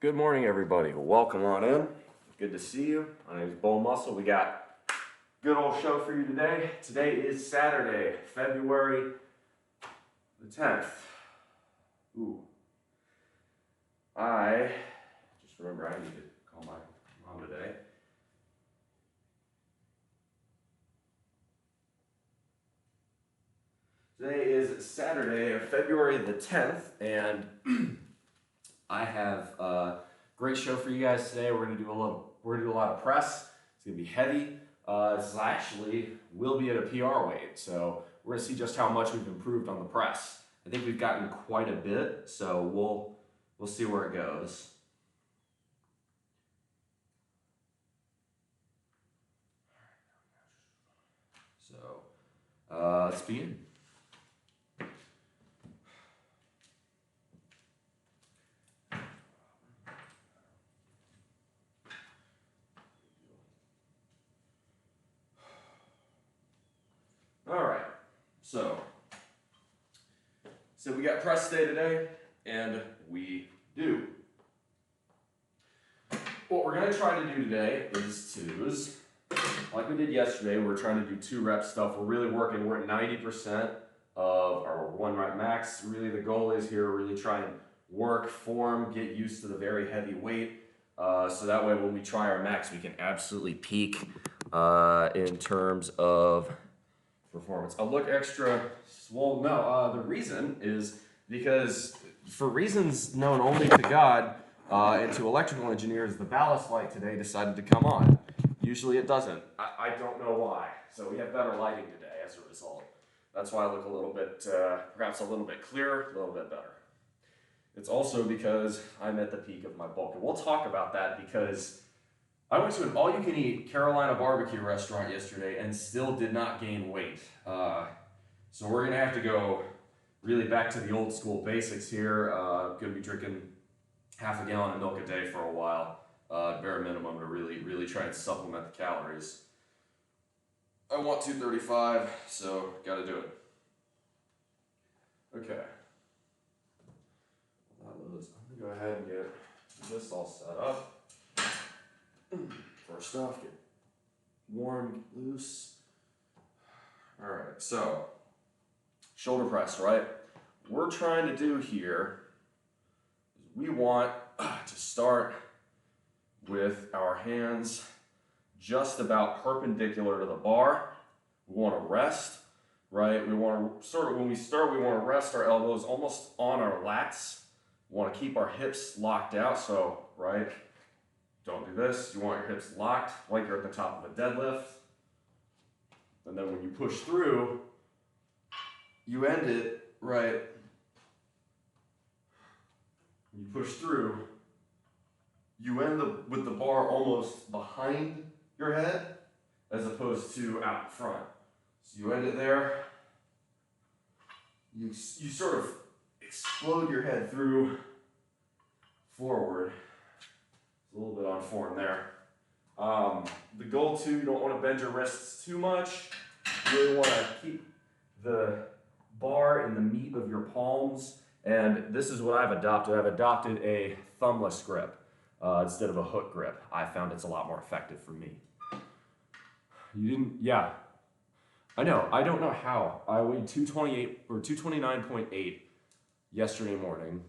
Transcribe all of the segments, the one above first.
Good morning, everybody. Welcome on in. Good to see you. My name is BullMuscle. We got a good old show for you today. Today is Saturday, February the 10th. Ooh. I just remember I need to call my mom today. Today is Saturday, February the 10th, and I have a great show for you guys today. We're gonna do a lot of press. It's gonna be heavy. This is actually will be at a PR weight, so we're gonna see just how much we've improved on the press. I think we've gotten quite a bit, so we'll see where it goes. So let's begin. All right, so we got press day today, and we do. What we're gonna try to do today is like we did yesterday, we're trying to do 2-rep stuff. We're really working, we're at 90% of our 1-rep max. Really the goal is here, really try and work form, get used to the very heavy weight. So that way when we try our max, we can absolutely peak in terms of performance. I'll look extra swole. No, the reason is because for reasons known only to God and to electrical engineers, the ballast light today decided to come on. Usually it doesn't. I don't know why. So we have better lighting today as a result. That's why I look a little bit, perhaps a little bit clearer, a little bit better. It's also because I'm at the peak of my bulk. And we'll talk about that because I went to an all-you-can-eat Carolina barbecue restaurant yesterday and still did not gain weight. So we're gonna have to go really back to the old school basics here. Gonna be drinking half a gallon of milk a day for a while, bare minimum, to really try and supplement the calories. I want 235, so gotta do it. Okay. I'm gonna go ahead and get this all set up. First off, get warm, get loose. All right, so shoulder press, right? We're trying to do here is we want to start with our hands just about perpendicular to the bar. We want to rest, right? We want to sort of, when we start, we want to rest our elbows almost on our lats. We want to keep our hips locked out, so, right? Don't do this. You want your hips locked like you're at the top of a deadlift. And then when you push through, you end it right. When you push through, you end with the bar almost behind your head as opposed to out in front. So you end it there. You sort of explode your head through forward. A little bit on form there. The goal too, you don't want to bend your wrists too much. You really want to keep the bar in the meat of your palms. And this is what I've adopted. I've adopted a thumbless grip instead of a hook grip. I found it's a lot more effective for me. You didn't, yeah. I know, I don't know how. I weighed 228 or 229.8 yesterday morning.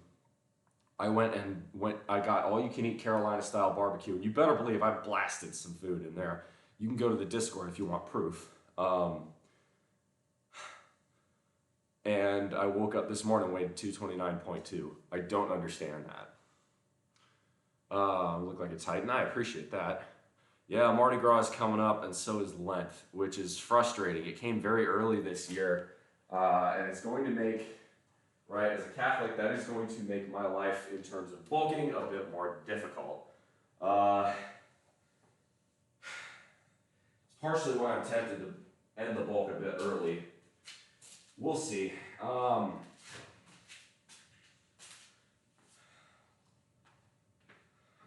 I got all-you-can-eat Carolina-style barbecue. You better believe I blasted some food in there. You can go to the Discord if you want proof. And I woke up this morning, weighed 229.2. I don't understand that. Look like a Titan. I appreciate that. Yeah, Mardi Gras is coming up, and so is Lent, which is frustrating. It came very early this year, and it's going to make... Right, as a Catholic, that is going to make my life in terms of bulking a bit more difficult. It's partially why I'm tempted to end the bulk a bit early. We'll see. I'm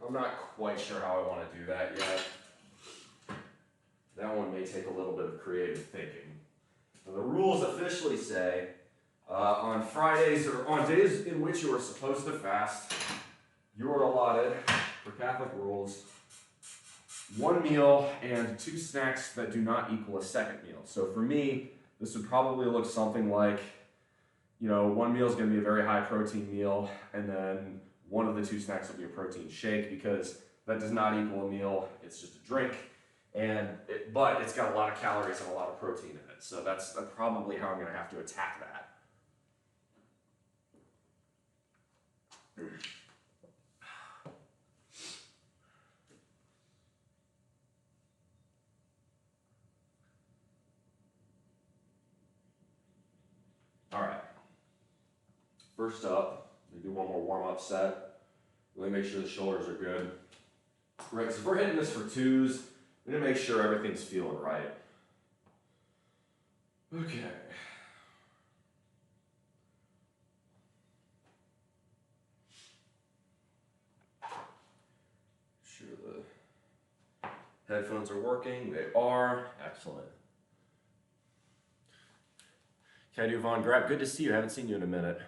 not quite sure how I want to do that yet. That one may take a little bit of creative thinking. Now, the rules officially say on Fridays or on days in which you are supposed to fast, you are allotted, for Catholic rules, 1 meal and 2 snacks that do not equal a second meal. So for me, this would probably look something like, you know, 1 meal is going to be a very high protein meal, and then one of the 2 snacks will be a protein shake, because that does not equal a meal. It's just a drink, but it's got a lot of calories and a lot of protein in it. So that's probably how I'm going to have to attack that. All right. First up, we do one more warm-up set. Really make sure the shoulders are good. Right, so if we're hitting this for 2s, we need to make sure everything's feeling right. Okay. Sure the headphones are working. They are. Excellent. Can I do Von Grapp? Good to see you. I haven't seen you in a minute.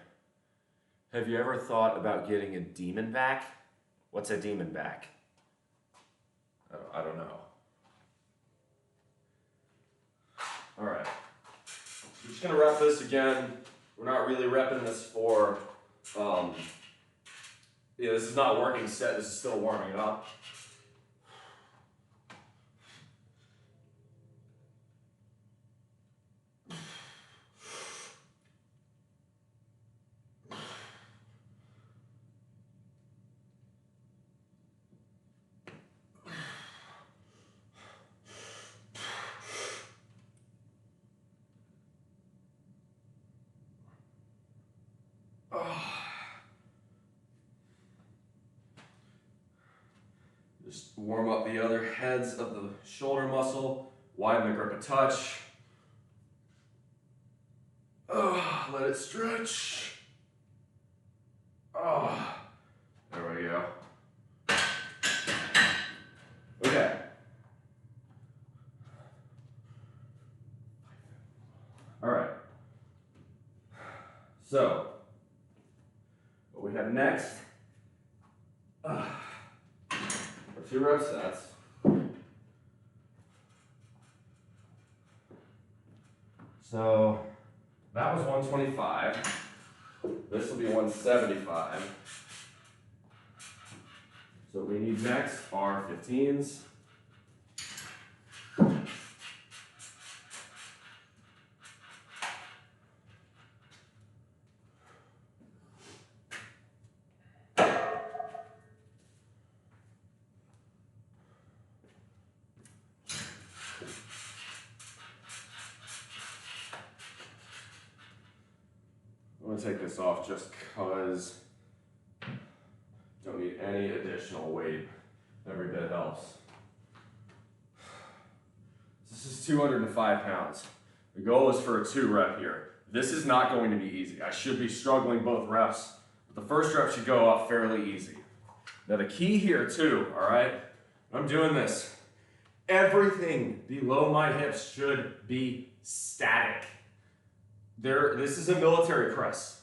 Have you ever thought about getting a demon back? What's a demon back? I don't know. All right. We're just going to rep this again. We're not really repping this for, this is not working set. This is still warming up. Just warm up the other heads of the shoulder muscle, widen the grip a touch. Let it stretch. There we go. Okay. All right. So, what we have next are 2 rep sets. So that was 125. This will be 175. So what we need next are 15s. I'm going to take this off just because don't need any additional weight. Every bit helps. This is 205 pounds. The goal is for a 2 rep here. This is not going to be easy. I should be struggling both reps, but the first rep should go up fairly easy. Now the key here too, all right, I'm doing this. Everything below my hips should be static. This is a military press,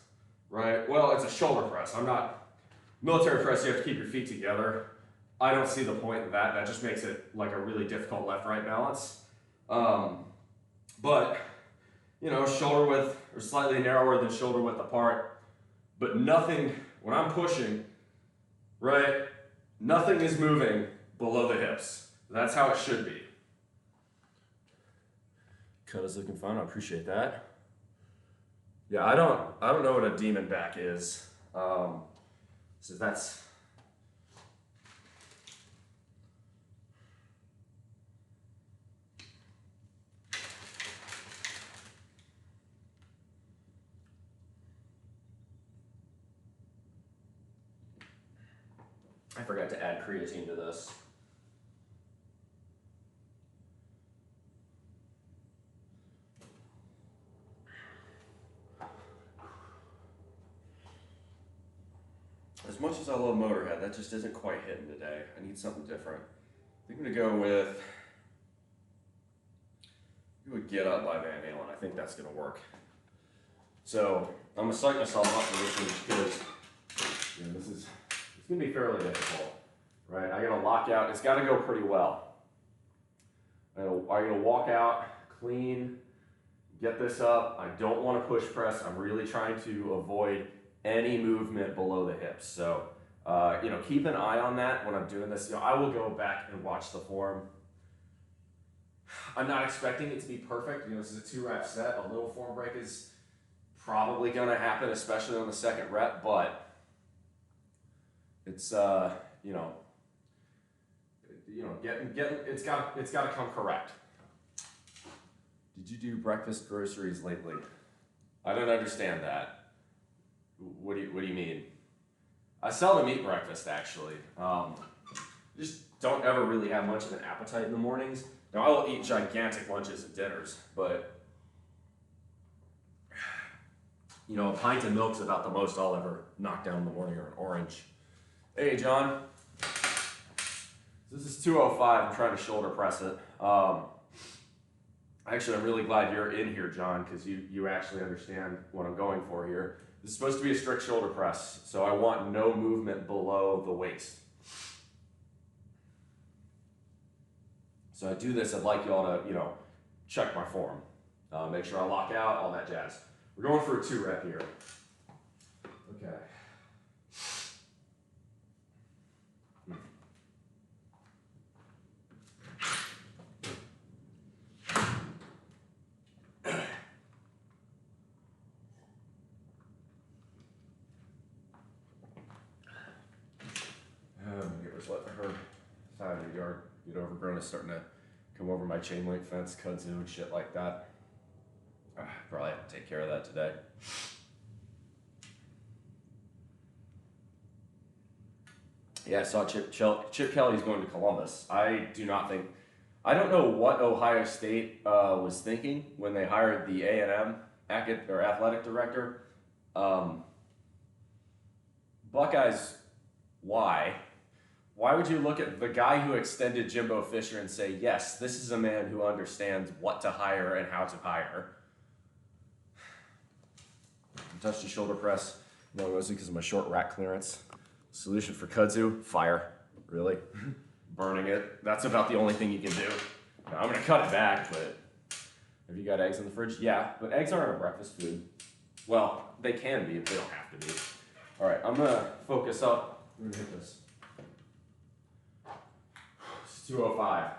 right? Well, it's a shoulder press. Military press, you have to keep your feet together. I don't see the point in that. That just makes it like a really difficult left-right balance. But, you know, shoulder width or slightly narrower than shoulder width apart, but nothing, when I'm pushing, right, nothing is moving below the hips. That's how it should be. Cut is looking fun. I appreciate that. Yeah, I don't know what a demon back is. So that's I forgot to add creatine to this. As much as I love Motorhead, that just isn't quite hitting today. I need something different. I think I'm gonna go with Get Up by Van Halen. I think that's gonna work. So I'm gonna psych myself up for this one because this is gonna be fairly difficult, right? I gotta lock out. It's gotta go pretty well. I gotta walk out clean, get this up. I don't want to push press. I'm really trying to avoid any movement below the hips. So, you know, keep an eye on that when I'm doing this. You know, I will go back and watch the form. I'm not expecting it to be perfect. You know, this is a 2-rep set. A little form break is probably going to happen, especially on the second rep, but it's, you know, it's got to come correct. Did you do breakfast groceries lately? I don't understand that. What do you mean? I seldom eat breakfast, actually. Just don't ever really have much of an appetite in the mornings. Now, I will eat gigantic lunches and dinners, but, you know, a pint of milk's about the most I'll ever knock down in the morning, or an orange. Hey, John. This is 205. I'm trying to shoulder press it. Actually, I'm really glad you're in here, John, because you actually understand what I'm going for here. This is supposed to be a strict shoulder press, so I want no movement below the waist. So I do this, I'd like y'all to, you know, check my form. Make sure I lock out, all that jazz. We're going for a 2-rep here. Okay. Her side of the yard get overgrown. Is starting to come over my chain link fence, kudzu and shit like that. Probably have to take care of that today. Yeah, I saw Chip Kelly's going to Columbus. I don't know what Ohio State was thinking when they hired the A&M athletic director. Buckeyes, why? Why would you look at the guy who extended Jimbo Fisher and say, yes, this is a man who understands what to hire and how to hire? Touch the shoulder press, mostly because of my short rack clearance. Solution for kudzu, fire. Really? Burning it. That's about the only thing you can do. Now, I'm going to cut it back, but have you got eggs in the fridge? Yeah, but eggs aren't a breakfast food. Well, they can be, but they don't have to be. All right, I'm going to focus up. I'm going to hit this. 205.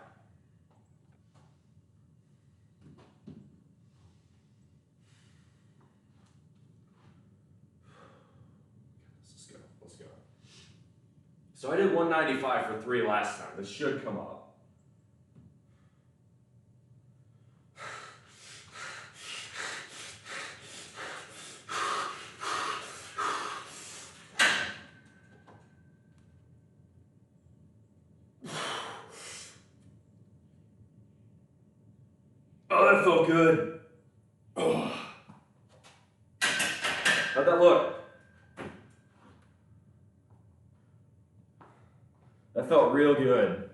Let's go. So I did 195 for 3 last time. This should come up. Oh, that felt good. Oh. How'd that look? That felt real good.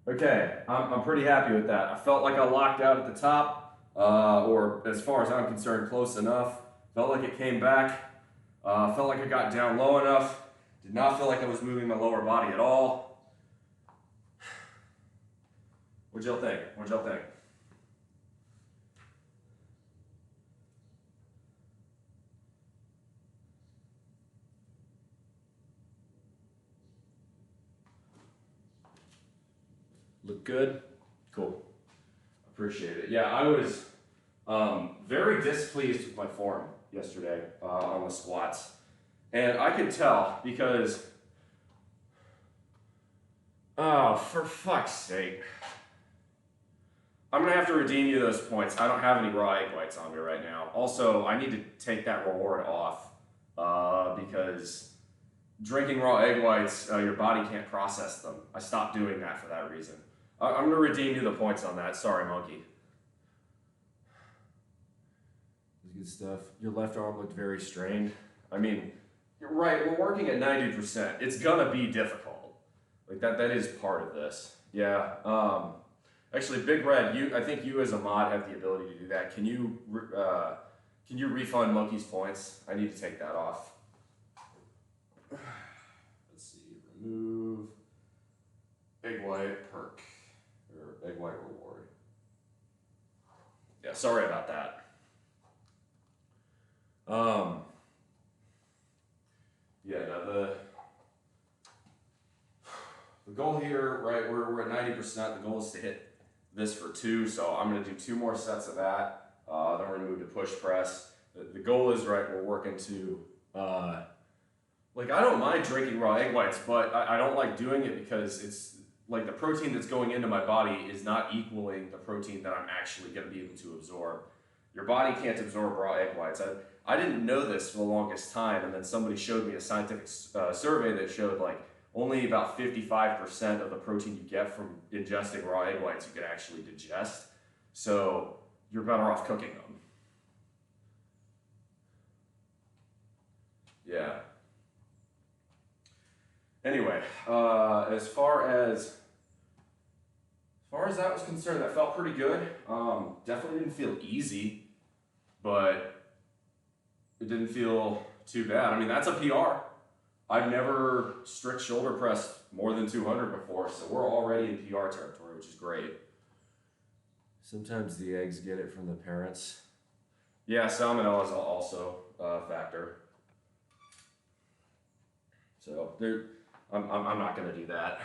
Okay, I'm pretty happy with that. I felt like I locked out at the top, or as far as I'm concerned, close enough. Felt like it came back. Felt like I got down low enough. Did not feel like I was moving my lower body at all. What'd y'all think? Look good? Cool. Appreciate it. Yeah, I was very displeased with my form yesterday on the squats. And I could tell because, oh, for fuck's sake. I'm going to have to redeem you those points. I don't have any raw egg whites on me right now. Also, I need to take that reward off because drinking raw egg whites, your body can't process them. I stopped doing that for that reason. I'm going to redeem you the points on that. Sorry, monkey. Good stuff. Your left arm looked very strained. I mean, you're right. We're working at 90%. It's going to be difficult. Like that is part of this. Yeah. Actually, Big Red, I think you as a mod have the ability to do that. Can you refund Monkey's points? I need to take that off. remove egg white perk, or egg white reward. Yeah, sorry about that. Yeah, now the goal here, right, we're at 90%. The goal is to hit this for 2, so I'm going to do 2 more sets of that. Then we're going to move to push press. The goal is, right, we're working to, like, I don't mind drinking raw egg whites, but I don't like doing it because it's, like, the protein that's going into my body is not equaling the protein that I'm actually going to be able to absorb. Your body can't absorb raw egg whites. I didn't know this for the longest time, and then somebody showed me a scientific survey that showed, like, only about 55% of the protein you get from ingesting raw egg whites you can actually digest. So you're better off cooking them. Yeah. Anyway, as far as that was concerned, that felt pretty good. Definitely didn't feel easy, but it didn't feel too bad. I mean, that's a PR. I've never strict shoulder pressed more than 200 before, so we're already in PR territory, which is great. Sometimes the eggs get it from the parents. Yeah, salmonella is also a factor. So I'm not going to do that.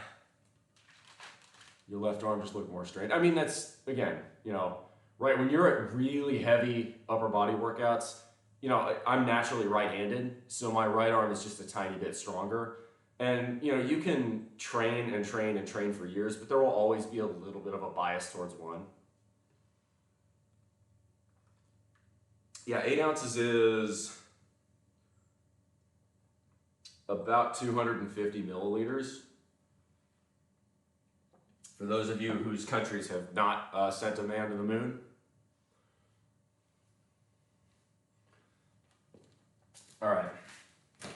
Your left arm just looked more straight. I mean, that's, again, you know, right, when you're at really heavy upper body workouts, you know, I'm naturally right-handed, so my right arm is just a tiny bit stronger. And, you know, you can train and train and train for years, but there will always be a little bit of a bias towards one. Yeah, 8 ounces is about 250 milliliters. For those of you whose countries have not sent a man to the moon. All right. I'm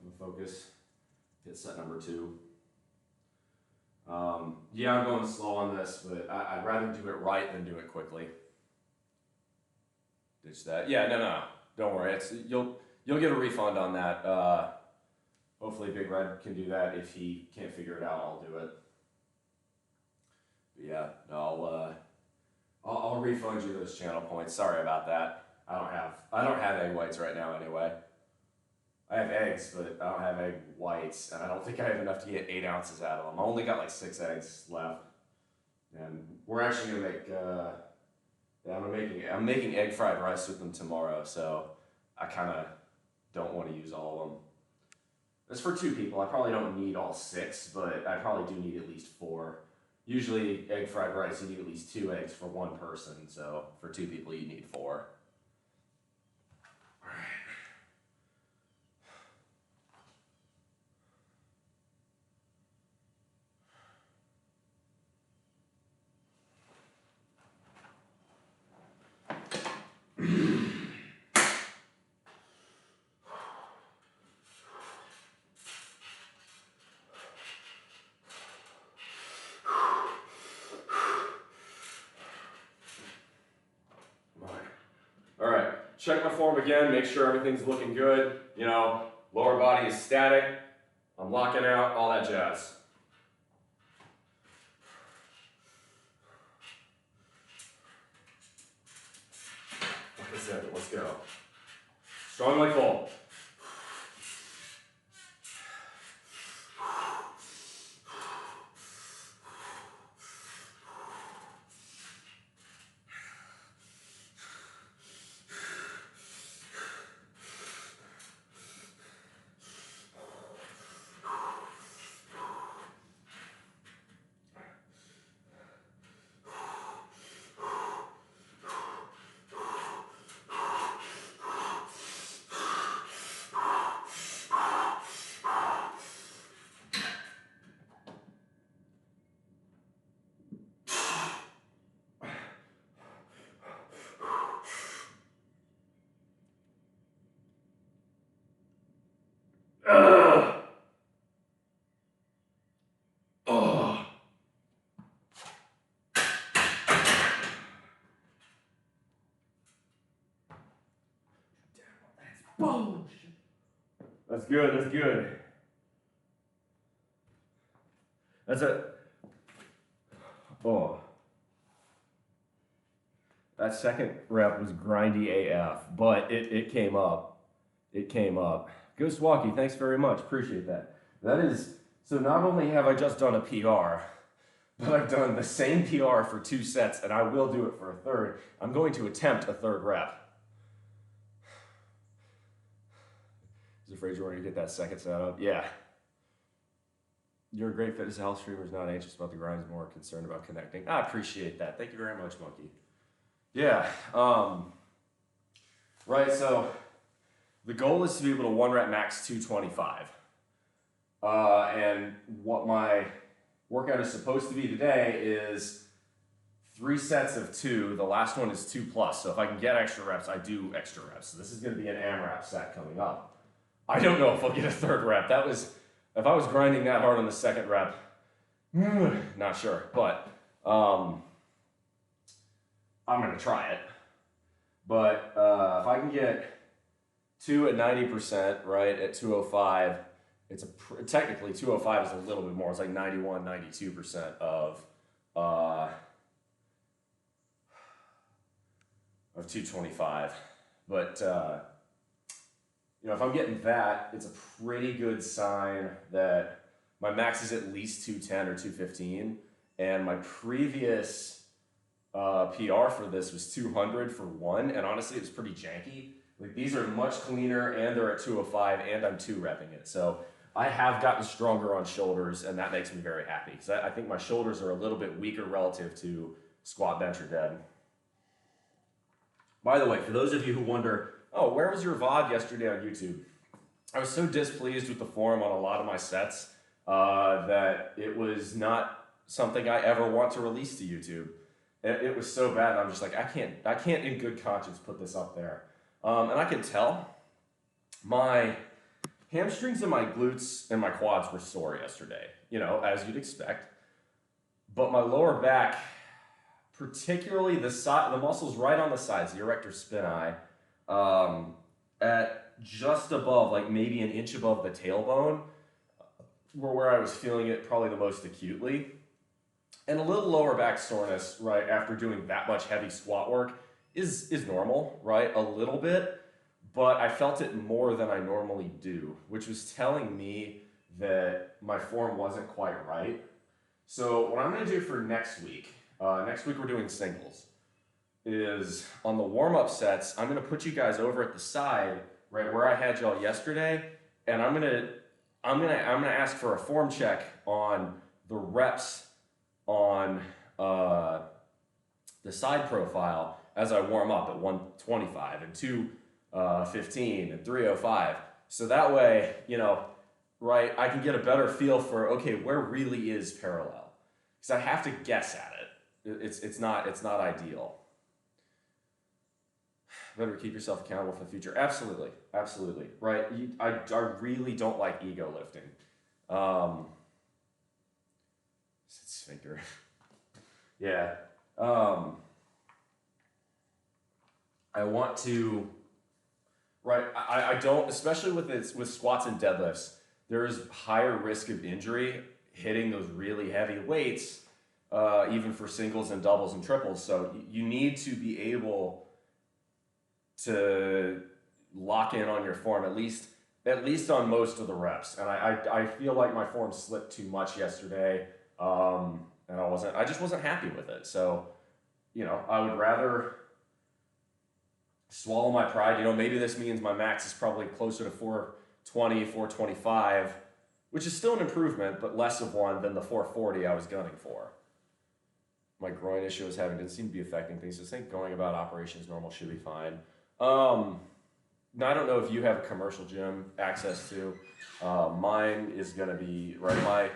gonna focus. Hit set number 2. Yeah, I'm going slow on this, but I'd rather do it right than do it quickly. Ditch that. Yeah, no. Don't worry. You'll get a refund on that. Hopefully Big Red can do that. If he can't figure it out, I'll do it. But yeah, no, I'll refund you those channel points. Sorry about that. I don't have egg whites right now anyway. I have eggs, but I don't have egg whites, and I don't think I have enough to get 8 ounces out of them. I only got like 6 eggs left, and we're actually gonna make. I'm making egg fried rice with them tomorrow, so I kind of don't want to use all of them. That's for 2 people. I probably don't need all 6, but I probably do need at least 4. Usually, egg fried rice, you need at least 2 eggs for 1 person, so for 2 people, you need 4. All right. All right, check my form again, make sure everything's looking good. You know, lower body is static. I'm locking out, all that jazz. Like I said, let's go. Strong like full. Bullshit. That's good, that's good. Oh. That second rep was grindy AF, but it came up. It came up. Ghost Walkie, thanks very much. Appreciate that. That is, so not only have I just done a PR, but I've done the same PR for 2 sets, and I will do it for a third. I'm going to attempt a third rep. I was afraid you were going to get that second set up. Yeah. You're a great fitness health streamer, is not anxious about the grinds, more concerned about connecting. I appreciate that. Thank you very much, Monkey. Yeah. Right, so the goal is to be able to 1 rep max 225. And what my workout is supposed to be today is 3 sets of 2. The last one is 2+. So if I can get extra reps, I do extra reps. So this is going to be an AMRAP set coming up. I don't know if I'll get a third rep. That was, if I was grinding that hard on the second rep, not sure. But I'm going to try it. But if I can get 2 at 90%, right, at 205, it's technically 205 is a little bit more. It's like 91, 92% of 225. But you know, if I'm getting that, it's a pretty good sign that my max is at least 210 or 215, and my previous PR for this was 200 for 1, and honestly, it was pretty janky. Like, these are much cleaner, and they're at 205, and I'm 2-repping it. So I have gotten stronger on shoulders, and that makes me very happy, because I think my shoulders are a little bit weaker relative to squat, bench, or dead. By the way, for those of you who wonder, oh, where was your VOD yesterday on YouTube? I was so displeased with the form on a lot of my sets that it was not something I ever want to release to YouTube. It was so bad, and I'm just like, I can't in good conscience put this up there. And I could tell my hamstrings and my glutes and my quads were sore yesterday, you know, as you'd expect. But my lower back, particularly the muscles right on the sides, the erector spinae, at just above, like maybe an inch above the tailbone, were where I was feeling it probably the most acutely. And a little lower back soreness, right, after doing that much heavy squat work is normal, right, a little bit, but I felt it more than I normally do, which was telling me that my form wasn't quite right. So what I'm going to do for next week we're doing singles, is on the warm-up sets, I'm going to put you guys over at the side, right where I had y'all yesterday, and I'm going to ask for a form check on the reps on the side profile as I warm up at 125 and 215 and 305. So that way, you know, right, I can get a better feel for, okay, where really is parallel? Because I have to guess at it. It's not ideal. Better keep yourself accountable for the future. Absolutely, absolutely. Right, I really don't like ego lifting. Sphincter. Yeah. I want to, right, I don't, especially with squats and deadlifts, there's higher risk of injury hitting those really heavy weights, even for singles and doubles and triples. So you need to be able to lock in on your form, at least on most of the reps. And I feel like my form slipped too much yesterday. And I just wasn't happy with it. So, you know, I would rather swallow my pride. You know, maybe this means my max is probably closer to 420, 425, which is still an improvement, but less of one than the 440 I was gunning for. My groin issue I was having didn't seem to be affecting things. So I think going about operations normal should be fine. Now, I don't know if you have a commercial gym access to. Mine is going to be, right, my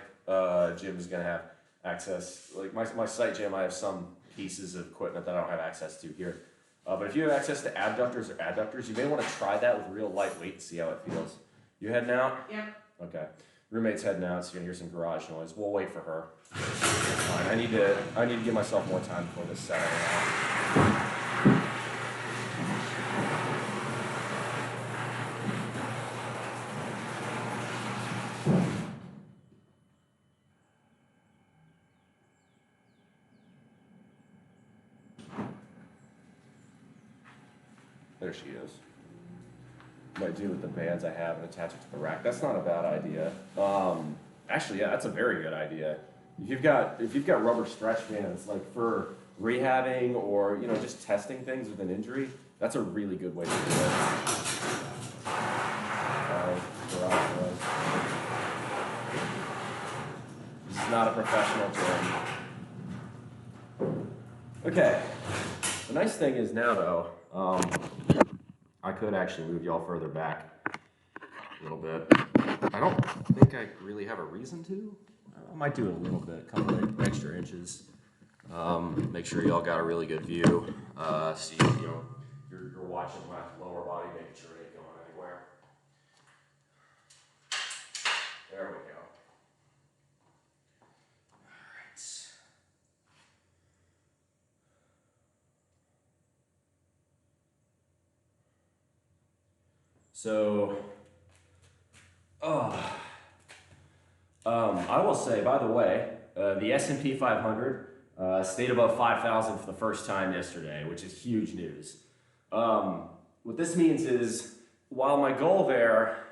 gym is going to have access. Like my site gym, I have some pieces of equipment that I don't have access to here. But if you have access to abductors or adductors, you may want to try that with real lightweight and see how it feels. You heading out? Yeah. Okay. Roommate's heading out, so you're gonna hear some garage noise. We'll wait for her. Fine. I need to give myself more time before this set. There she is. Might do with the bands I have and attach it to the rack. That's not a bad idea. Actually, yeah, that's a very good idea. If you've got rubber stretch bands, like for rehabbing or just testing things with an injury, that's a really good way to do it. This is not a professional gym. Okay. The nice thing is now, though, I could actually move y'all further back a little bit. I don't think I really have a reason to. I might do it a little bit, a couple of extra inches. Make sure y'all got a really good view. See, you're watching my lower body, making sure it ain't going anywhere. There we go. All right. So, I will say, by the way, the S&P 500 stayed above 5,000 for the first time yesterday, which is huge news. What this means is, while my goal there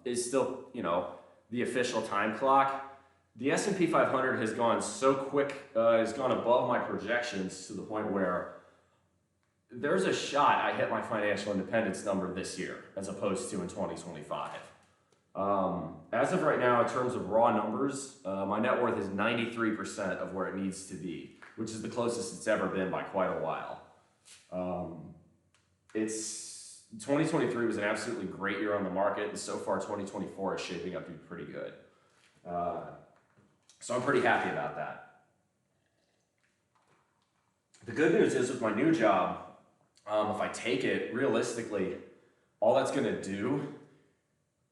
is still, the official time clock, the S&P 500 has gone so quick, has gone above my projections to the point where there's a shot I hit my financial independence number this year, as opposed to in 2025. As of right now, in terms of raw numbers, my net worth is 93% of where it needs to be, which is the closest it's ever been by quite a while. 2023 was an absolutely great year on the market, and so far 2024 is shaping up to be pretty good. So I'm pretty happy about that. The good news is with my new job, if I take it, realistically, all that's going to do,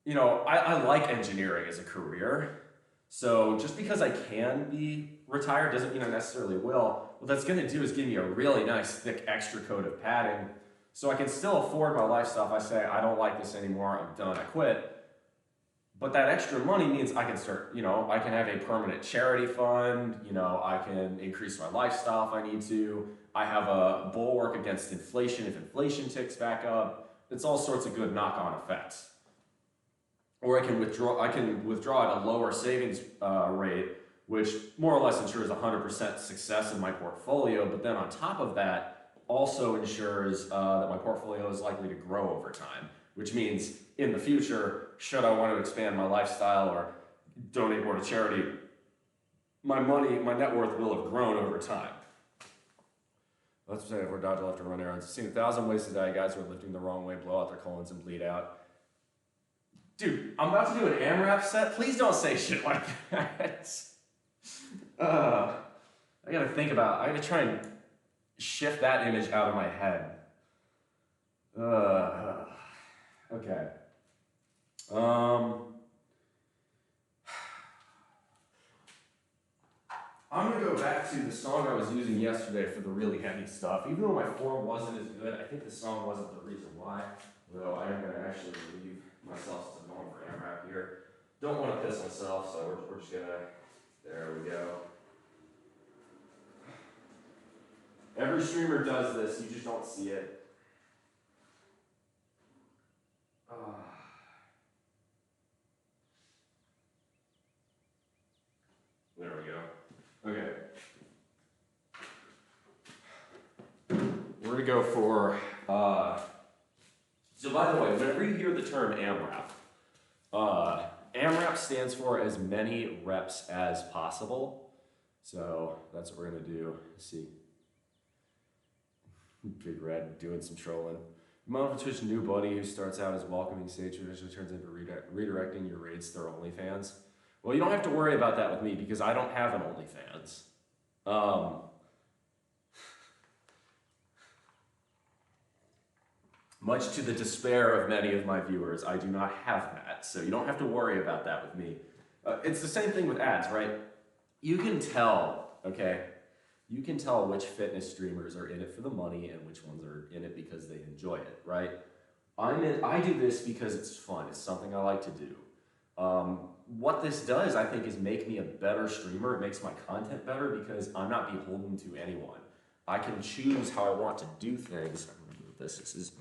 I like engineering as a career. So just because I can be retired doesn't mean I necessarily will. What that's going to do is give me a really nice thick extra coat of padding so I can still afford my lifestyle. If I say, I don't like this anymore, I'm done, I quit. But that extra money means I can start, I can have a permanent charity fund, I can increase my lifestyle if I need to. I have a bulwark against inflation if inflation ticks back up. It's all sorts of good knock-on effects. Or I can withdraw at a lower savings rate, which more or less ensures 100% success in my portfolio, but then on top of that, also ensures that my portfolio is likely to grow over time, which means in the future, should I want to expand my lifestyle or donate more to charity, my net worth will have grown over time. Let's say if we're dodge left and run errands. I've seen 1,000 ways to die. Guys who are lifting the wrong way, blow out their colons and bleed out. Dude, I'm about to do an AMRAP set. Please don't say shit like that. I gotta try and shift that image out of my head. Okay. I'm gonna go back to the song I was using yesterday for the really heavy stuff. Even though my form wasn't as good, I think the song wasn't the reason why. Though I am gonna actually relieve myself to norm for AMRAP here. Don't want to piss myself, so we're just gonna. There we go. Every streamer does this. You just don't see it. There we go. Okay. We're gonna go for, so by the way, whenever you hear the term AMRAP, AMRAP stands for as many reps as possible. So that's what we're gonna do. Let's see. Big Red doing some trolling. Model Twitch new buddy who starts out as welcoming stage traditionally turns into redirecting your raids through OnlyFans. Well, you don't have to worry about that with me because I don't have an OnlyFans. Much to the despair of many of my viewers, I do not have that, so you don't have to worry about that with me. It's the same thing with ads, right? You can tell, okay? You can tell which fitness streamers are in it for the money and which ones are in it because they enjoy it, right? I do this because it's fun. It's something I like to do. What this does, I think, is make me a better streamer. It makes my content better because I'm not beholden to anyone. I can choose how I want to do things. I'm gonna move this. This is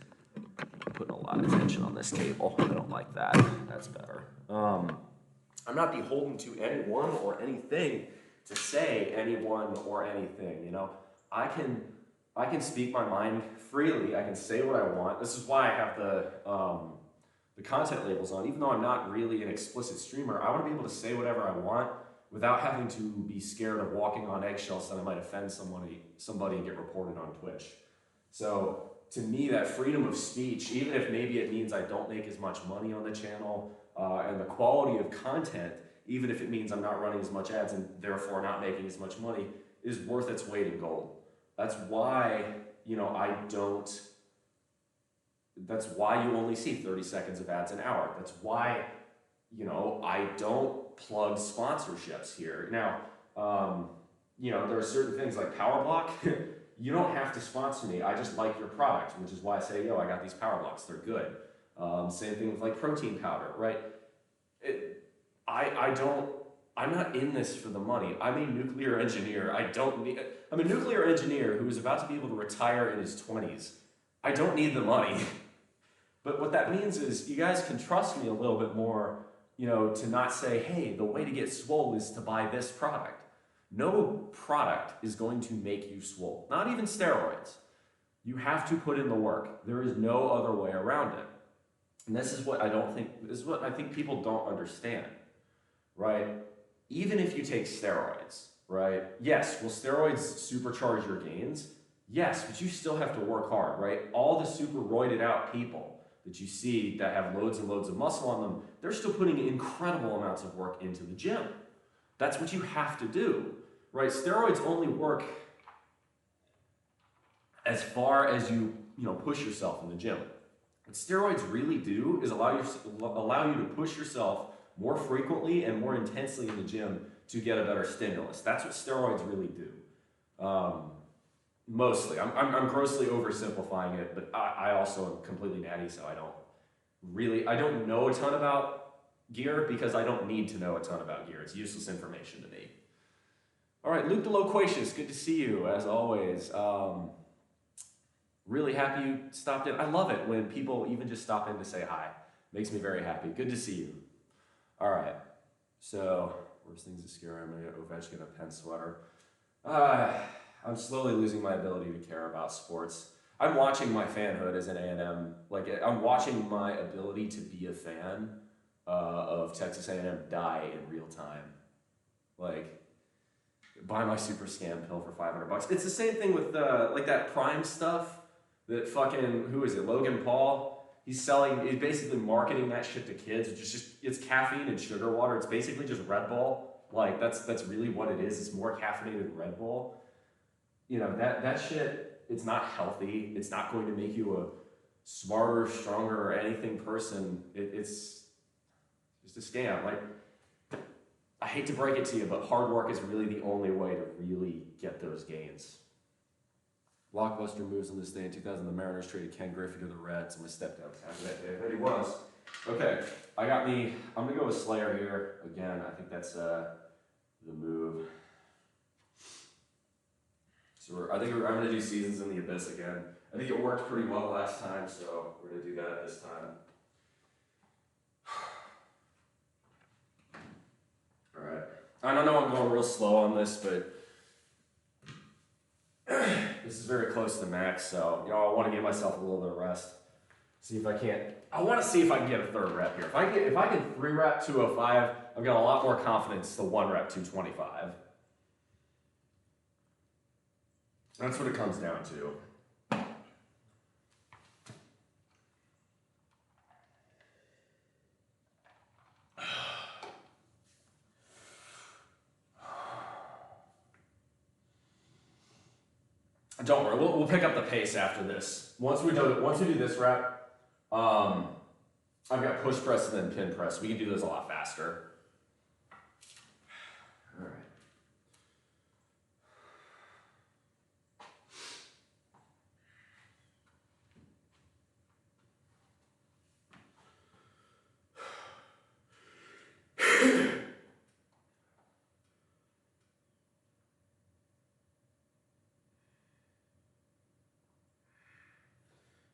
putting a lot of tension on this table. I don't like that. That's better. I'm not beholden to anyone or anything to say anyone or anything, you know. I can speak my mind freely. I can say what I want. This is why I have the content labels on. Even though I'm not really an explicit streamer, I want to be able to say whatever I want without having to be scared of walking on eggshells that I might offend somebody and get reported on Twitch. So to me, that freedom of speech, even if maybe it means I don't make as much money on the channel, and the quality of content, even if it means I'm not running as much ads and therefore not making as much money, is worth its weight in gold. That's why, you know, that's why you only see 30 seconds of ads an hour. That's why, you know, I don't plug sponsorships here. Now, you know, there are certain things like Power Block. You don't have to sponsor me. I just like your product, which is why I say, yo, I got these Power Blocks. They're good. Same thing with like protein powder, right? I'm not in this for the money. I'm a nuclear engineer. I'm a nuclear engineer who is about to be able to retire in his 20s. I don't need the money. But what that means is you guys can trust me a little bit more, you know, to not say, hey, the way to get swole is to buy this product. No product is going to make you swole, not even steroids. You have to put in the work. There is no other way around it. And this is what I think people don't understand, right? Even if you take steroids, right? Yes, will steroids supercharge your gains? Yes, but you still have to work hard, right? All the super roided out people that you see that have loads and loads of muscle on them, they're still putting incredible amounts of work into the gym. That's what you have to do, right? Steroids only work as far as you push yourself in the gym. What steroids really do is allow you to push yourself more frequently and more intensely in the gym to get a better stimulus. That's what steroids really do. Mostly. I'm grossly oversimplifying it, but I also am completely natty, so I don't know a ton about gear because I don't need to know a ton about gear. It's useless information to me. All right, Luke the Loquacious, good to see you, as always. Really happy you stopped in. I love it when people even just stop in to say hi. Makes me very happy. Good to see you. All right, so worst things that scare him, I get Ovechkin a Penn sweater. I'm slowly losing my ability to care about sports. I'm watching my fanhood as an A&M. Like, I'm watching my ability to be a fan of Texas A&M die in real time. Like, buy my super scam pill for $500. It's the same thing with like that Prime stuff that fucking, who is it, Logan Paul? He's basically marketing that shit to kids. It's caffeine and sugar water. It's basically just Red Bull. Like, that's really what it is. It's more caffeinated than Red Bull. You know, that shit, it's not healthy. It's not going to make you a smarter, stronger, or anything person. It's just a scam. Like, I hate to break it to you, but hard work is really the only way to really get those gains. Blockbuster moves on this day in 2000. The Mariners traded Ken Griffey to the Reds. And my stepdad was happy that day. I bet he was. Okay, I'm going to go with Slayer here. Again, I think that's the move. So I'm going to do Seasons in the Abyss again. I think it worked pretty well last time, so we're going to do that this time. All right. I don't know I'm going real slow on this, but this is very close to max, so I want to give myself a little bit of rest. I want to see if I can get a third rep here. If I can 3 rep 205, I've got a lot more confidence to 1 rep 225. That's what it comes down to. Don't worry, we'll pick up the pace after this. Once we do this rep, I've got push press and then pin press. We can do this a lot faster. All right.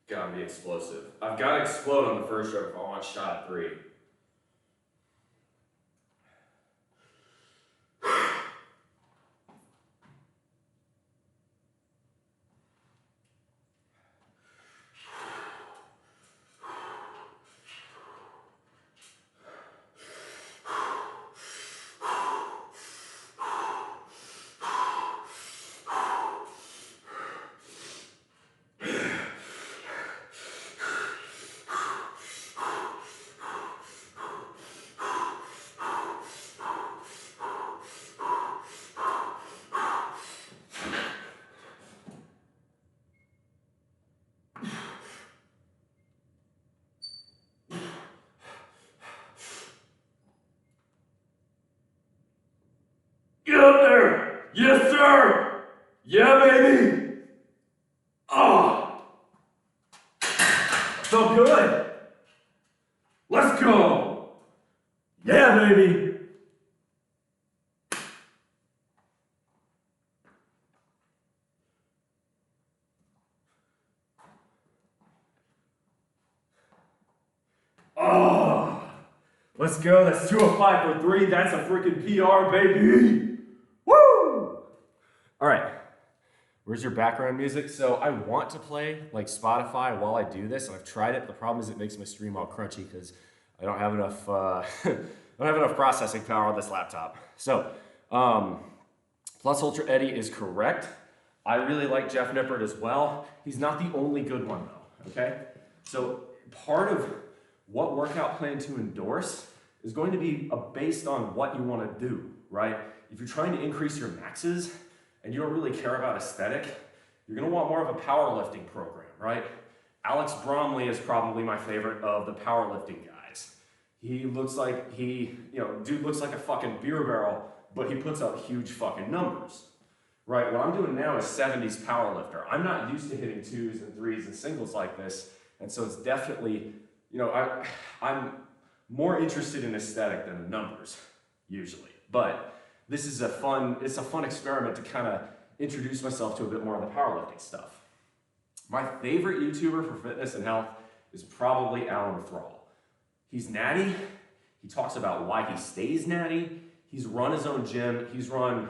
Gotta be explosive. I've got to explode on the first rep if I want a shot at 3. Get up there! Yes, sir! Yeah, baby! Oh! So good! Let's go! Yeah, baby! Oh! Let's go. That's 205 for 3. That's a freaking PR, baby! Woo! All right. Where's your background music? So I want to play like Spotify while I do this, and I've tried it. The problem is it makes my stream all crunchy because I don't have enough I don't have enough processing power on this laptop. So Plus Ultra Eddie is correct. I really like Jeff Nippert as well. He's not the only good one though, okay? So part of what workout plan to endorse is going to be based on what you want to do, right? If you're trying to increase your maxes and you don't really care about aesthetic, you're going to want more of a powerlifting program, right? Alex Bromley is probably my favorite of the powerlifting guys. He looks like dude looks like a fucking beer barrel, but he puts up huge fucking numbers, right? What I'm doing now is 70s powerlifter. I'm not used to hitting 2s and 3s and singles like this, and so it's definitely, I'm more interested in aesthetic than the numbers, usually. But this is it's a fun experiment to kind of introduce myself to a bit more of the powerlifting stuff. My favorite YouTuber for fitness and health is probably Alan Thrall. He's natty. He talks about why he stays natty. He's run his own gym. He's run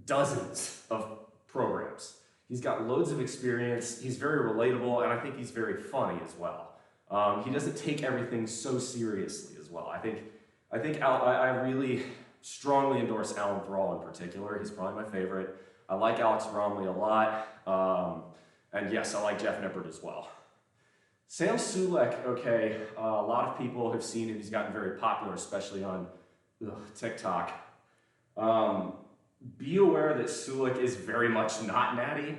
dozens of programs. He's got loads of experience. He's very relatable, and I think he's very funny as well. He doesn't take everything so seriously as well. I really strongly endorse Alan Thrall in particular. He's probably my favorite. I like Alex Bromley a lot. And yes, I like Jeff Nippert as well. Sam Sulek, okay, a lot of people have seen him. He's gotten very popular, especially on TikTok. Be aware that Sulek is very much not natty.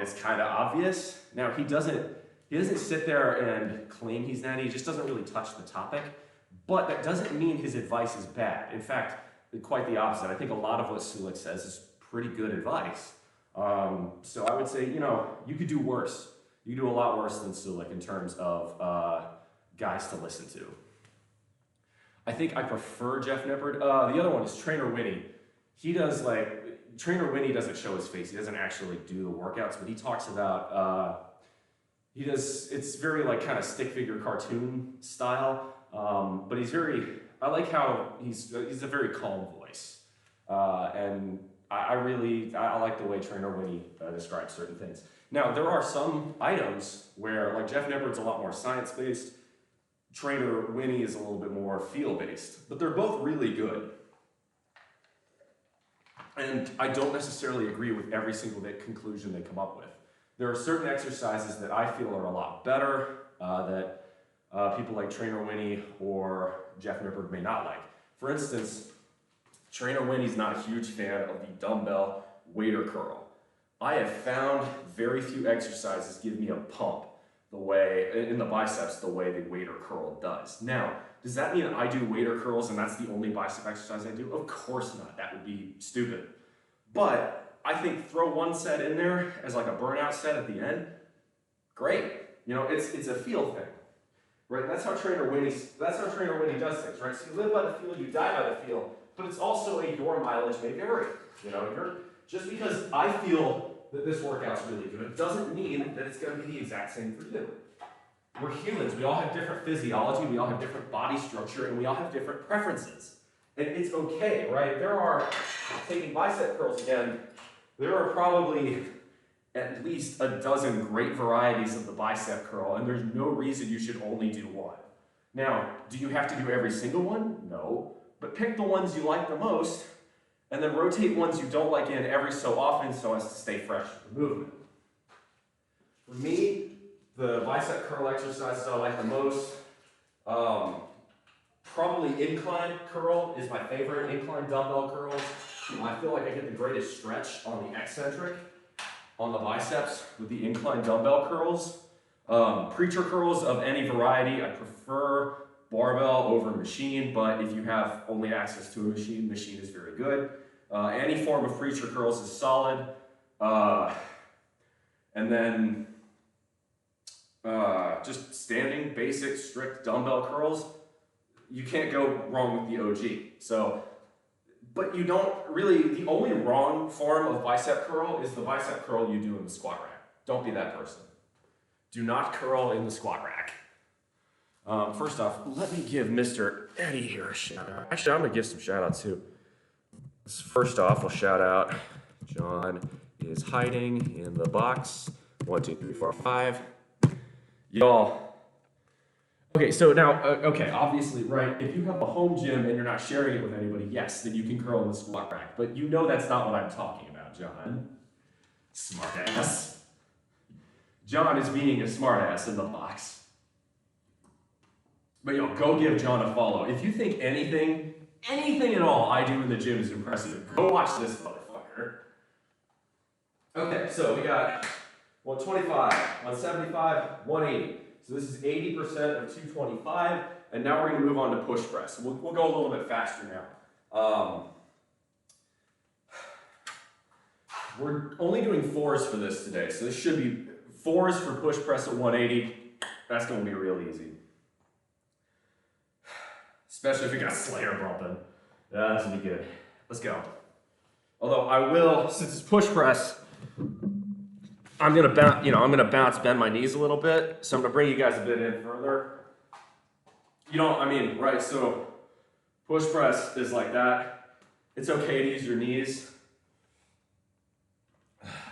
It's kind of obvious. Now, he doesn't sit there and claim he's natty. He just doesn't really touch the topic. But that doesn't mean his advice is bad. In fact, quite the opposite. I think a lot of what Sulek says is pretty good advice. So I would say, you could do worse. You could do a lot worse than Sulek in terms of guys to listen to. I think I prefer Jeff Nippert. The other one is Trainer Winnie. He does Trainer Winnie doesn't show his face. He doesn't actually do the workouts, but he talks about, it's very kind of stick figure cartoon style. But I like how he's a very calm voice. And I like the way Trainer Winnie describes certain things. Now, there are some items where, Jeff Nippert's a lot more science-based, Trainer Winnie is a little bit more feel-based, but they're both really good. And I don't necessarily agree with every single conclusion they come up with. There are certain exercises that I feel are a lot better that people like Trainer Winnie or Jeff Nippert may not like. For instance, Trainer Winnie's not a huge fan of the dumbbell waiter curl. I have found very few exercises give me a pump in the biceps the way the waiter curl does. Now, does that mean I do waiter curls and that's the only bicep exercise I do? Of course not. That would be stupid. But I think throw one set in there as a burnout set at the end. Great. It's a feel thing. Right? That's how Trainer Winnie does things, right? So you live by the feel, you die by the feel, but it's also your mileage may vary. Just because I feel that this workout's really good doesn't mean that it's going to be the exact same for you. We're humans. We all have different physiology. We all have different body structure, and we all have different preferences. And it's okay, right? There are, taking bicep curls again, there are probably at least a dozen great varieties of the bicep curl, and there's no reason you should only do one. Now, do you have to do every single one? No. But pick the ones you like the most, and then rotate ones you don't like in every so often so as to stay fresh with the movement. For me, the bicep curl exercises I like the most, probably incline curl is my favorite, incline dumbbell curls. I feel like I get the greatest stretch on the eccentric, on the biceps with the incline dumbbell curls. Preacher curls of any variety, I prefer barbell over machine, but if you have only access to a machine, machine is very good. Any form of preacher curls is solid. And then just standing, basic, strict dumbbell curls, you can't go wrong with the OG. So, but you don't really, the only wrong form of bicep curl is the bicep curl you do in the squat rack. Don't be that person. Do not curl in the squat rack. First off, let me give Mr. Eddie here a shout out. Actually, I'm gonna give some shout outs too. First off, I'll shout out John is hiding in the box. 1, 2, 3, 4, 5. Y'all. Okay, so now, okay, obviously, right, if you have a home gym and you're not sharing it with anybody, yes, then you can curl in the squat rack. But you know that's not what I'm talking about, John. Smart ass. John is being a smart ass in the box. But yo, go give John a follow. If you think anything at all I do in the gym is impressive, go watch this motherfucker. Okay, so we got 125, 175, 180. So this is 80% of 225, and now we're going to move on to push press. We'll go a little bit faster now. We're only doing 4s for this today, so this should be 4s for push press at 180. That's going to be real easy. Especially if you got Slayer bumping. That's going to be good. Let's go. Although I will, since it's push press, I'm gonna bounce, bend my knees a little bit. So I'm gonna bring you guys a bit in further. Right, so push press is like that. It's okay to use your knees.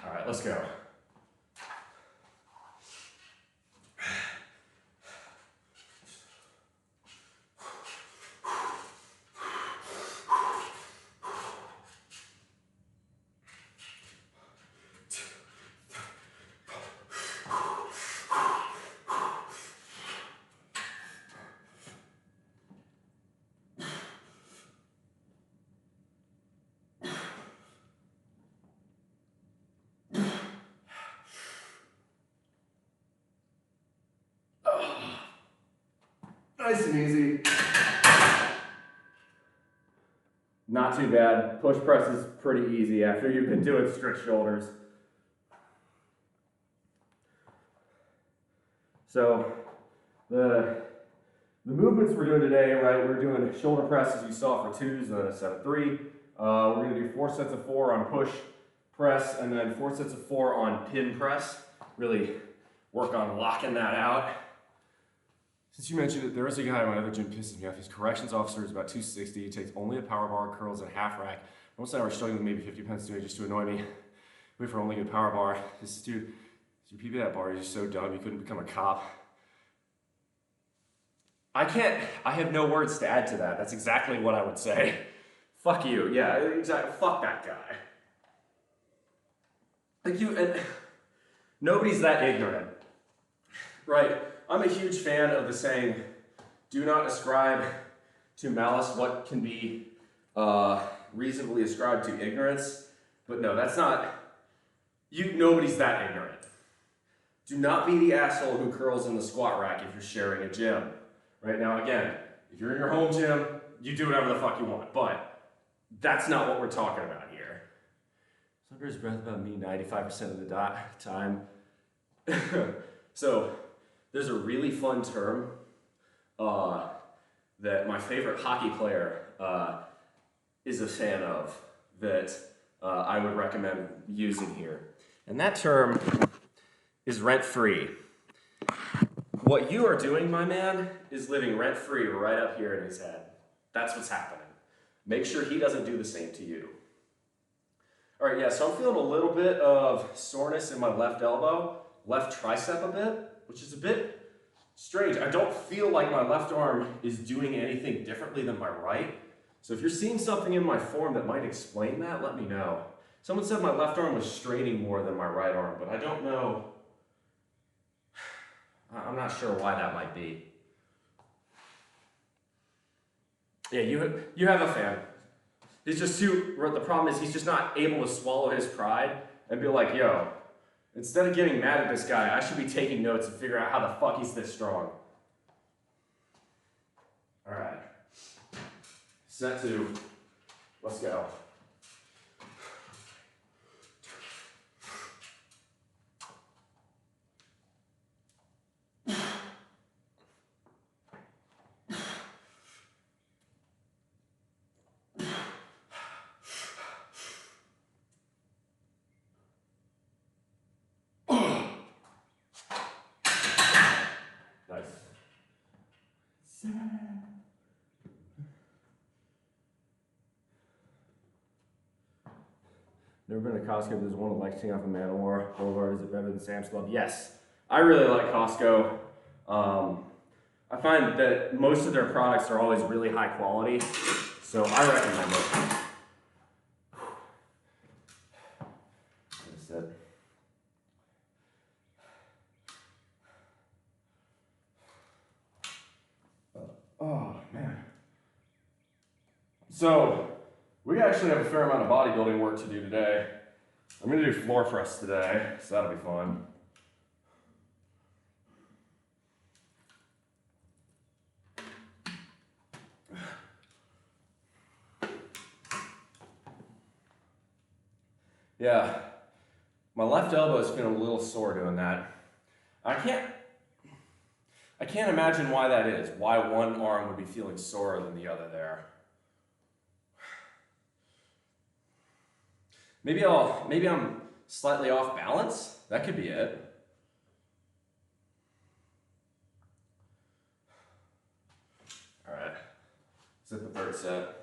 All right, let's go. Nice and easy. Not too bad. Push press is pretty easy after you've been doing strict shoulders. So the movements we're doing today, right, we're doing shoulder press as you saw for 2s and then a set of 3. We're going to do 4 sets of 4 on push press and then 4 sets of 4 on pin press. Really work on locking that out. Since you mentioned it, there is a guy in my other gym pisses me off. His corrections officer is about 260. He takes only a power bar, curls at half rack. Most of the time we're struggling with maybe 50 pounds today just to annoy me. Wait for only a power bar. This dude, you PB that bar, he's just so dumb, you couldn't become a cop. I have no words to add to that. That's exactly what I would say. Fuck you, yeah, exactly, fuck that guy. Like and nobody's that ignorant, right? I'm a huge fan of the saying, do not ascribe to malice what can be reasonably ascribed to ignorance. But no, that's not, nobody's that ignorant. Do not be the asshole who curls in the squat rack if you're sharing a gym. Right now, again, if you're in your home gym, you do whatever the fuck you want, but that's not what we're talking about here. So under his breath about me 95% of the time. So, there's a really fun term that my favorite hockey player is a fan of that I would recommend using here. And that term is rent-free. What you are doing, my man, is living rent-free right up here in his head. That's what's happening. Make sure he doesn't do the same to you. All right, yeah, so I'm feeling a little bit of soreness in my left elbow, left tricep a bit, which is a bit strange. I don't feel like my left arm is doing anything differently than my right. So if you're seeing something in my form that might explain that, let me know. Someone said my left arm was straining more than my right arm, but I don't know. I'm not sure why that might be. Yeah, you have a fan. He's just too, the problem is he's just not able to swallow his pride and be like, yo, instead of getting mad at this guy, I should be taking notes and figure out how the fuck he's this strong. All right. Set 2. Let's go. Nice. Never been to Costco, but there's one in Lexington off of Manowar Boulevard. Is it better than Sam's Club? Yes. I really like Costco. I find that most of their products are always really high quality, so I recommend it. That's it. Oh, man. So, we actually have a fair amount of bodybuilding work to do today. I'm going to do floor press today, so that'll be fun. Yeah, my left elbow is feeling a little sore doing that. I can't imagine why that is, why one arm would be feeling sorer than the other there. Maybe I'm slightly off balance. That could be it. All right, let's hit the third set.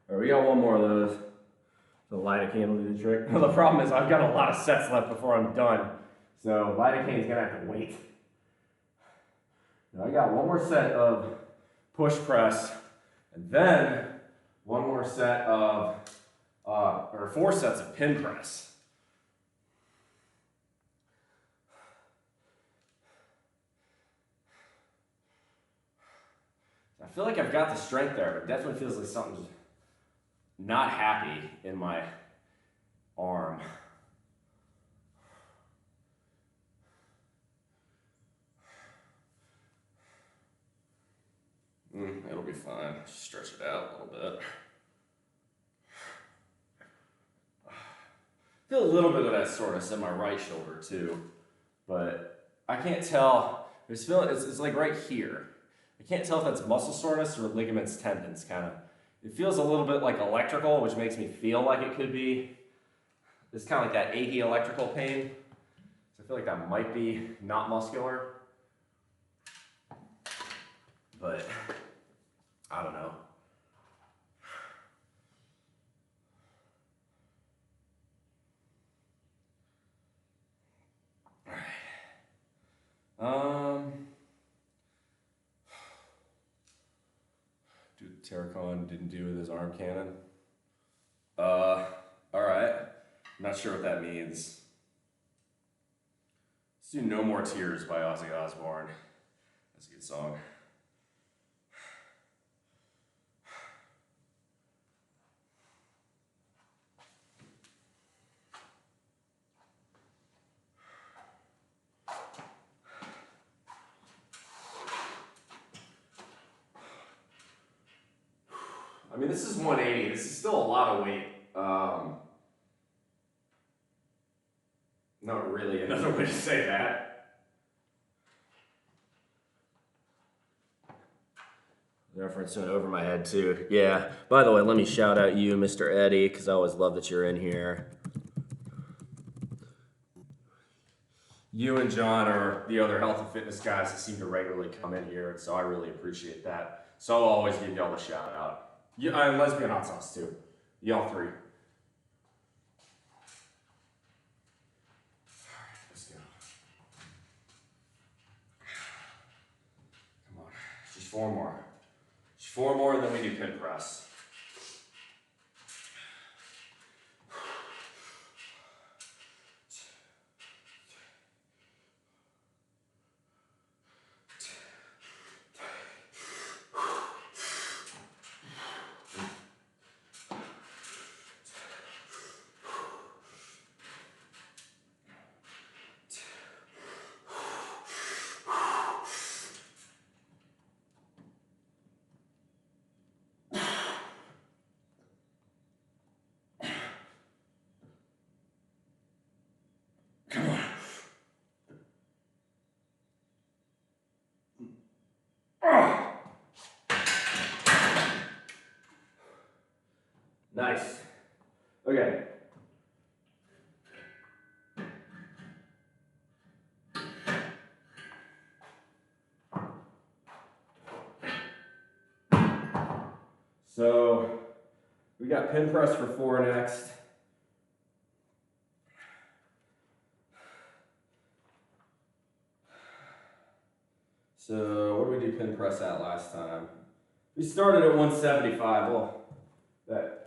All right, we got one more of those. The lidocaine will do the trick. The problem is I've got a lot of sets left before I'm done. So lidocaine's gonna have to wait. Now I got one more set of push press, and then one more set of, or 4 sets of pin press. I feel like I've got the strength there, but it definitely feels like something's not happy in my arm. It'll be fine. Just stretch it out a little bit. Feel a little bit of that soreness in my right shoulder too, but I can't tell. It's like right here. I can't tell if that's muscle soreness or ligaments, tendons, kind of. It feels a little bit like electrical, which makes me feel like it could be. It's kind of like that achy electrical pain. So I feel like that might be not muscular, but I don't know. All right. Dude, Terracon didn't do with his arm cannon. All right. I'm not sure what that means. do No More Tears by Ozzy Osbourne. That's a good song. I mean, this is 180. This is still a lot of weight. Not really another way to say that. Reference went over my head too. Yeah. By the way, let me shout out you, Mr. Eddie, because I always love that you're in here. You and John are the other health and fitness guys that seem to regularly come in here, and so I really appreciate that. So I'll always give y'all a shout out. Yeah, and Lesbian Hot Sauce too. Y'all three. Let's go. Come on. Just 4 more. Just 4 more, and then we do pin press. Nice. Okay. So we got pin press for 4 next. So what did we do pin press at last time? We started at 175. Well, that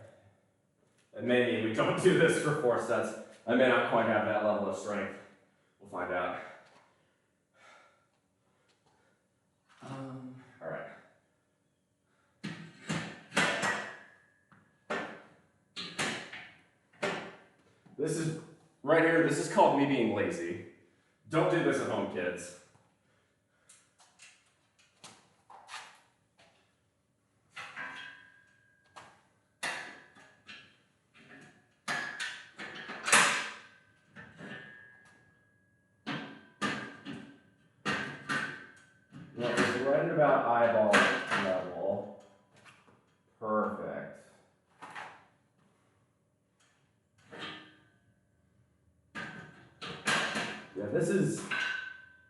maybe we don't do this for 4 sets. I may not quite have that level of strength. We'll find out. All right. This is, right here, this is called me being lazy. Don't do this at home, kids. Well, it's right at about eyeball level. Perfect. Yeah, this is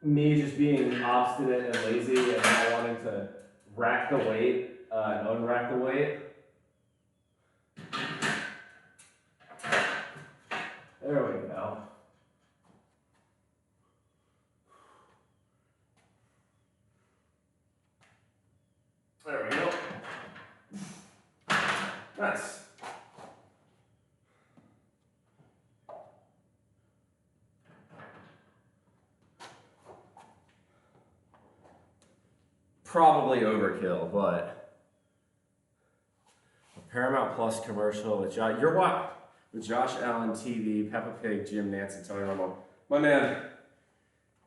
me just being obstinate and lazy and not wanting to rack the weight and unrack the weight. There we go. There we go. Nice. Probably overkill, but a Paramount Plus commercial with Josh. You're what? With Josh Allen TV, Peppa Pig, Jim Nance, and Tony Romo. My man.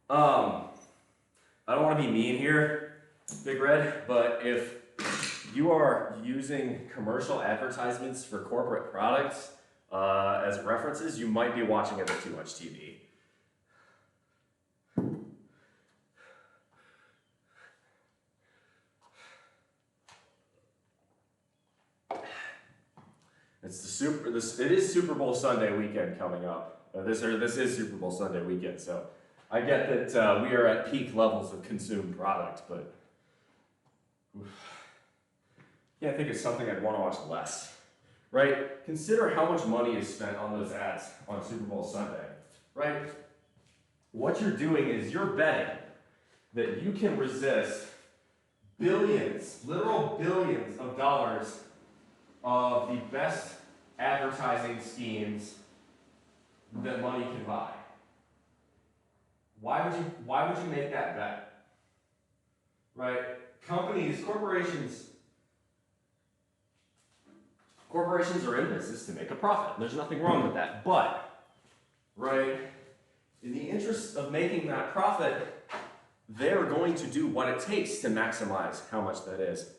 I don't want to be mean here, Big Red, but if you are using commercial advertisements for corporate products as references, you might be watching a bit too much TV. It is Super Bowl Sunday weekend coming up. This is Super Bowl Sunday weekend, so I get that we are at peak levels of consumed product, but yeah, I think it's something I'd want to watch less, right? Consider how much money is spent on those ads on Super Bowl Sunday, right? What you're doing is you're betting that you can resist billions, literal billions of dollars of the best advertising schemes that money can buy. Why would you make that bet? Right? Corporations are in business to make a profit. There's nothing wrong with that. But, right, in the interest of making that profit, they're going to do what it takes to maximize how much that is.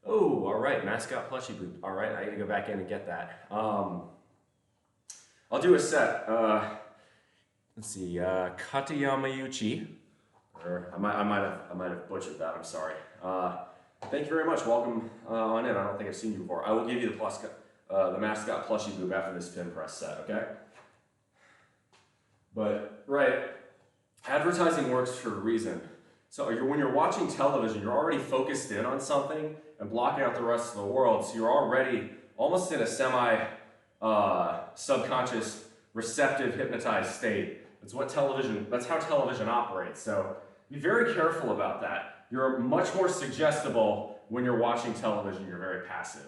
Oh, all right, mascot plushie boot. All right, I gotta go back in and get that. I'll do a set. Let's see, Katayamayuchi, or I might have butchered that. I'm sorry. Thank you very much. Welcome on in. I don't think I've seen you before. I will give you the mascot plushie boot after this pin press set. Okay. But right, advertising works for a reason. So when you're watching television, you're already focused in on something and blocking out the rest of the world. So you're already almost in a semi-subconscious, receptive, hypnotized state. That's how television operates. So be very careful about that. You're much more suggestible when you're watching television. You're very passive,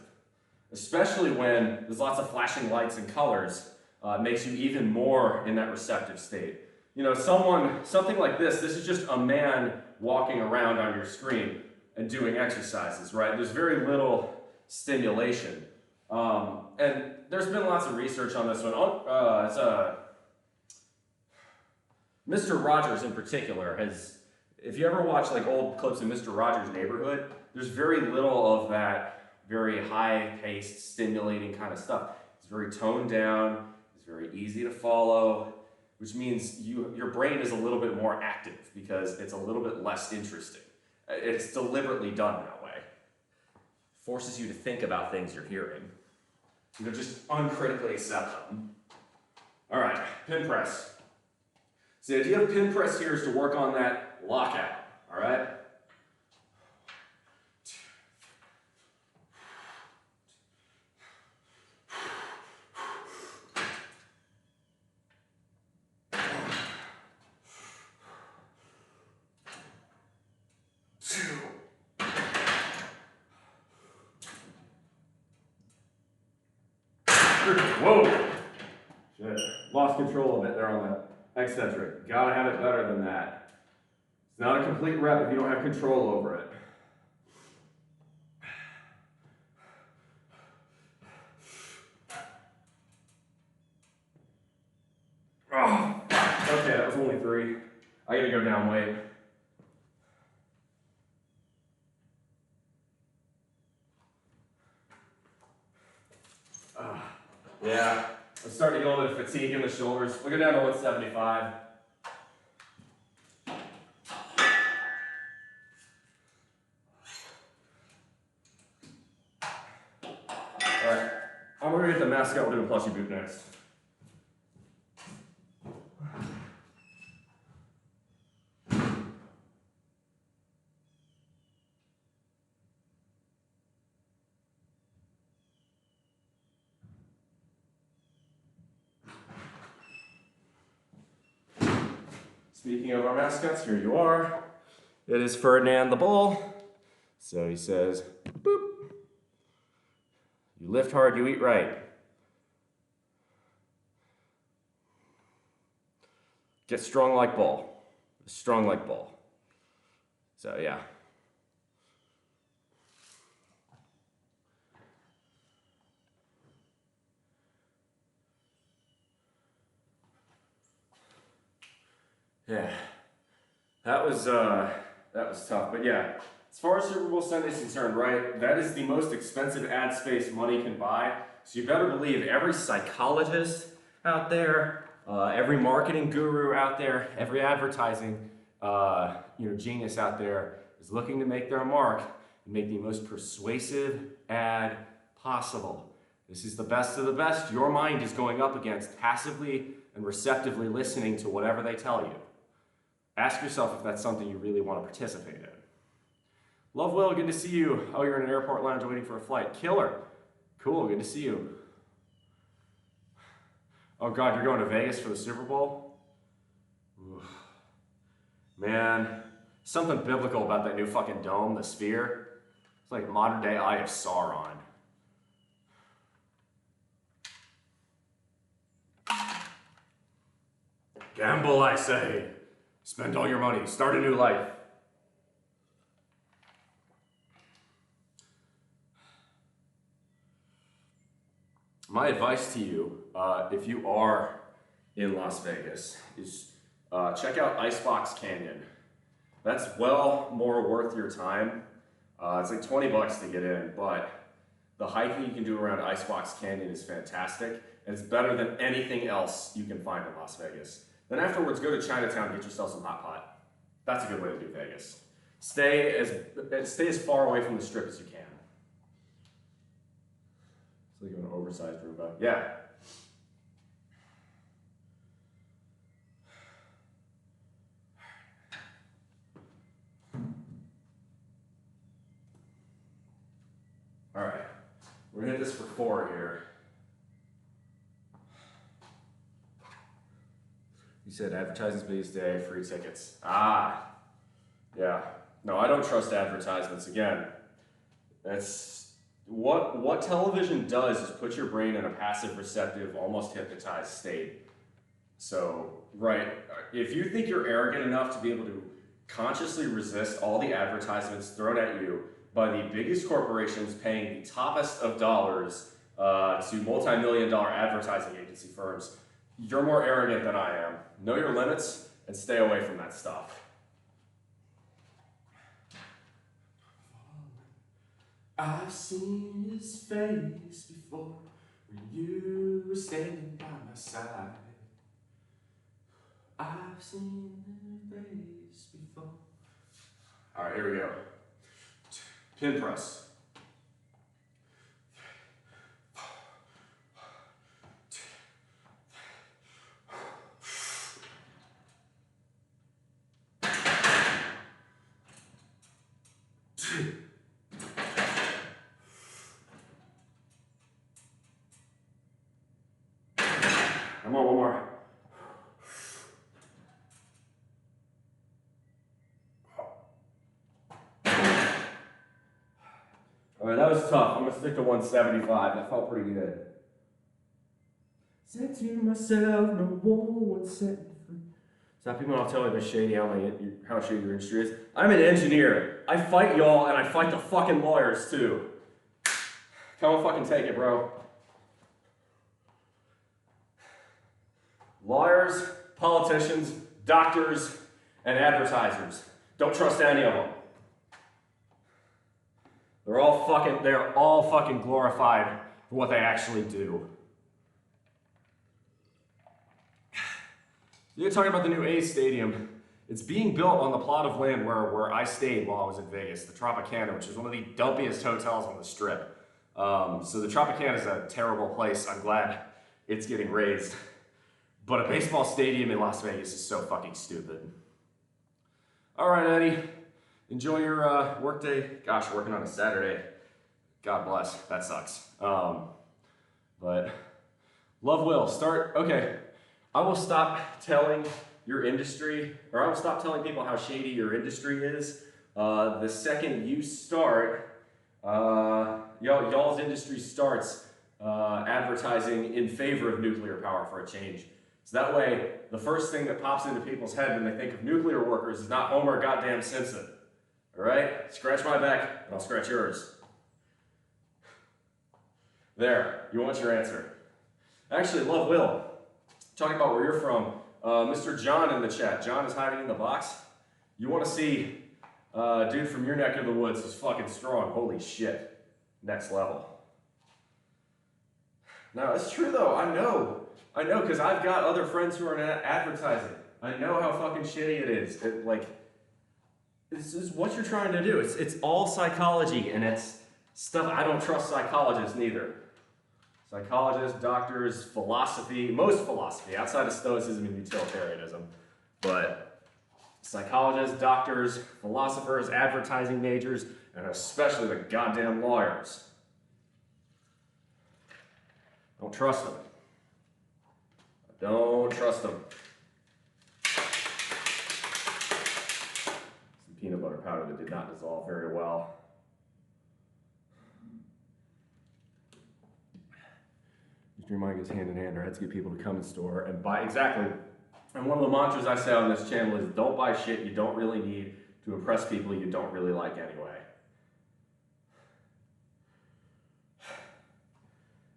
especially when there's lots of flashing lights and colors. It makes you even more in that receptive state. You know, something like this is just a man walking around on your screen and doing exercises, right? There's very little stimulation. And there's been lots of research on this one. Mr. Rogers in particular if you ever watch like old clips of Mr. Rogers' Neighborhood, there's very little of that very high-paced, stimulating kind of stuff. It's very toned down, it's very easy to follow, which means your brain is a little bit more active because it's a little bit less interesting. It's deliberately done that way. Forces you to think about things you're hearing. You know, just uncritically accept them. All right, pin press. So the idea of pin press here is to work on that lockout, all right? Whoa! Shit. Lost control of it there on the eccentric. Gotta have it better than that. It's not a complete rep if you don't have control over it. Oh, okay, that was only 3. I gotta go down weight. Yeah, I'm starting to get a little bit of fatigue in the shoulders. We'll go down to 175. All right, I'm gonna get the mascot. We'll do a plushie boot next. Speaking of our mascots, here you are. It is Ferdinand the Bull. So he says, boop. You lift hard, you eat right. Get strong like bull. Strong like bull. So yeah. Yeah, that was tough, but yeah, as far as Super Bowl Sunday is concerned, right, that is the most expensive ad space money can buy, so you better believe every psychologist out there, every marketing guru out there, every advertising genius out there is looking to make their mark and make the most persuasive ad possible. This is the best of the best your mind is going up against, passively and receptively listening to whatever they tell you. Ask yourself if that's something you really want to participate in. Love Will, good to see you. Oh, you're in an airport lounge waiting for a flight. Killer. Cool, good to see you. Oh God, you're going to Vegas for the Super Bowl? Oof. Man, something biblical about that new fucking dome, the sphere. It's like modern day Eye of Sauron. Gamble, I say. Spend all your money. Start a new life. My advice to you, if you are in Las Vegas, is check out Icebox Canyon. That's well more worth your time. It's like 20 bucks to get in, but the hiking you can do around Icebox Canyon is fantastic, and it's better than anything else you can find in Las Vegas. Then afterwards, go to Chinatown, get yourself some hot pot. That's a good way to do Vegas. Stay as far away from the strip as you can. It's like an oversized Roomba. Yeah. All right, we're gonna hit this for 4 here. You said advertising space day, free tickets. Ah, yeah. No, I don't trust advertisements. Again, that's what television does is put your brain in a passive receptive, almost hypnotized state. So, right, if you think you're arrogant enough to be able to consciously resist all the advertisements thrown at you by the biggest corporations paying the toppest of dollars to multi-million-dollar advertising agency firms, you're more arrogant than I am. Know your limits and stay away from that stuff. I've seen his face before when you were standing by my side. I've seen his face before. All right, here we go. Pin press. Come on, one more. All right, that was tough. I'm gonna stick to 175. That felt pretty good. Said to myself, no one set me free. Stop people not telling me how shady your industry is. I'm an engineer. I fight y'all and I fight the fucking lawyers too. Come on, fucking take it, bro. Lawyers, politicians, doctors, and advertisers. Don't trust any of them. They're all fucking glorified for what they actually do. You're talking about the new A's Stadium. It's being built on the plot of land where I stayed while I was in Vegas, the Tropicana, which is one of the dumpiest hotels on the Strip. So the Tropicana is a terrible place. I'm glad it's getting raised. But a baseball stadium in Las Vegas is so fucking stupid. All right, Eddie. Enjoy your work day. Gosh, working on a Saturday. God bless. That sucks. But love will. Okay. I will stop telling your industry, or I will stop telling people how shady your industry is. The second you start, y'all's industry starts advertising in favor of nuclear power for a change. So that way, the first thing that pops into people's head when they think of nuclear workers is not Homer goddamn Simpson. All right? Scratch my back, and I'll scratch yours. There, you want your answer. Actually, love will. Talking about where you're from, Mr. John in the chat. John is hiding in the box. You want to see dude from your neck of the woods is fucking strong. Holy shit. Next level. Now, it's true though. I know, because I've got other friends who are in advertising. I know how fucking shitty it is. This is what you're trying to do. It's all psychology, and it's stuff. I don't trust psychologists neither. Psychologists, doctors, philosophy, most philosophy, outside of stoicism and utilitarianism. But psychologists, doctors, philosophers, advertising majors, and especially the goddamn lawyers. Don't trust them. Don't trust them. Some peanut butter powder that did not dissolve very well. Mr. Mike is hand in hand. Our heads get people to come in store and buy. Exactly. And one of the mantras I say on this channel is don't buy shit you don't really need to impress people you don't really like anyway.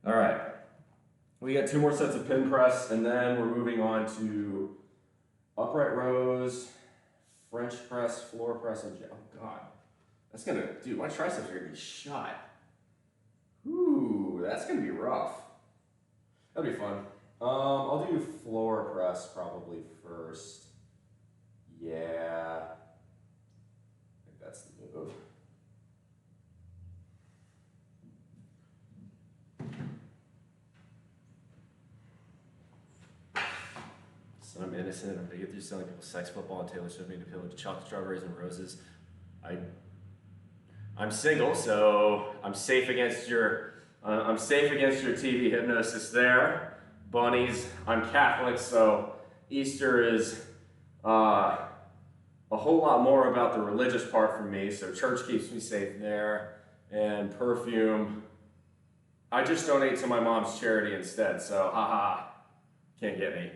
All right, we got 2 more sets of pin press, and then we're moving on to upright rows, French press, floor press, and oh God, that's gonna, dude, my triceps are gonna be shot. Ooh, that's gonna be rough. That'll be fun. I'll do floor press probably first. Yeah, I think that's the move. So I'm innocent. I'm gonna get through selling people sex, football, and Taylor Swift made appealing to chocolate, strawberries, and roses. I'm single, so I'm safe against your TV hypnosis there. Bunnies. I'm Catholic, so Easter is a whole lot more about the religious part for me. So church keeps me safe there, and perfume. I just donate to my mom's charity instead. So haha, can't get me.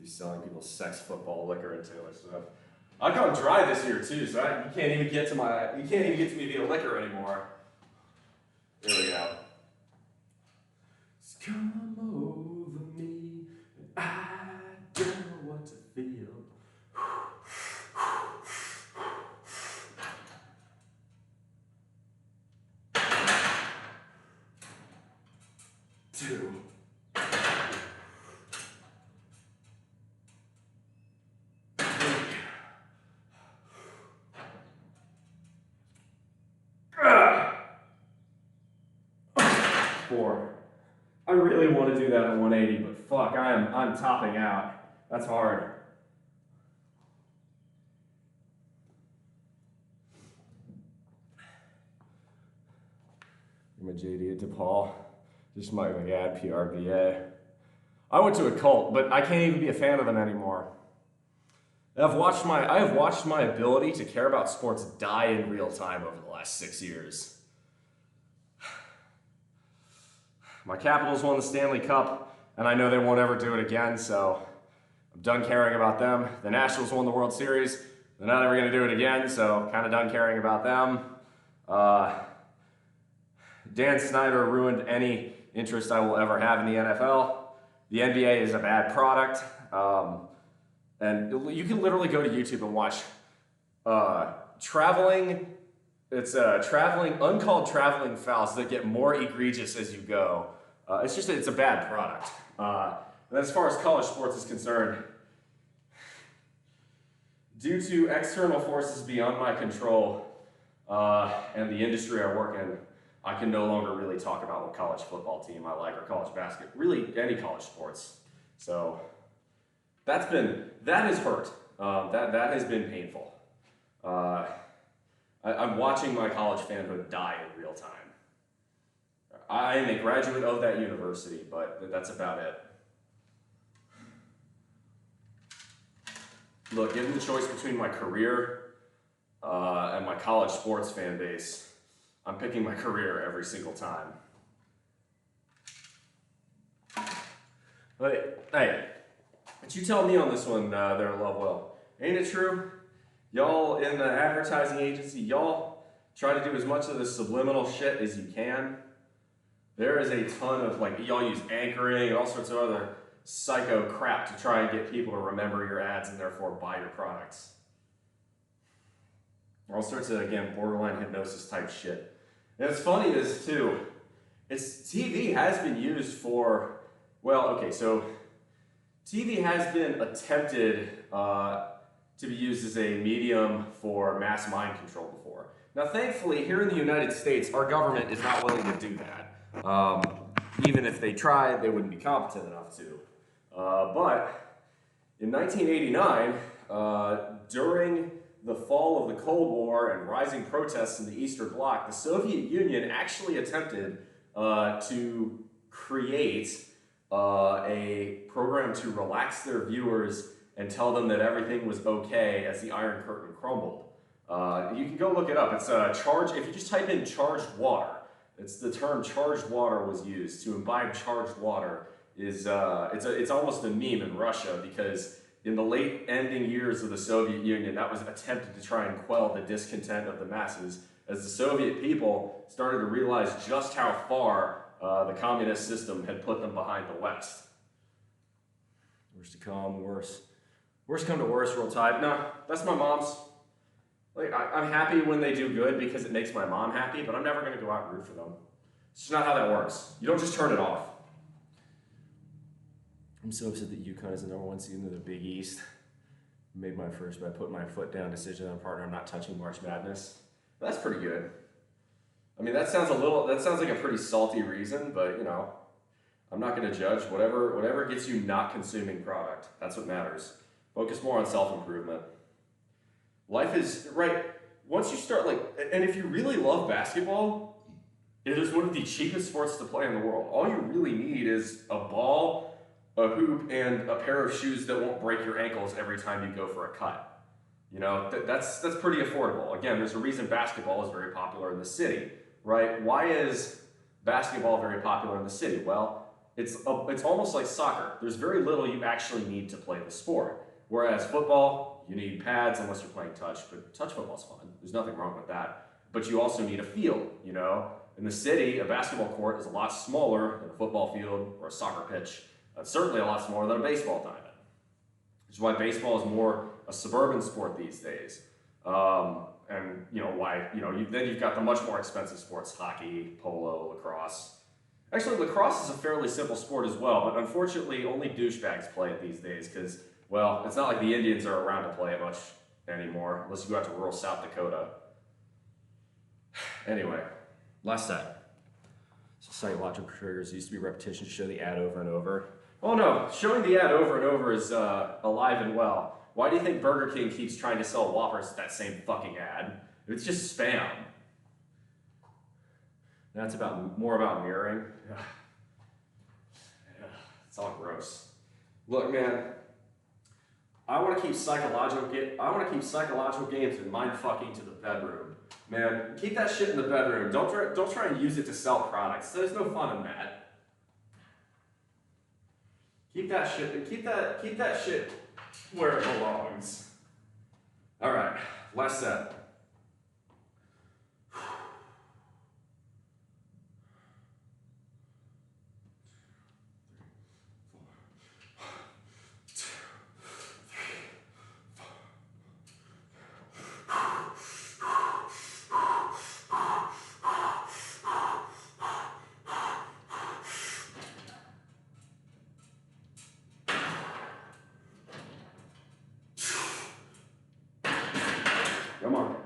Selling people sex, football, liquor, and Taylor Swift. I've gone dry this year too, so you can't even get to me via liquor anymore. There we go. Just come over me, and I don't know what to feel. 2. 4. I really want to do that at 180, but fuck, I'm topping out. That's hard. I'm a JD at DePaul. Just my ad PRBA. I went to a cult, but I can't even be a fan of them anymore. I have watched my ability to care about sports die in real time over the last 6 years. My Capitals won the Stanley Cup, and I know they won't ever do it again, so I'm done caring about them. The Nationals won the World Series. They're not ever going to do it again, so kind of done caring about them. Dan Snyder ruined any interest I will ever have in the NFL. The NBA is a bad product. And you can literally go to YouTube and watch uncalled traveling fouls that get more egregious as you go. It's a bad product. And as far as college sports is concerned, due to external forces beyond my control and the industry I work in, I can no longer really talk about what college football team I like or college basketball, really any college sports. So that has hurt. That has been painful. I'm watching my college fanhood die in real time. I am a graduate of that university, but that's about it. Look, given the choice between my career and my college sports fan base, I'm picking my career every single time. But hey, what you tell me on this one there, Lovewell. Ain't it true? Y'all in the advertising agency, y'all try to do as much of the subliminal shit as you can. There is a ton of, y'all use anchoring and all sorts of other psycho crap to try and get people to remember your ads and therefore buy your products. All sorts of, again, borderline hypnosis type shit. And what's funny is, too, TV has been used for, well, okay, so TV has been attempted to be used as a medium for mass mind control before. Now, thankfully, here in the United States, our government is not willing to do that. Even if they tried, they wouldn't be competent enough to. But in 1989, during the fall of the Cold War and rising protests in the Eastern Bloc, the Soviet Union actually attempted to create a program to relax their viewers and tell them that everything was okay as the Iron Curtain crumbled. You can go look it up. It's if you just type in charged water, it's the term charged water was used to imbibe charged water is it's almost a meme in Russia, because in the late ending years of the Soviet Union, that was attempted to try and quell the discontent of the masses, as the Soviet people started to realize just how far the communist system had put them behind the West. Worst to come, worse. Worst come to worst, roll tide. No, that's my mom's. Like, I'm happy when they do good because it makes my mom happy, but I'm never going to go out and root for them. It's just not how that works. You don't just turn it off. I'm so upset that UConn is the #1 seed in the Big East. Made my first by putting my foot down decision on partner. I'm not touching March Madness. That's pretty good. I mean, that sounds like a pretty salty reason, but you know, I'm not going to judge. Whatever gets you not consuming product, that's what matters. Focus more on self-improvement. Life is, right, once you start, like, and if you really love basketball, it is one of the cheapest sports to play in the world. All you really need is a ball, a hoop, and a pair of shoes that won't break your ankles every time you go for a cut. You know, that's pretty affordable. Again, there's a reason basketball is very popular in the city, right? Why is basketball very popular in the city? Well, it's almost like soccer. There's very little you actually need to play the sport. Whereas football, you need pads unless you're playing touch, but touch football's fun. There's nothing wrong with that. But you also need a field, you know? In the city, a basketball court is a lot smaller than a football field or a soccer pitch. It's certainly a lot smaller than a baseball diamond. Which is why baseball is more a suburban sport these days. And you know why, you know, then you've got the much more expensive sports, hockey, polo, lacrosse. Actually, lacrosse is a fairly simple sport as well, but unfortunately only douchebags play it these days because, well, it's not like the Indians are around to play it much anymore, unless you go out to rural South Dakota. Anyway, last set. So psychological triggers used to be repetition, show the ad over and over. Oh no, showing the ad over and over is alive and well. Why do you think Burger King keeps trying to sell Whoppers at that same fucking ad? It's just spam. That's more about mirroring. It's all gross. Look, man, I want to keep psychological games and mind fucking to the bedroom. Man, keep that shit in the bedroom. Don't try and use it to sell products. There's no fun in that. Keep that shit where it belongs. All right, last set. Come on.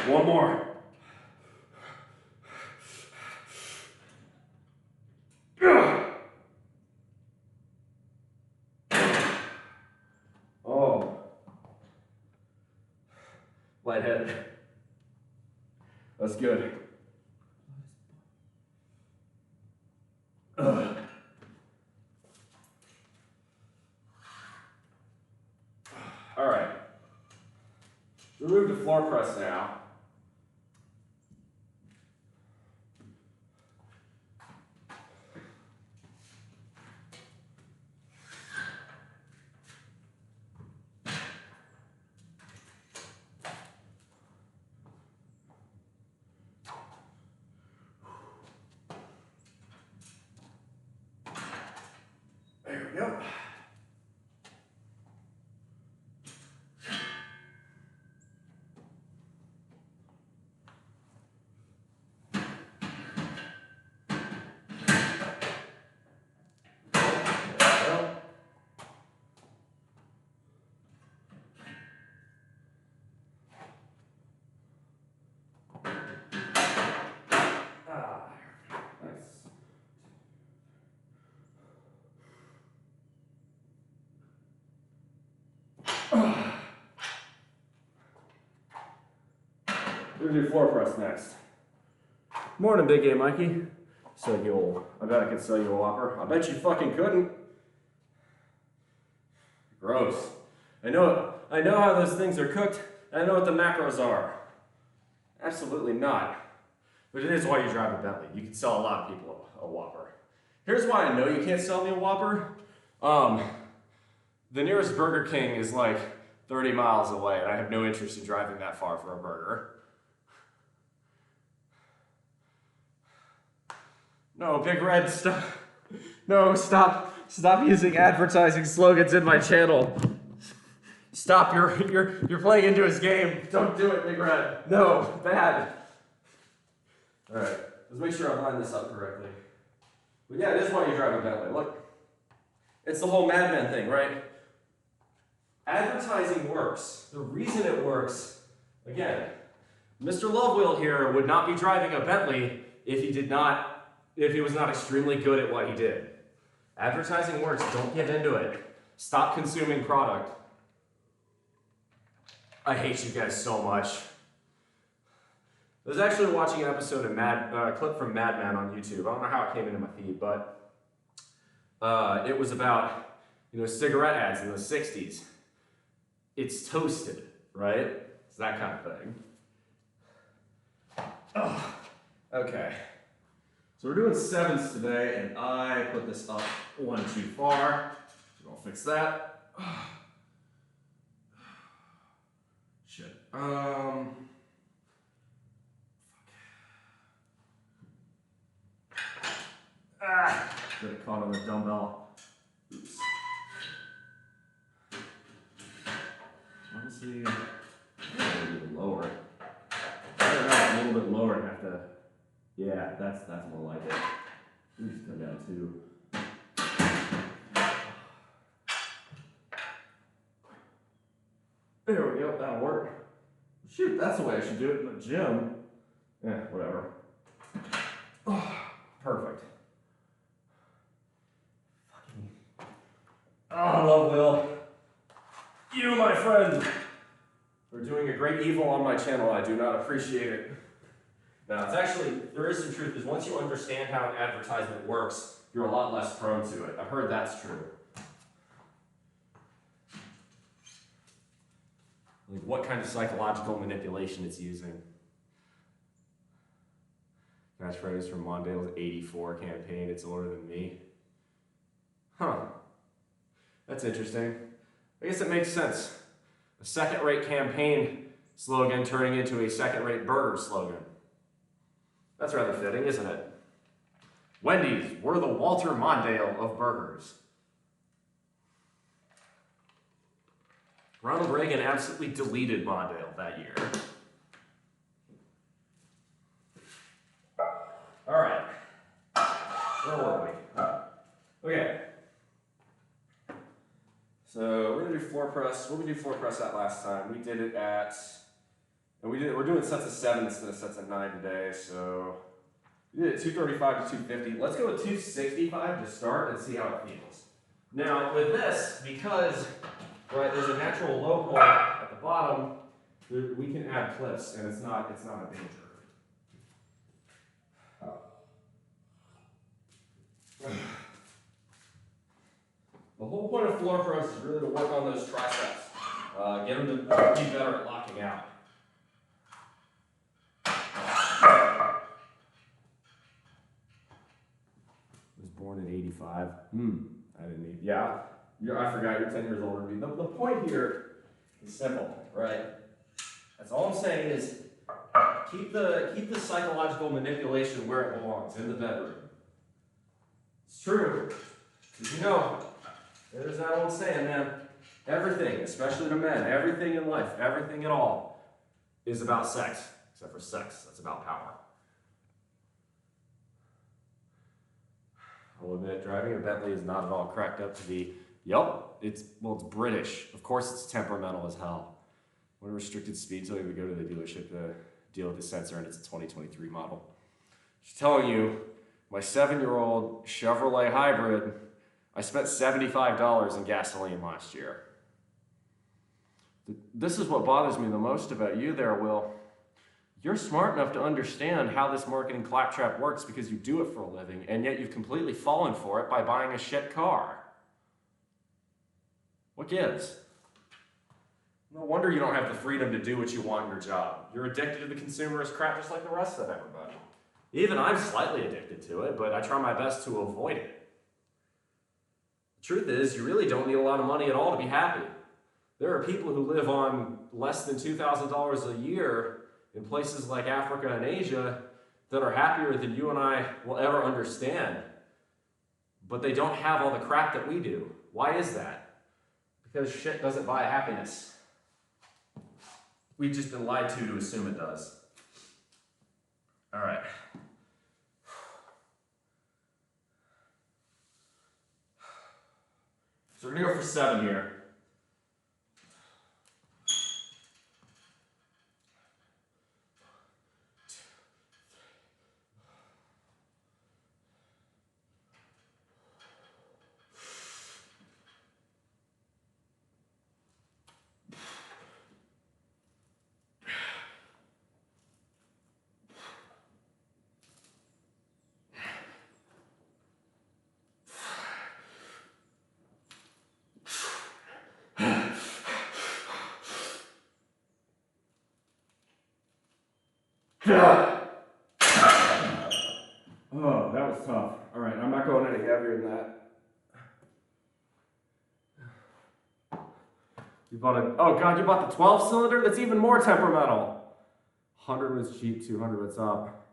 One more. Oh. Lightheaded. That's good. Ugh. All right. Remove the floor press now. There we go. We're gonna do floor press next. Morning, Big Game Mikey. I bet I could sell you a Whopper. I bet you fucking couldn't. Gross. I know how those things are cooked. I know what the macros are. Absolutely not. But it is why you drive a Bentley. You can sell a lot of people a Whopper. Here's why I know you can't sell me a Whopper. The nearest Burger King is like 30 miles away, and I have no interest in driving that far for a burger. No, Big Red, stop. No, stop using advertising slogans in my channel. Stop, you're playing into his game. Don't do it, Big Red. No, bad. All right, let's make sure I line this up correctly. But yeah, it is why you drive a Bentley. Look, it's the whole Mad Men thing, right? Advertising works. The reason it works, again, Mr. Lovewheel here would not be driving a Bentley if he was not extremely good at what he did. Advertising works. Don't give into it. Stop consuming product. I hate you guys so much. I was actually watching an episode of a clip from Mad Men on YouTube. I don't know how it came into my feed, but it was about, cigarette ads in the 60s. It's toasted, right? It's that kind of thing. Oh, okay. So we're doing sevens today, and I put this up one too far. So I'll fix that. Shit. Got it caught on the dumbbell. Oops. Honestly, a little lower. I don't know, a little bit lower and have to. Yeah, that's more like it. We just come down too. There we go, that'll work. Shoot, that's the way I should do it in the gym. Yeah, whatever. Oh, perfect. Oh, I love Will. You, my friend, are doing a great evil on my channel. I do not appreciate it. Now, there is some truth, is once you understand how an advertisement works, you're a lot less prone to it. I've heard that's true. Like what kind of psychological manipulation it's using. Catchphrase from Mondale's '84 campaign, "It's older than me." Huh. That's interesting. I guess it makes sense. A second-rate campaign slogan turning into a second-rate burger slogan. That's rather fitting, isn't it? Wendy's, we're the Walter Mondale of burgers. Ronald Reagan absolutely deleted Mondale that year. All right. Where were we? Okay. So we're gonna do floor press. What did we do floor press at last time? We did it at, and we're doing sets of 7 instead of sets of 9 today. So we did it 235 to 250. Let's go with 265 to start and see how it feels. Now with this, because there's a natural low point at the bottom, we can add clips, and it's not a danger. The whole point of floor press is really to work on those triceps, get them to be better at locking out. I was born in '85. I didn't need. Yeah, I forgot. You're 10 years older than me. The point here is simple, right? That's all I'm saying is keep the psychological manipulation where it belongs, in the bedroom. It's true, because there's that old saying, man, everything, especially to men, everything in life, everything at all, is about sex, except for sex. That's about power. I'll admit, driving a Bentley is not at all cracked up to be, it's British. Of course it's temperamental as hell. When restricted speed till you would go to the dealership to deal with the sensor, and it's a 2023 model. Just telling you, my 7-year-old Chevrolet Hybrid, I spent $75 in gasoline last year. This is what bothers me the most about you there, Will. You're smart enough to understand how this marketing claptrap works because you do it for a living, and yet you've completely fallen for it by buying a shit car. What gives? No wonder you don't have the freedom to do what you want in your job. You're addicted to the consumerist crap just like the rest of everybody. Even I'm slightly addicted to it, but I try my best to avoid it. The truth is, you really don't need a lot of money at all to be happy. There are people who live on less than $2,000 a year in places like Africa and Asia that are happier than you and I will ever understand. But they don't have all the crap that we do. Why is that? Because shit doesn't buy happiness. We've just been lied to assume it does. All right. So we're gonna go for 7 here. Oh, that was tough. All right, I'm not going any heavier than that. You bought oh God, you bought the 12 cylinder? That's even more temperamental. 100 was cheap, 200 was up.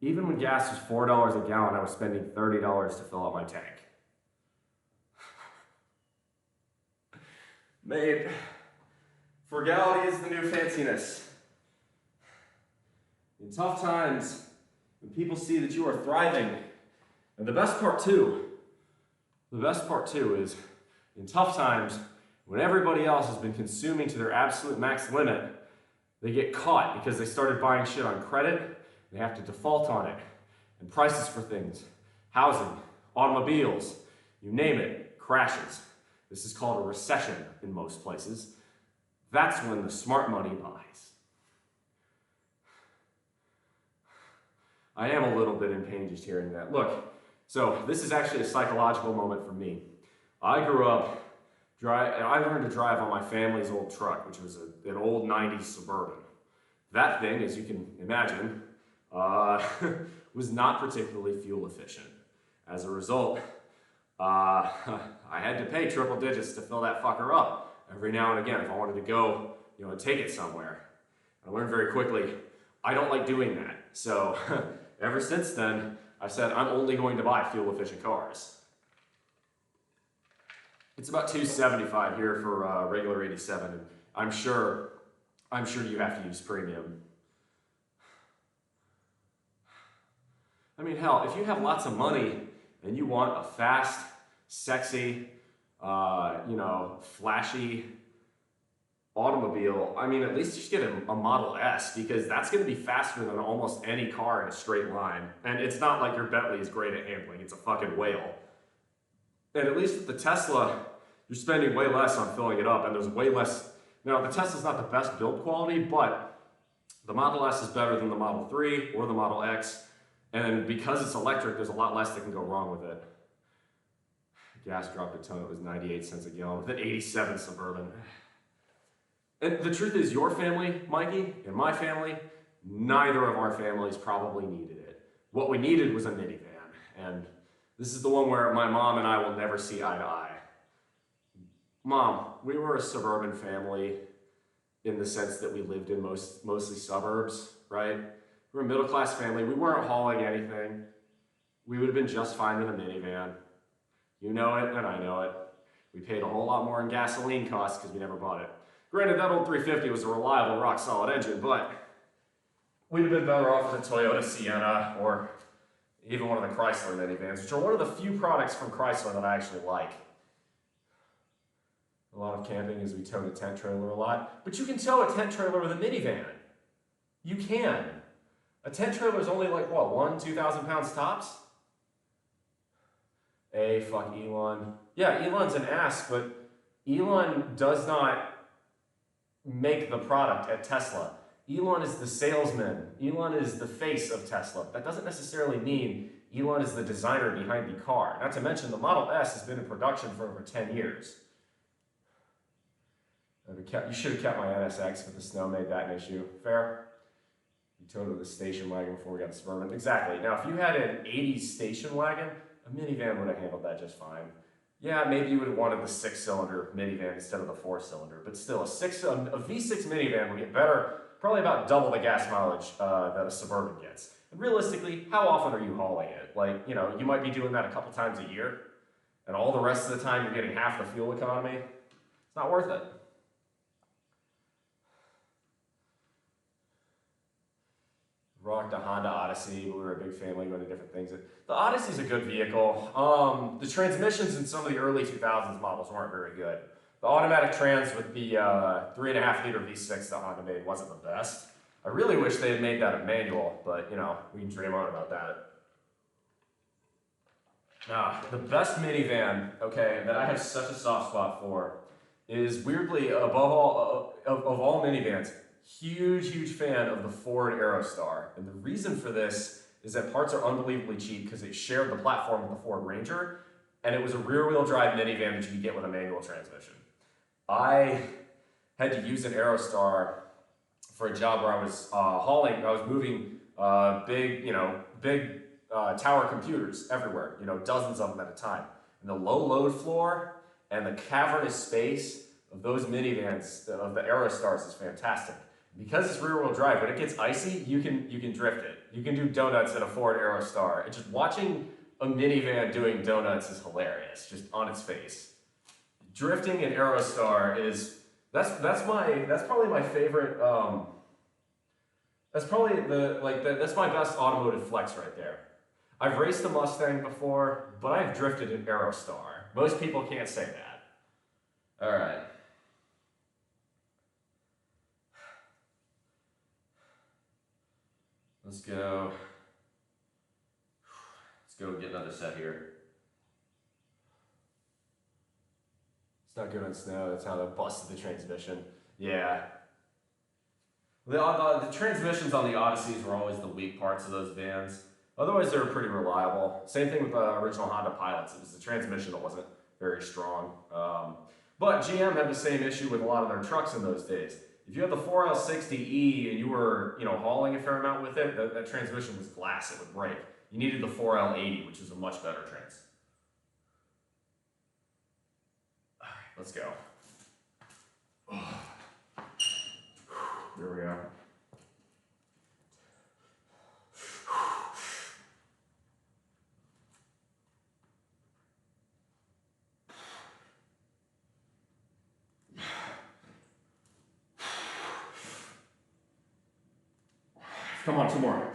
Even when gas was $4 a gallon, I was spending $30 to fill up my tank. Mate, frugality is the new fanciness. In tough times, when people see that you are thriving, and the best part too is, in tough times, when everybody else has been consuming to their absolute max limit, they get caught because they started buying shit on credit, they have to default on it, and prices for things, housing, automobiles, you name it, crashes. This is called a recession in most places. That's when the smart money buys. I am a little bit in pain just hearing that. Look, so this is actually a psychological moment for me. I grew up, I learned to drive on my family's old truck, which was an old 90s Suburban. That thing, as you can imagine, was not particularly fuel efficient. As a result, I had to pay triple digits to fill that fucker up every now and again if I wanted to go, and take it somewhere. I learned very quickly, I don't like doing that. So ever since then, I've said I'm only going to buy fuel efficient cars. It's about $275 here for regular 87. And I'm sure you have to use premium. I mean, hell, if you have lots of money and you want a fast, sexy, flashy automobile, I mean, at least just get a Model S, because that's going to be faster than almost any car in a straight line. And it's not like your Bentley is great at handling. It's a fucking whale. And at least with the Tesla, you're spending way less on filling it up, and there's way less. Now, the Tesla's not the best build quality, but the Model S is better than the Model 3 or the Model X. And because it's electric, there's a lot less that can go wrong with it. Gas dropped a ton. It was 98 cents a gallon with an 87 Suburban. And the truth is, your family, Mikey, and my family, neither of our families probably needed it. What we needed was a minivan. And this is the one where my mom and I will never see eye to eye. Mom, we were a suburban family in the sense that we lived in mostly suburbs, right? We're a middle-class family. We weren't hauling anything. We would have been just fine with a minivan. You know it, and I know it. We paid a whole lot more in gasoline costs because we never bought it. Granted, that old 350 was a reliable, rock-solid engine, but we'd have been better off with a Toyota Sienna or even one of the Chrysler minivans, which are one of the few products from Chrysler that I actually like. A lot of camping is we tow the tent trailer a lot, but you can tow a tent trailer with a minivan. You can. A tent trailer is only like, what, 2,000 pounds tops? Fuck Elon. Yeah, Elon's an ass, but Elon does not make the product at Tesla. Elon is the salesman. Elon is the face of Tesla. That doesn't necessarily mean Elon is the designer behind the car. Not to mention the Model S has been in production for over 10 years. You should have kept my NSX, but the snow made that an issue. Fair? You totaled the station wagon before we got the Suburban. Exactly. Now, if you had an 80s station wagon, a minivan would have handled that just fine. Yeah, maybe you would have wanted the 6-cylinder minivan instead of the 4-cylinder, but still, a V6 minivan would get better, probably about double the gas mileage that a Suburban gets. And realistically, how often are you hauling it? Like, you know, you might be doing that a couple times a year, and all the rest of the time you're getting half the fuel economy. It's not worth it. Rocked a Honda Odyssey. We were a big family going to different things. The Odyssey's a good vehicle. The transmissions in some of the early 2000s models weren't very good. The automatic trans with the 3.5-liter V6 that Honda made wasn't the best. I really wish they had made that a manual, but you know, we can dream on about that. The best minivan, okay, that I have such a soft spot for is weirdly, above all, of all minivans, huge fan of the Ford Aerostar. And the reason for this is that parts are unbelievably cheap because it shared the platform with the Ford Ranger, and it was a rear-wheel drive minivan that you could get with a manual transmission. I had to use an Aerostar for a job where I was I was moving big tower computers everywhere, you know, dozens of them at a time. And the low load floor and the cavernous space of those minivans, of the Aerostars, is fantastic. Because it's rear-wheel drive, when it gets icy, you can drift it. You can do donuts in a Ford Aerostar. And just watching a minivan doing donuts is hilarious, just on its face. Drifting in Aerostar is that's probably my favorite. That's my best automotive flex right there. I've raced a Mustang before, but I've drifted in Aerostar. Most people can't say that. All right. Let's go get another set here. It's not good on snow. That's how they busted the transmission. Yeah. The transmissions on the Odysseys were always the weak parts of those vans. Otherwise, they were pretty reliable. Same thing with the original Honda Pilots. It was the transmission that wasn't very strong. But GM had the same issue with a lot of their trucks in those days. If you had the 4L60E and you were, hauling a fair amount with it, that transmission was glass, it would break. You needed the 4L80, which is a much better trans. All right, let's go. There we go. Come on, 2 more.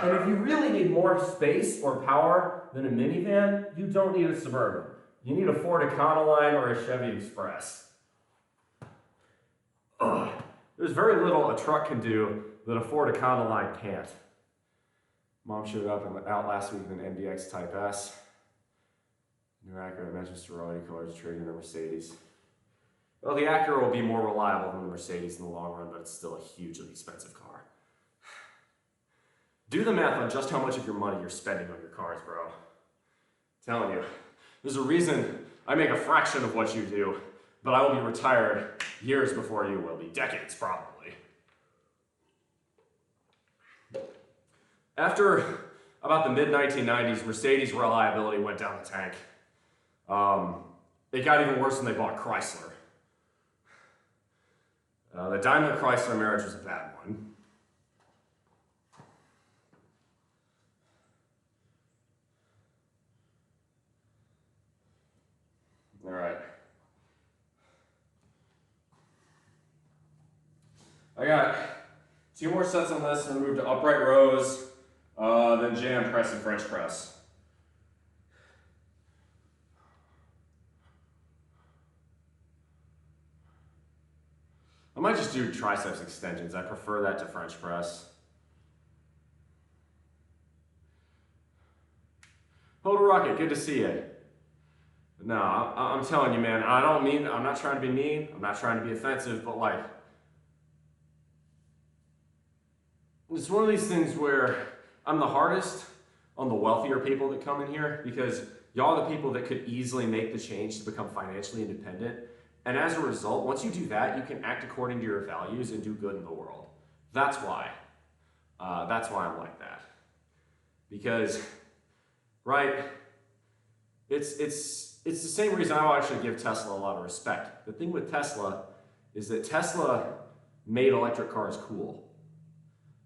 And if you really need more space or power than a minivan, you don't need a Suburban. You need a Ford Econoline or a Chevy Express. There's very little a truck can do that a Ford Econoline can't. Mom showed up out last week with an MDX Type S. New Acura matches sorority colors, trading in a Mercedes. Well, the Acura will be more reliable than the Mercedes in the long run, but it's still a hugely expensive car. Do the math on just how much of your money you're spending on your cars, bro. I'm telling you, there's a reason I make a fraction of what you do, but I will be retired years before you will be, decades probably. After about the mid-1990s, Mercedes reliability went down the tank. It got even worse when they bought Chrysler. The Daimler-Chrysler marriage was a bad one. All right. I got 2 more sets on this, and we'll move to upright rows, then jam press and French press. I might just do triceps extensions. I prefer that to French press. Hold a rocket, good to see you. No, I'm telling you, man, I don't mean, I'm not trying to be mean, I'm not trying to be offensive, but like, it's one of these things where I'm the hardest on the wealthier people that come in here because y'all are the people that could easily make the change to become financially independent. And as a result, once you do that, you can act according to your values and do good in the world. That's why. That's why I'm like that. Because, right, it's the same reason I'll actually give Tesla a lot of respect. The thing with Tesla is that Tesla made electric cars cool.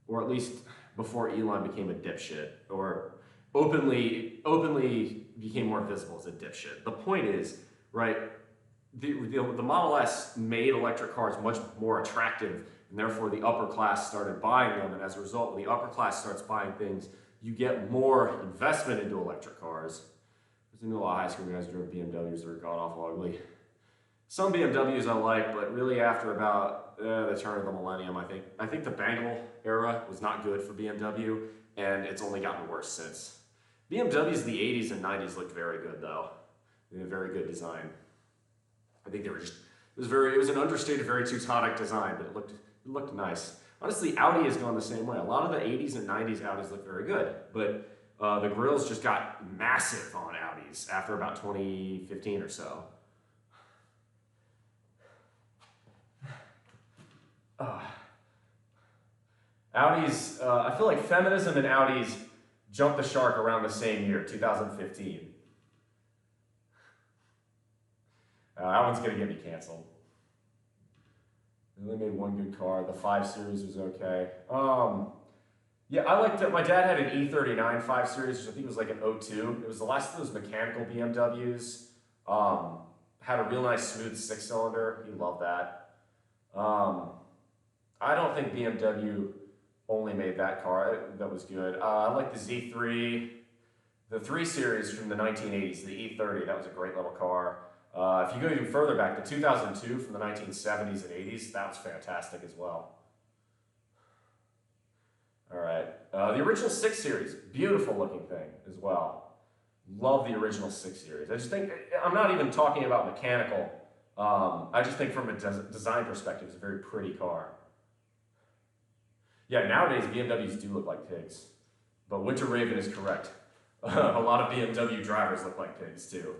Or at least before Elon became a dipshit, or openly became more visible as a dipshit. The point is, right, the Model S made electric cars much more attractive, and therefore the upper class started buying them, and as a result, when the upper class starts buying things, you get more investment into electric cars. There's a lot of high school guys who drove BMWs that are god-awful ugly. Some BMWs I like, but really after about the turn of the millennium, I think the Bangle era was not good for BMW, and it's only gotten worse since. BMWs in the 80s and 90s looked very good, though. They had a very good design. I think they were just, it was an understated, very Teutonic design, but it looked nice. Honestly, Audi has gone the same way. A lot of the 80s and 90s Audis look very good, but the grills just got massive on Audis after about 2015 or so. Audis, I feel like feminism and Audis jumped the shark around the same year, 2015. That one's gonna get me canceled. They only made one good car. The 5 Series was okay. Yeah, I liked it. My dad had an E39 5 Series, which I think was like an '02. It was the last of those mechanical BMWs. Had a real nice smooth 6-cylinder. He loved that. I don't think BMW only made that car. That was good. I like the Z3, the 3 Series from the 1980s, the E30. That was a great little car. If you go even further back, the 2002 from the 1970s and 80s, that was fantastic as well. All right. The original 6 Series, beautiful looking thing as well. Love the original 6 Series. I just think, I'm not even talking about mechanical. I just think from a design perspective, it's a very pretty car. Yeah, nowadays BMWs do look like pigs, but Winter Raven is correct. A lot of BMW drivers look like pigs too.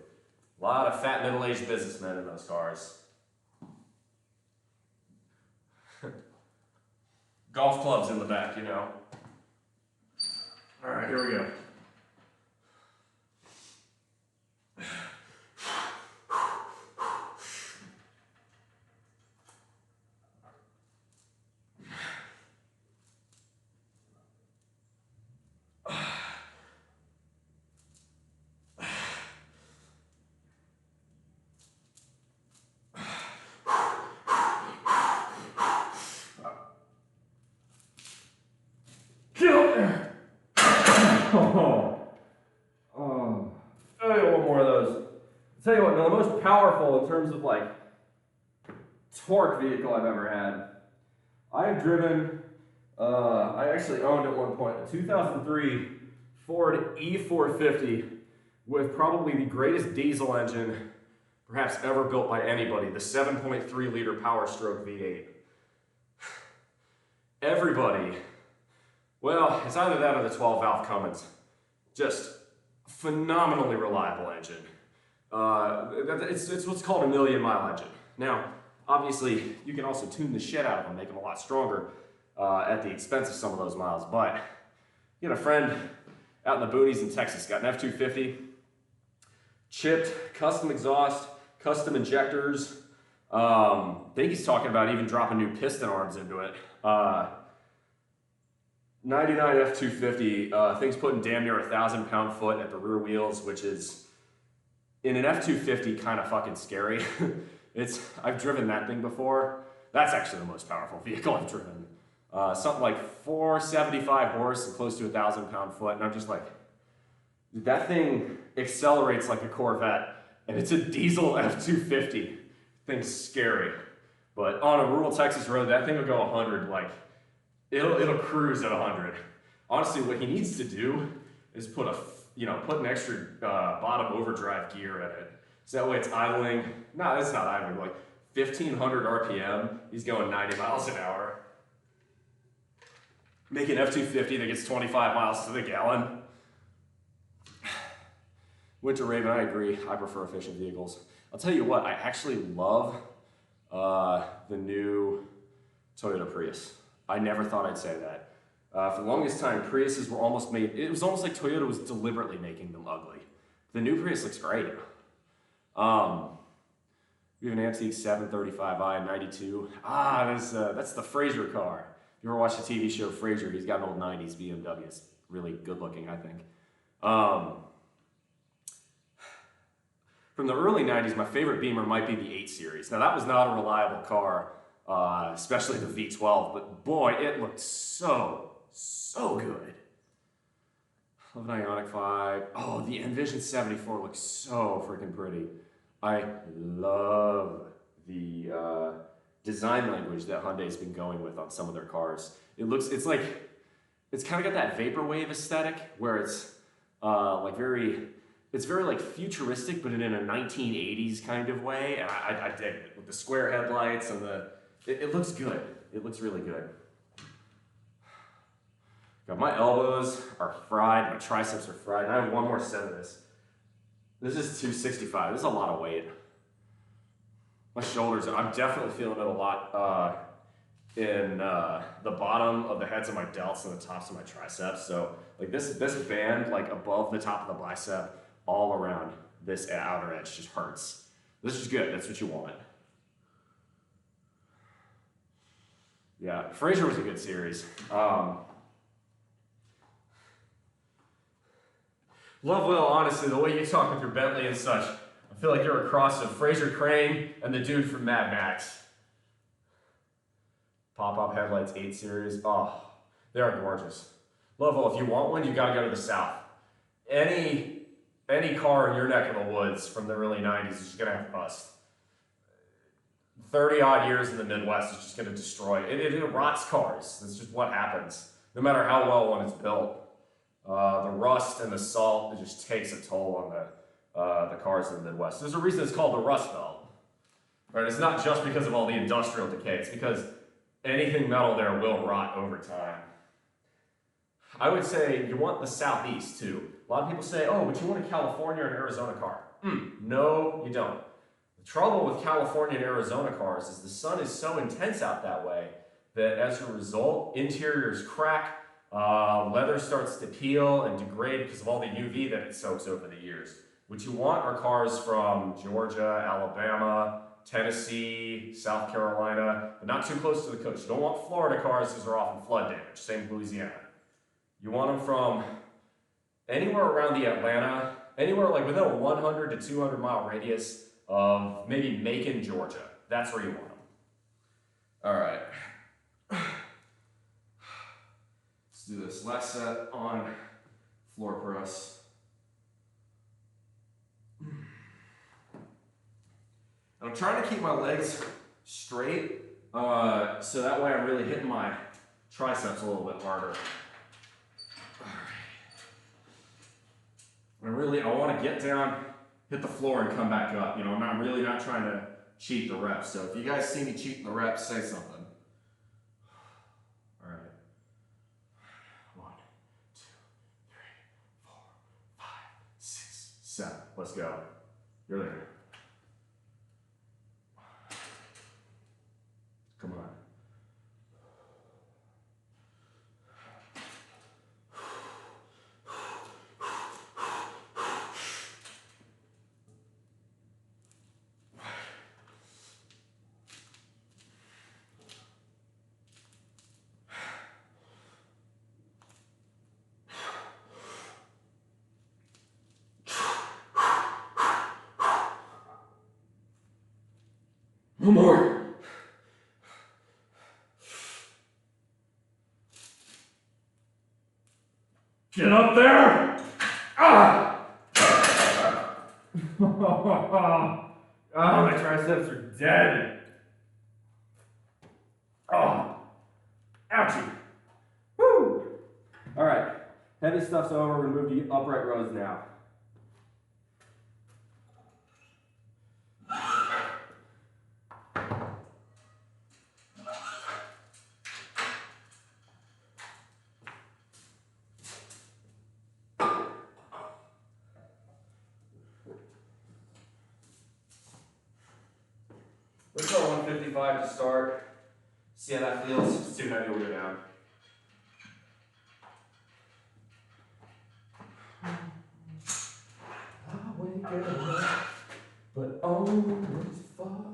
A lot of fat middle-aged businessmen in those cars. Golf clubs in the back, you know. All right, here we go. I got one more of those. I'll tell you what, the most powerful in terms of like torque vehicle I've ever had. I have driven, I actually owned at one point a 2003 Ford E450 with probably the greatest diesel engine perhaps ever built by anybody, the 7.3 liter Power Stroke V8. Everybody, well, it's either that or the 12 valve Cummins. Just phenomenally reliable engine. It's what's called a million-mile engine. Now, obviously, you can also tune the shit out of them, make them a lot stronger at the expense of some of those miles. But you know, a friend out in the boonies in Texas got an F-250, chipped, custom exhaust, custom injectors. I think he's talking about even dropping new piston arms into it. 99 F-250, thing's putting damn near 1,000 pound-foot at the rear wheels, which is, in an F-250, kind of fucking scary. I've driven that thing before. That's actually the most powerful vehicle I've driven. Something like 475 horse and close to 1,000 pound-foot, and I'm just like, that thing accelerates like a Corvette, and it's a diesel F-250. Thing's scary. But on a rural Texas road, that thing will go 100, like, it'll cruise at 100. Honestly, what he needs to do is put an extra bottom overdrive gear in it So that way it's idling. No, it's not idling. Like 1,500 RPM. He's going 90 miles an hour. Make an F-250 that gets 25 miles to the gallon. Winter Raven, I agree. I prefer efficient vehicles. I'll tell you what, I actually love the new Toyota Prius. I never thought I'd say that. For the longest time, Priuses were almost made, it was almost like Toyota was deliberately making them ugly. The new Prius looks great. We have an antique 735i 92. That's the Fraser car. If you ever watched the TV show Fraser, he's got an old 90s BMW. It's really good looking, I think. From the early 90s, my favorite Beamer might be the 8 Series. Now that was not a reliable car, especially the V12, but boy, it looked so good. Love an Ioniq 5. Oh, the Envision 74 looks so freaking pretty. I love the design language that Hyundai's been going with on some of their cars. It's kind of got that vaporwave aesthetic where it's it's very like futuristic, but in a 1980s kind of way. And I dig it with the square headlights and it looks good. It looks really good. God, my elbows are fried, my triceps are fried, and I have one more set of this. This is 265. This is a lot of weight. My shoulders, I'm definitely feeling it a lot in the bottom of the heads of my delts and the tops of my triceps. So like this band, like above the top of the bicep, all around this outer edge just hurts. This is good. That's what you want. Yeah, Fraser was a good series. Love Will, honestly, the way you talk with your Bentley and such, I feel like you're a cross of Fraser Crane and the dude from Mad Max. Pop-up headlights, 8 Series. Oh, they are gorgeous. Love Will, if you want one, you gotta go to the South. Any car in your neck of the woods from the early 90s is just gonna have bust. 30 odd years in the Midwest is just gonna destroy it. It rots cars. That's just what happens. No matter how well one is built. The rust and the salt, it just takes a toll on the cars in the Midwest. There's a reason it's called the Rust Belt. Right? It's not just because of all the industrial decay. It's because anything metal there will rot over time. I would say you want the Southeast too. A lot of people say, oh, but you want a California or an Arizona car. No, you don't. The trouble with California and Arizona cars is the sun is so intense out that way that as a result, interiors crack, leather starts to peel and degrade because of all the UV that it soaks over the years. What you want are cars from Georgia, Alabama, Tennessee, South Carolina, but not too close to the coast. You don't want Florida cars because they're often flood damage, same with Louisiana. You want them from anywhere around the Atlanta, anywhere like within a 100 to 200 mile radius of maybe Macon, Georgia. That's where you want them. All right. Let's do this last set on floor press. And I'm trying to keep my legs straight so that way I'm really hitting my triceps a little bit harder. I want to get down, hit the floor, and come back up. You know, I'm really not trying to cheat the reps. So if you guys see me cheating the reps, say something. All right. 1, 2, 3, 4, 5, 6, 7. Let's go. You're there. Come on. One more. Get up there! Ah! Oh, my triceps are dead. Oh, ouchie. Woo! All right, heavy stuff's over. We're gonna move to upright rows now. start 155 to start. See how that feels? It's too heavy, we'll go down. I wake up, but always fall.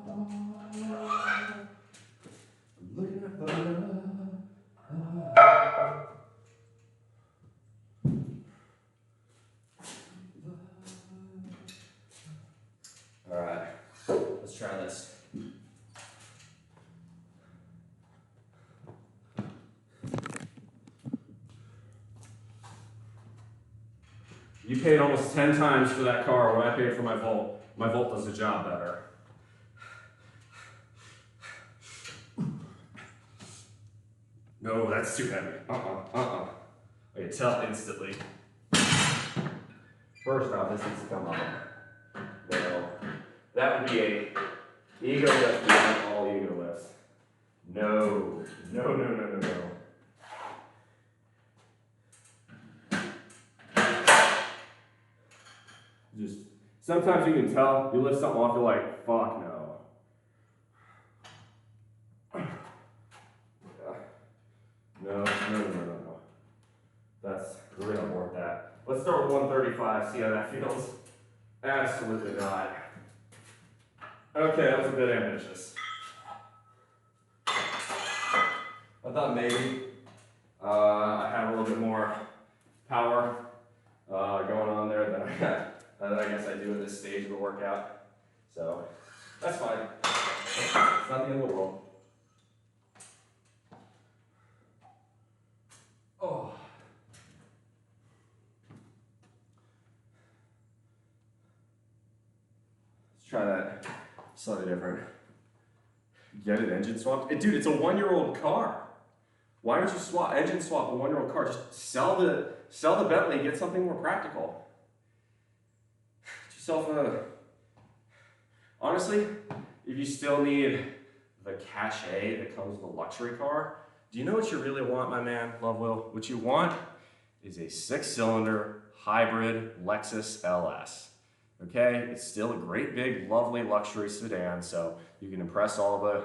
Looking at the all right, let's try this. You paid almost 10 times for that car what I paid for my Volt. My Volt does the job better. No, that's too heavy. I can tell instantly. First off, this needs to come up. No. That would be a ego lift beyond all ego lifts. No. No, no, no, no, no. Just, sometimes you can tell, you lift something off, you're like, fuck no. No. That's, we're gonna abort that. Let's start with 135, see how that feels. Absolutely not. Okay, that was a bit ambitious. I thought maybe I had a little bit more power going on there than I guess I do at this stage of the workout. So, that's fine. It's not the end of the world. Oh. Let's try that slightly different. Get an engine swap? Dude, it's a 1-year-old car. Why don't you engine swap a 1-year-old car? Just sell the Bentley and get something more practical. Get yourself a... Honestly, if you still need the cachet that comes with a luxury car, do you know what you really want, my man, Love Will? What you want is a 6-cylinder hybrid Lexus LS. Okay, it's still a great big lovely luxury sedan, so you can impress all the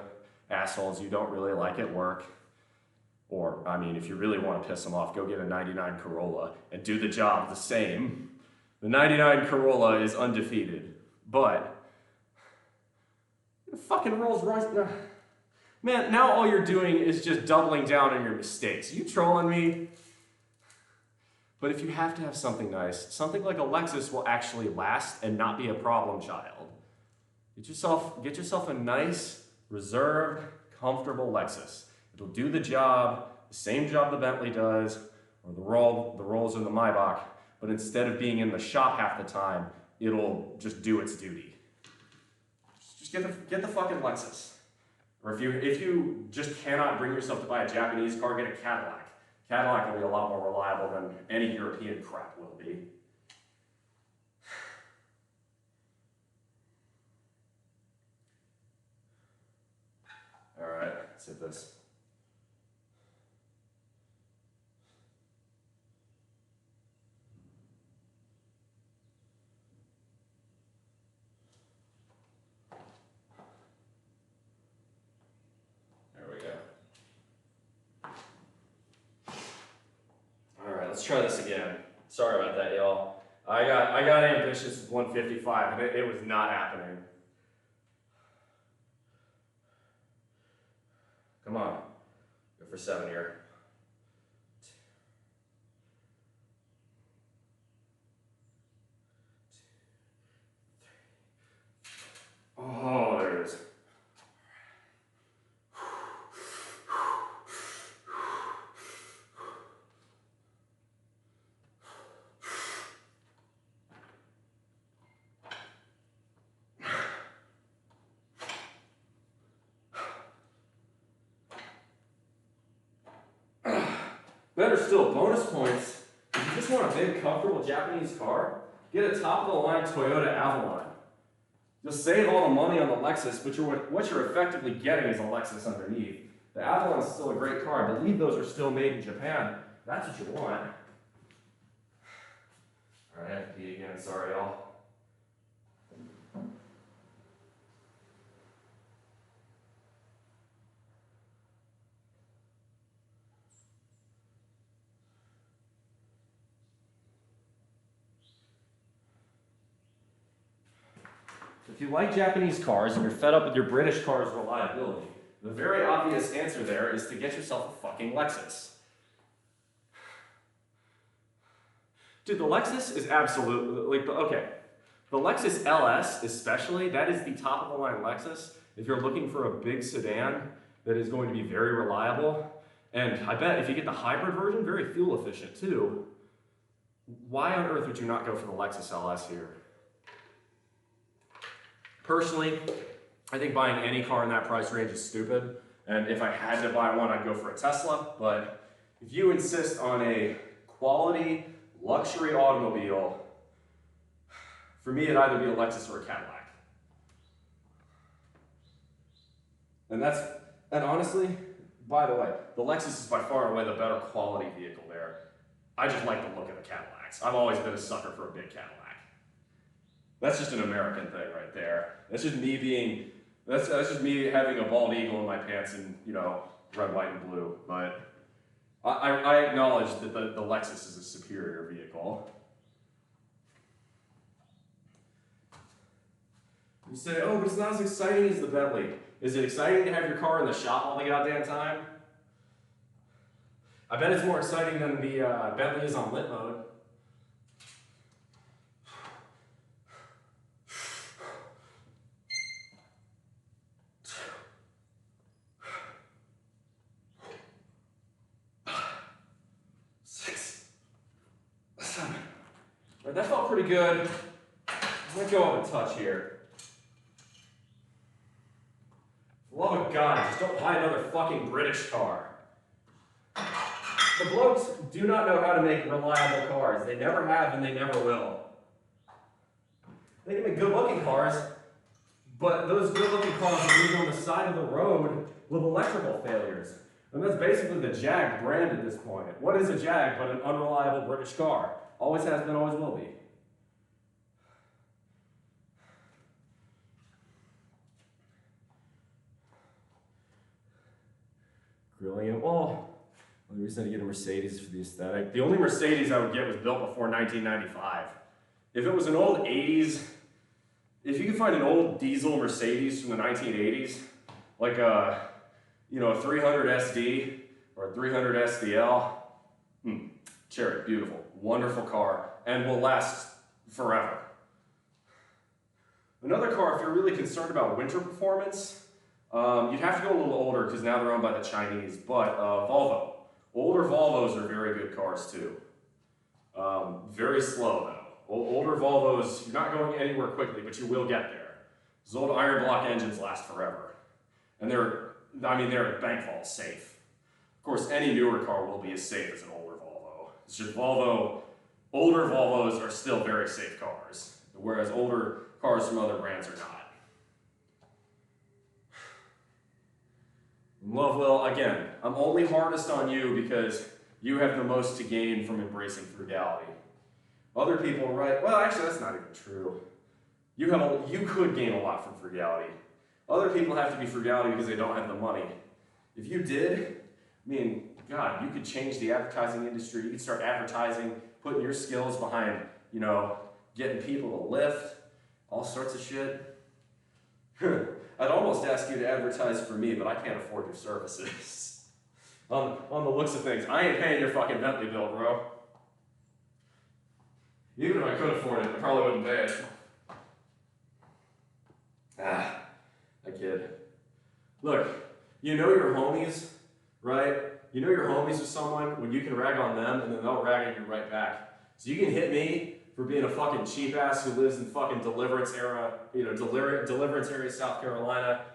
assholes you don't really like at work. Or, I mean, if you really want to piss them off, go get a 99 Corolla and do the job the same. The 99 Corolla is undefeated, but the fucking Rolls Royce, man, now all you're doing is just doubling down on your mistakes. Are you trolling me? But if you have to have something nice, something like a Lexus will actually last and not be a problem child. Get yourself a nice, reserved, comfortable Lexus. It'll do the job, the same job the Bentley does, or the Rolls in the Maybach, but instead of being in the shop half the time, it'll just do its duty. Just get the fucking Lexus. Or if you just cannot bring yourself to buy a Japanese car, get a Cadillac. Cadillac will be a lot more reliable than any European crap will be. All right, let's hit this. Let's try this again. Sorry about that, y'all. I got ambitious with 155, and it was not happening. Come on, go for 7 here. Oh, there it is. Better still, bonus points. If you just want a big, comfortable Japanese car, get a top-of-the-line Toyota Avalon. You'll save all the money on the Lexus, but what you're effectively getting is a Lexus underneath. The Avalon is still a great car. I believe those are still made in Japan. That's what you want. All right, I have to pee again. Sorry, y'all. if you like Japanese cars and you're fed up with your British car's reliability, the very obvious answer there is to get yourself a fucking Lexus. Dude, the Lexus is absolutely, like, okay. The Lexus LS especially, that is the top of the line Lexus. If you're looking for a big sedan that is going to be very reliable, and I bet if you get the hybrid version, very fuel efficient too. Why on earth would you not go for the Lexus LS here? Personally, I think buying any car in that price range is stupid. And if I had to buy one, I'd go for a Tesla. But if you insist on a quality luxury automobile, for me, it'd either be a Lexus or a Cadillac. And honestly, by the way, the Lexus is by far and away the better quality vehicle there. I just like the look of the Cadillacs. I've always been a sucker for a big Cadillac. That's just an American thing right there. That's just me being, that's just me having a bald eagle in my pants and, you know, red, white, and blue. But I acknowledge that the Lexus is a superior vehicle. You say, oh, but it's not as exciting as the Bentley. Is it exciting to have your car in the shop all the goddamn time? I bet it's more exciting than the Bentley is on lit mode. All right, that felt pretty good. I'm gonna go up a touch here. For the love of God, just don't buy another fucking British car. The blokes do not know how to make reliable cars. They never have and they never will. They can make good-looking cars, but those good-looking cars are usually on the side of the road with electrical failures. And that's basically the Jag brand at this point. What is a Jag but an unreliable British car? Always has been, always will be. Grilling it. Well, the reason I get a Mercedes is for the aesthetic. The only Mercedes I would get was built before 1995. If it was an old 80s, if you could find an old diesel Mercedes from the 1980s, like a, you know, a 300 SD or a 300 SDL, cherry, beautiful, wonderful car, and will last forever. Another car, if you're really concerned about winter performance, you'd have to go a little older because now they're owned by the Chinese, but Volvo. Older Volvos are very good cars too. Very slow though. Older Volvos, you're not going anywhere quickly, but you will get there. Those old iron block engines last forever. And they're bank-vault safe. Of course, any newer car will be as safe as an older Volvo. It's just older Volvos are still very safe cars, whereas older cars from other brands are not. Lovewell, again, I'm only hardest on you because you have the most to gain from embracing frugality. Other people, right? Well, actually, that's not even true. You could gain a lot from frugality. Other people have to be frugality because they don't have the money. If you did, I mean, God, you could change the advertising industry. You could start advertising, putting your skills behind, you know, getting people to lift, all sorts of shit. I'd almost ask you to advertise for me, but I can't afford your services. On the looks of things, I ain't paying your fucking Bentley bill, bro. Even if I could afford it, I probably wouldn't pay it. I kid. Look, you know your homies, right? You know your homies with someone when you can rag on them and then they'll rag on you right back. So you can hit me for being a fucking cheap ass who lives in fucking Deliverance area, South Carolina.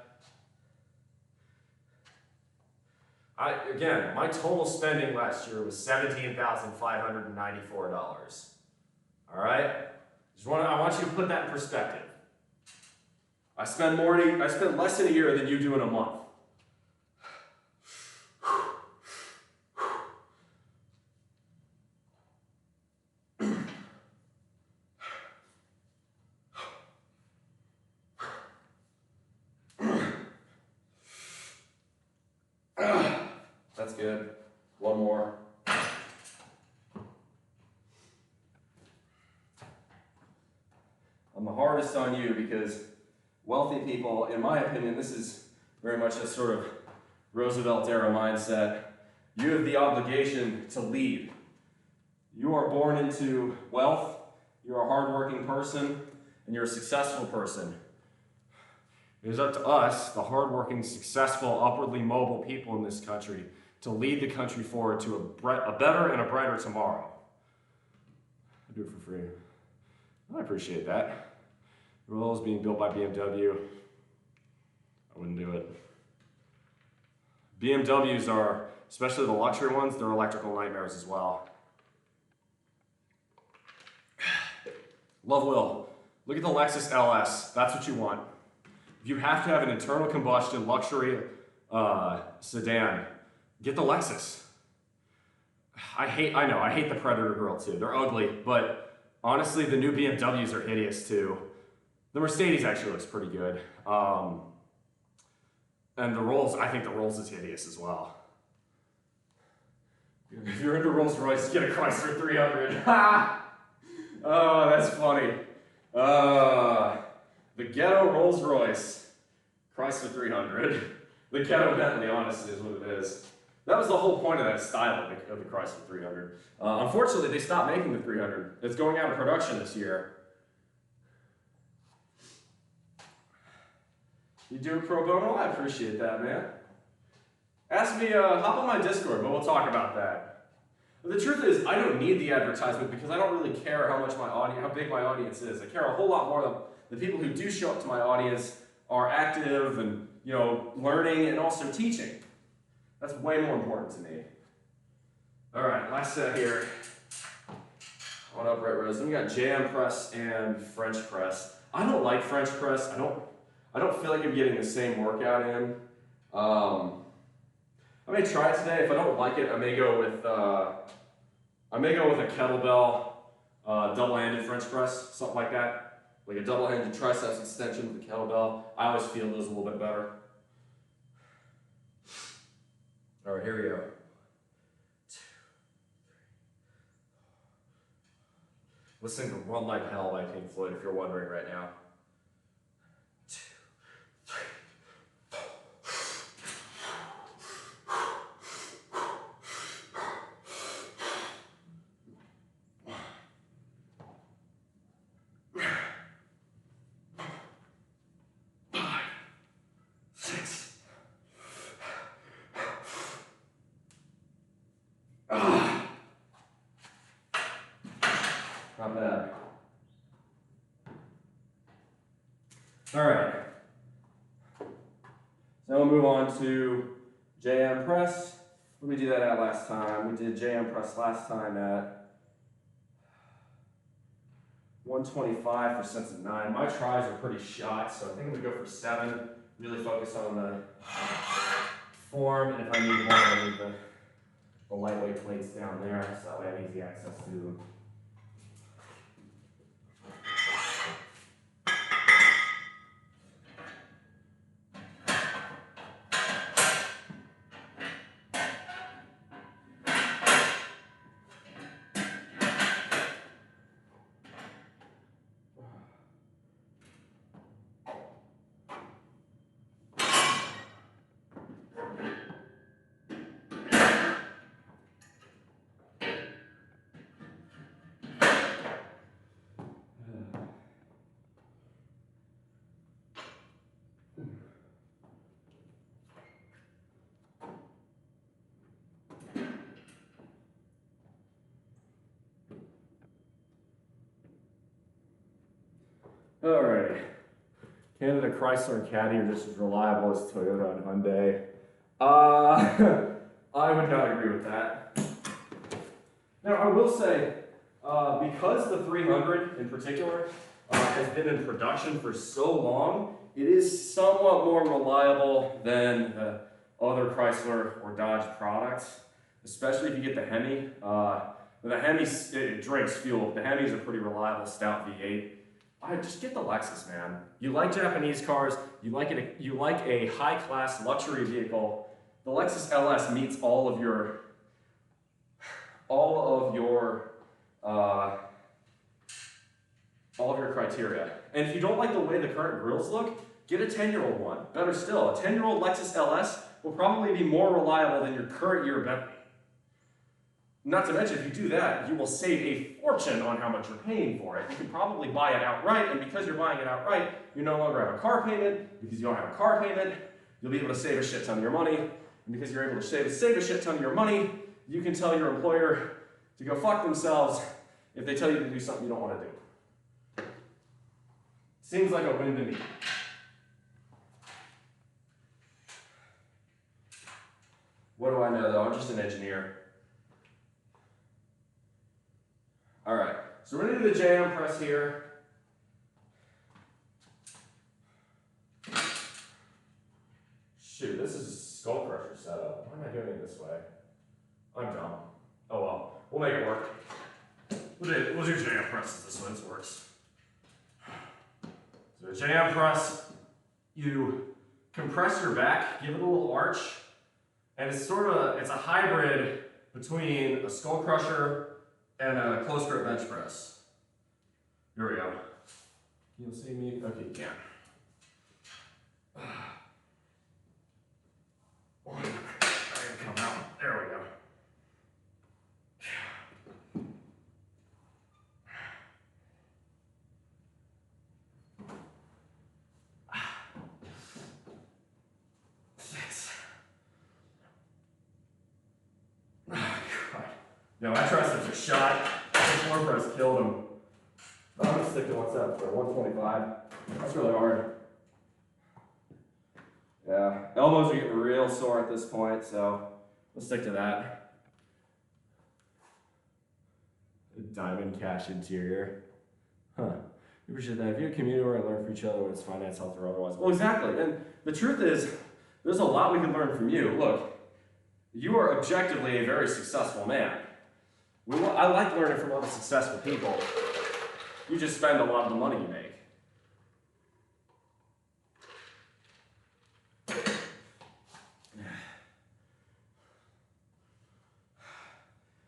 Again, my total spending last year was $17,594. All right? I want you to put that in perspective. I spend less in a year than you do in a month. That's good. One more. I'm the hardest on you because wealthy people, in my opinion, this is very much a sort of Roosevelt era mindset. You have the obligation to lead. You are born into wealth, you're a hardworking person, and you're a successful person. It is up to us, the hardworking, successful, upwardly mobile people in this country, to lead the country forward to a better and a brighter tomorrow. I do it for free. I appreciate that. The Rolls being built by BMW, I wouldn't do it. BMWs are, especially the luxury ones, they're electrical nightmares as well. Love Will, look at the Lexus LS, that's what you want. If you have to have an internal combustion luxury sedan, get the Lexus. I hate the Predator Grill too. They're ugly, but honestly, the new BMWs are hideous too. The Mercedes actually looks pretty good. And the Rolls, I think the Rolls is hideous as well. If you're into Rolls Royce, get a Chrysler 300. Oh, that's funny. The ghetto Rolls Royce, Chrysler 300. The ghetto Bentley, honestly, is what it is. That was the whole point of that style of the Chrysler 300. Unfortunately, they stopped making the 300. It's going out of production this year. You do it pro bono? I appreciate that, man. Ask me, hop on my Discord, but we'll talk about that. But the truth is, I don't need the advertisement because I don't really care how big my audience is. I care a whole lot more than the people who do show up to my audience are active and, you know, learning and also teaching. That's way more important to me. All right, last set here. On upright rows. Then we got JM press and French press. I don't like French press. I don't feel like I'm getting the same workout in. I may try it today. If I don't like it, I may go with a kettlebell double-handed French press, something like that. Like a double-handed triceps extension with a kettlebell. I always feel those a little bit better. All right, here we go. 2, 3. Listening to Run Like Hell by Pink Floyd, if you're wondering right now. 2, 3, 4. Not bad. All right. So now we'll move on to JM press. What did we do that at last time? We did JM press last time at 125 for sets of 9. My tries are pretty shot, so I think I'm gonna go for 7. Really focus on the form, and if I need more, I'll leave the lightweight plates down there, so that way I have easy access to them. Alrighty. Canada, Chrysler, and Caddy are just as reliable as Toyota and Hyundai. I would not agree with that. Now, I will say, because the 300 in particular has been in production for so long, it is somewhat more reliable than the other Chrysler or Dodge products, especially if you get the Hemi. The Hemi, it drinks fuel. The Hemi is a pretty reliable stout V8. Just get the Lexus, man. You like Japanese cars, you like a high-class luxury vehicle. The Lexus LS meets all of your criteria. And if you don't like the way the current grills look, get a 10-year-old one. Better still, a 10-year-old Lexus LS will probably be more reliable than your current year Bentley. Not to mention, if you do that, you will save a fortune on how much you're paying for it. You can probably buy it outright, and because you're buying it outright, you no longer have a car payment. Because you don't have a car payment, you'll be able to save a shit ton of your money. And because you're able to save a shit ton of your money, you can tell your employer to go fuck themselves if they tell you to do something you don't want to do. Seems like a win to me. What do I know though? I'm just an engineer. All right, so we're gonna do the jam press here. Shoot, this is a skull crusher setup. Why am I doing it this way? I'm dumb. Oh well, we'll make it work. We'll do jam presses this way, this works. So the jam press, you compress your back, give it a little arch, and it's it's a hybrid between a skull crusher and a close grip bench press. Here we go. You'll see me? Okay, you can. I can come out. There we go. No, I trusted a shot. The floor press killed him. I'm gonna stick to what's up for 125. That's really hard. Yeah, elbows are getting real sore at this point, so we'll stick to that. A diamond cash interior. Huh. We appreciate that. If you're a community where I learn from each other, whether it's finance, health, or otherwise. Well, exactly. And the truth is, there's a lot we can learn from you. Look, you are objectively a very successful man. I like learning from other successful people. You just spend a lot of the money you make.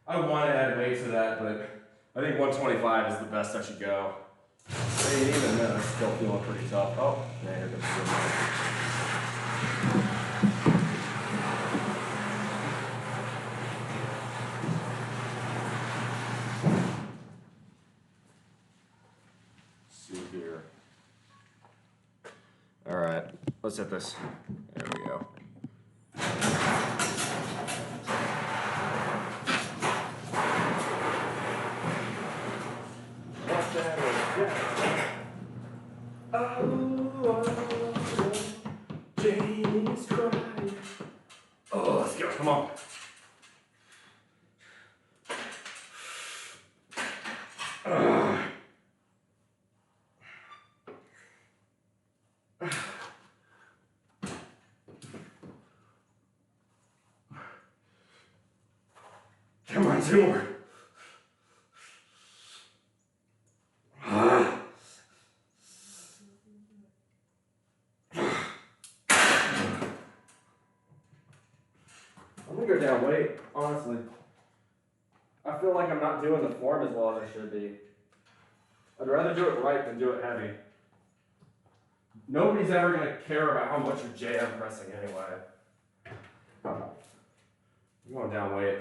I want to add weight to that, but I think 125 is the best I should go. I mean, even then, I'm still feeling pretty tough. Oh, yeah, here comes the All right, let's hit this. There we go. James crying. Oh, let's go. Come on. Come on, 2 more. I'm gonna go down weight, honestly. I feel like I'm not doing the form as well as I should be. I'd rather do it right than do it heavy. Nobody's ever gonna care about how much you're jam pressing anyway. I'm going down weight.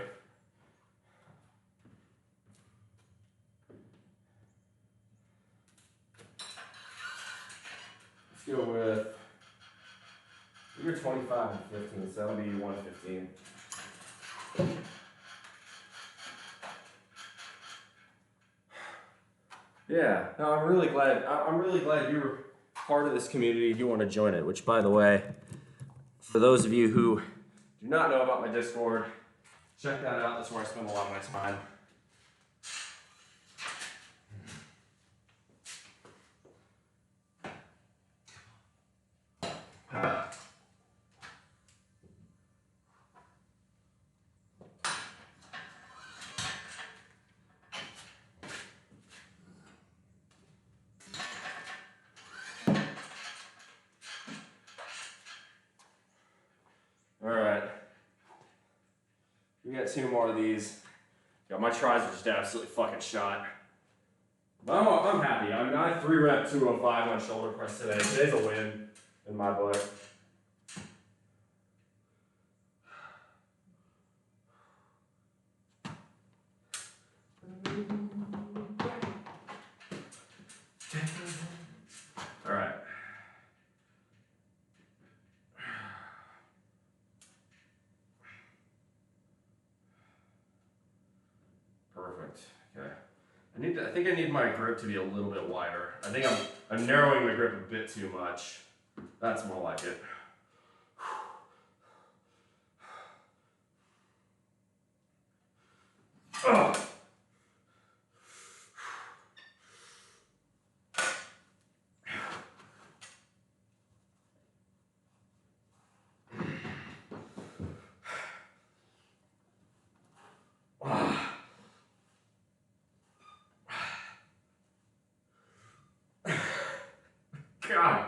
Let's go with, you're 25 and 15, so that'll be 115. Yeah, no, I'm really glad you're part of this community. If you want to join it, which by the way, for those of you who do not know about my Discord, check that out. That's where I spend a lot of my time. Alright, we got 2 more of these. Yeah, my tries are just absolutely fucking shot. But I'm happy. I mean, I 3-rep 205 on shoulder press today. Today's a win. in my book. All right. Perfect. Okay. I think I need my grip to be a little bit wider. I think I'm narrowing the grip a bit too much. That's more like it. Ugh. God.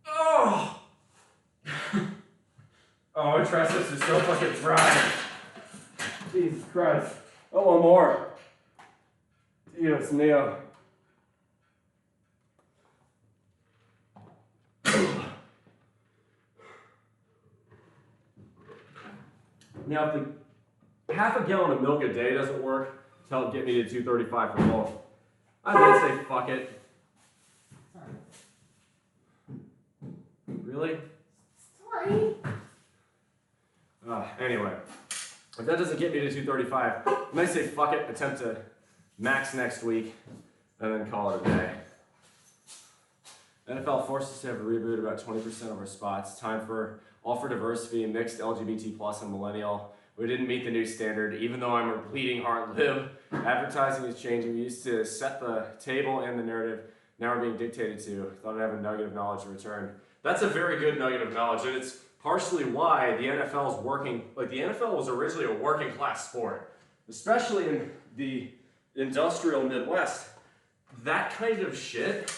Oh. Oh, my triceps are so fucking dry. Jesus Christ. Oh, one more. Dios mío. Now, if the half a gallon of milk a day doesn't work to help get me to 235 for both, I'm gonna say fuck it. Really? Sorry. Anyway, if that doesn't get me to 235, I'm gonna say fuck it, attempt to max next week, and then call it a day. NFL forced us to have a reboot about 20% of our spots. Time for all for diversity, mixed LGBT plus and millennial. We didn't meet the new standard, even though I'm a bleeding heart lib. Advertising is changing. We used to set the table and the narrative. Now we're being dictated to. Thought I'd have a nugget of knowledge to return. That's a very good nugget of knowledge, and it's partially why the NFL is working. Like, the NFL was originally a working class sport, especially in the industrial Midwest. That kind of shit,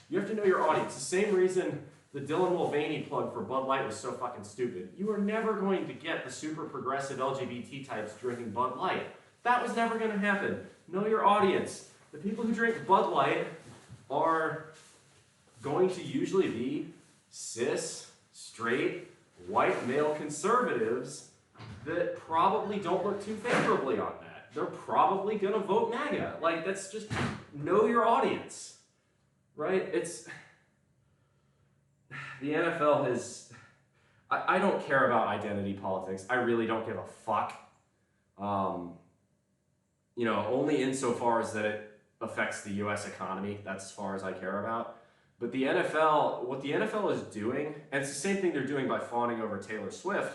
you have to know your audience. The same reason the Dylan Mulvaney plug for Bud Light was so fucking stupid. You are never going to get the super progressive LGBT types drinking Bud Light. That was never going to happen. Know your audience. The people who drink Bud Light are going to usually be cis, straight, white male conservatives that probably don't look too favorably on that. They're probably going to vote MAGA. Like, that's just, know your audience, right? It's, the NFL has, I don't care about identity politics. I really don't give a fuck. You know, only insofar as that it affects the U.S. economy. That's as far as I care about. But the NFL, what the NFL is doing, and it's the same thing they're doing by fawning over Taylor Swift,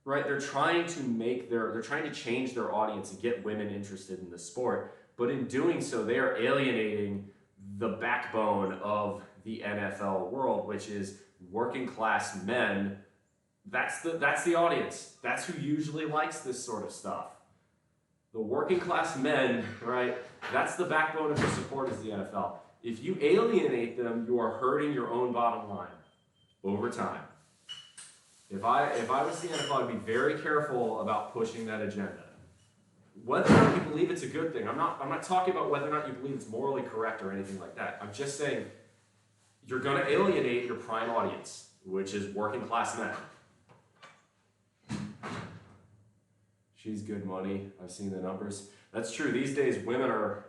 right? They're trying to change their audience and get women interested in the sport. But in doing so, they are alienating the backbone of the NFL world, which is working class men. That's the audience. That's who usually likes this sort of stuff. The working class men, right? That's the backbone of the support is the NFL. If you alienate them, you are hurting your own bottom line over time. If I was the NFL, I'd be very careful about pushing that agenda. Whether or not you believe it's a good thing, I'm not talking about whether or not you believe it's morally correct or anything like that. I'm just saying you're going to alienate your prime audience, which is working class men. She's good money. I've seen the numbers. That's true. These days, women are,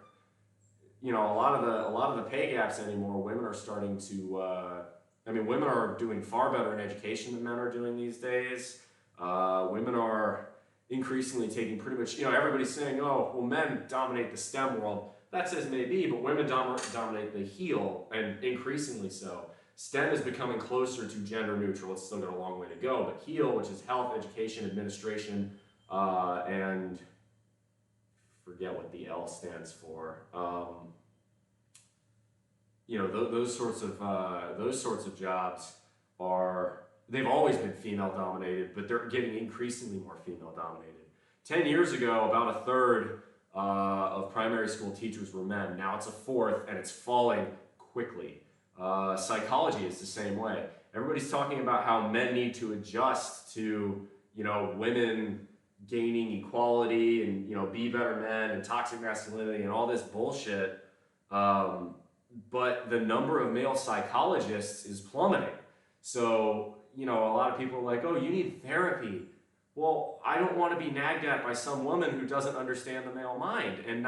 you know, a lot of the pay gaps anymore. Women are starting to. Women are doing far better in education than men are doing these days. Women are increasingly taking pretty much. You know, everybody's saying, "Oh, well, men dominate the STEM world." That's as may be, but women dominate the HEAL, and increasingly so. STEM is becoming closer to gender neutral. It's still got a long way to go, but HEAL, which is health, education, administration. And forget what the L stands for. You know, those sorts of jobs they've always been female dominated, but they're getting increasingly more female dominated. 10 years ago, about a third of primary school teachers were men. Now it's a fourth, and it's falling quickly. Psychology is the same way. Everybody's talking about how men need to adjust to, you know, women gaining equality and, you know, be better men and toxic masculinity and all this bullshit. but the number of male psychologists is plummeting. So, you know, a lot of people are like, oh, you need therapy. Well, I don't want to be nagged at by some woman who doesn't understand the male mind. And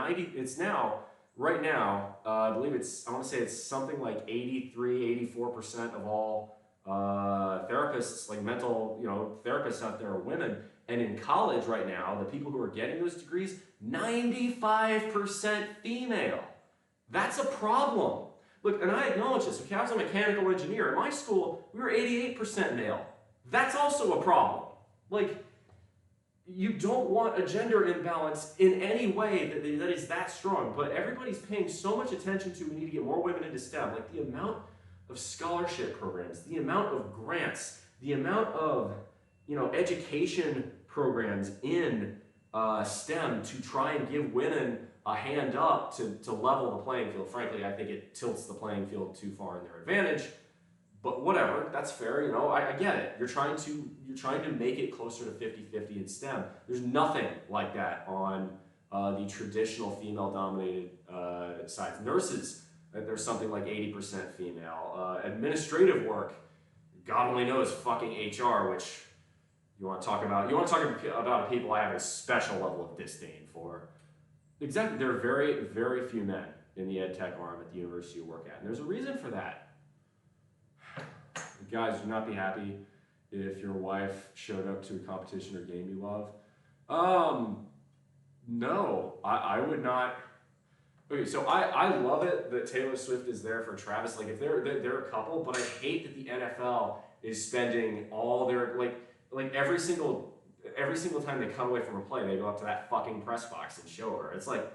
right now, I believe I want to say it's something like 84% of all therapists, like mental, therapists out there are women. And in college right now, the people who are getting those degrees, 95% female. That's a problem. Look, and I acknowledge this. Okay, I was a mechanical engineer. At my school, we were 88% male. That's also a problem. Like, you don't want a gender imbalance in any way that is that strong, but everybody's paying so much attention to we need to get more women into STEM. Like the amount of scholarship programs, the amount of grants, the amount of education programs in STEM to try and give women a hand up to level the playing field. Frankly, I think it tilts the playing field too far in their advantage. But whatever, that's fair, I get it. You're trying to make it closer to 50-50 in STEM. There's nothing like that on the traditional female-dominated sides. Nurses, there's something like 80% female. Administrative work, God only knows fucking HR, which you want to talk about people I have a special level of disdain for. Exactly, there are very, very few men in the ed tech arm at the university you work at, and there's a reason for that. Guys, do not be happy if your wife showed up to a competition or game you love. No, I would not. Okay, so I love it that Taylor Swift is there for Travis. Like, if they're a couple, but I hate that the NFL is spending all their, like every single time they come away from a play, they go up to that fucking press box and show her. It's like,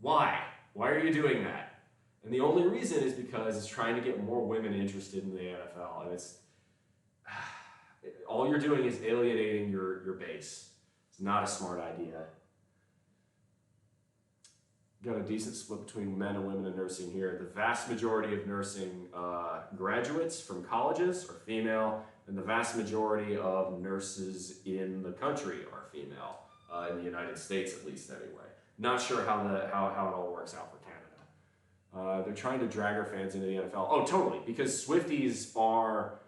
why? Why are you doing that? And the only reason is because it's trying to get more women interested in the NFL. And all you're doing is alienating your base. It's not a smart idea. Got a decent split between men and women in nursing here. The vast majority of nursing graduates from colleges are female, and the vast majority of nurses in the country are female, in the United States at least anyway. Not sure how it all works out for Canada. They're trying to drag our fans into the NFL. Oh, totally, because Swifties are,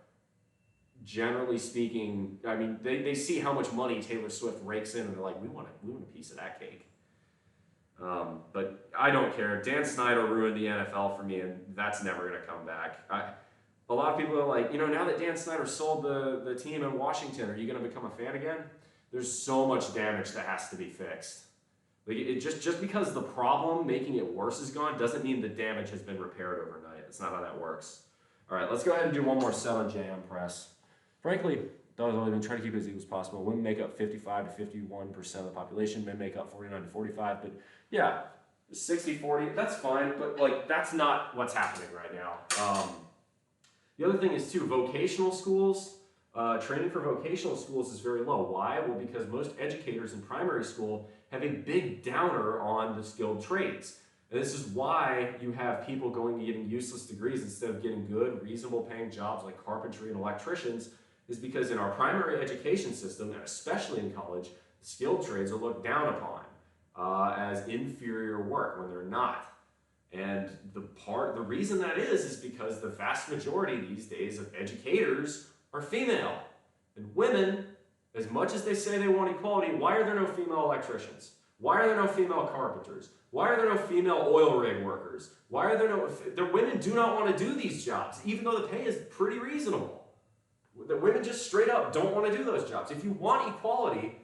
generally speaking, I mean, they see how much money Taylor Swift rakes in, and they're like, we want a piece of that cake. But I don't care. Dan Snyder ruined the NFL for me, and that's never going to come back. A lot of people are like, now that Dan Snyder sold the team in Washington, are you going to become a fan again? There's so much damage that has to be fixed. Like, just because the problem making it worse is gone doesn't mean the damage has been repaired overnight. That's not how that works. All right, let's go ahead and do one more set on JM press. Frankly, I've only been trying to keep it as equal as possible. Women make up 55 to 51% of the population. Men make up 49 to 45. But yeah, 60-40, that's fine. But like, that's not what's happening right now. The other thing is too, vocational schools, training for vocational schools is very low. Why? Well, because most educators in primary school have a big downer on the skilled trades. And this is why you have people going and getting useless degrees instead of getting good, reasonable paying jobs like carpentry and electricians, is because in our primary education system, and especially in college, skilled trades are looked down upon as inferior work when they're not. And the reason that is because the vast majority these days of educators are female. And women, as much as they say they want equality, why are there no female electricians? Why are there no female carpenters? Why are there no female oil rig workers? Why are there no... The women do not want to do these jobs, even though the pay is pretty reasonable. The women just straight up don't want to do those jobs. If you want equality,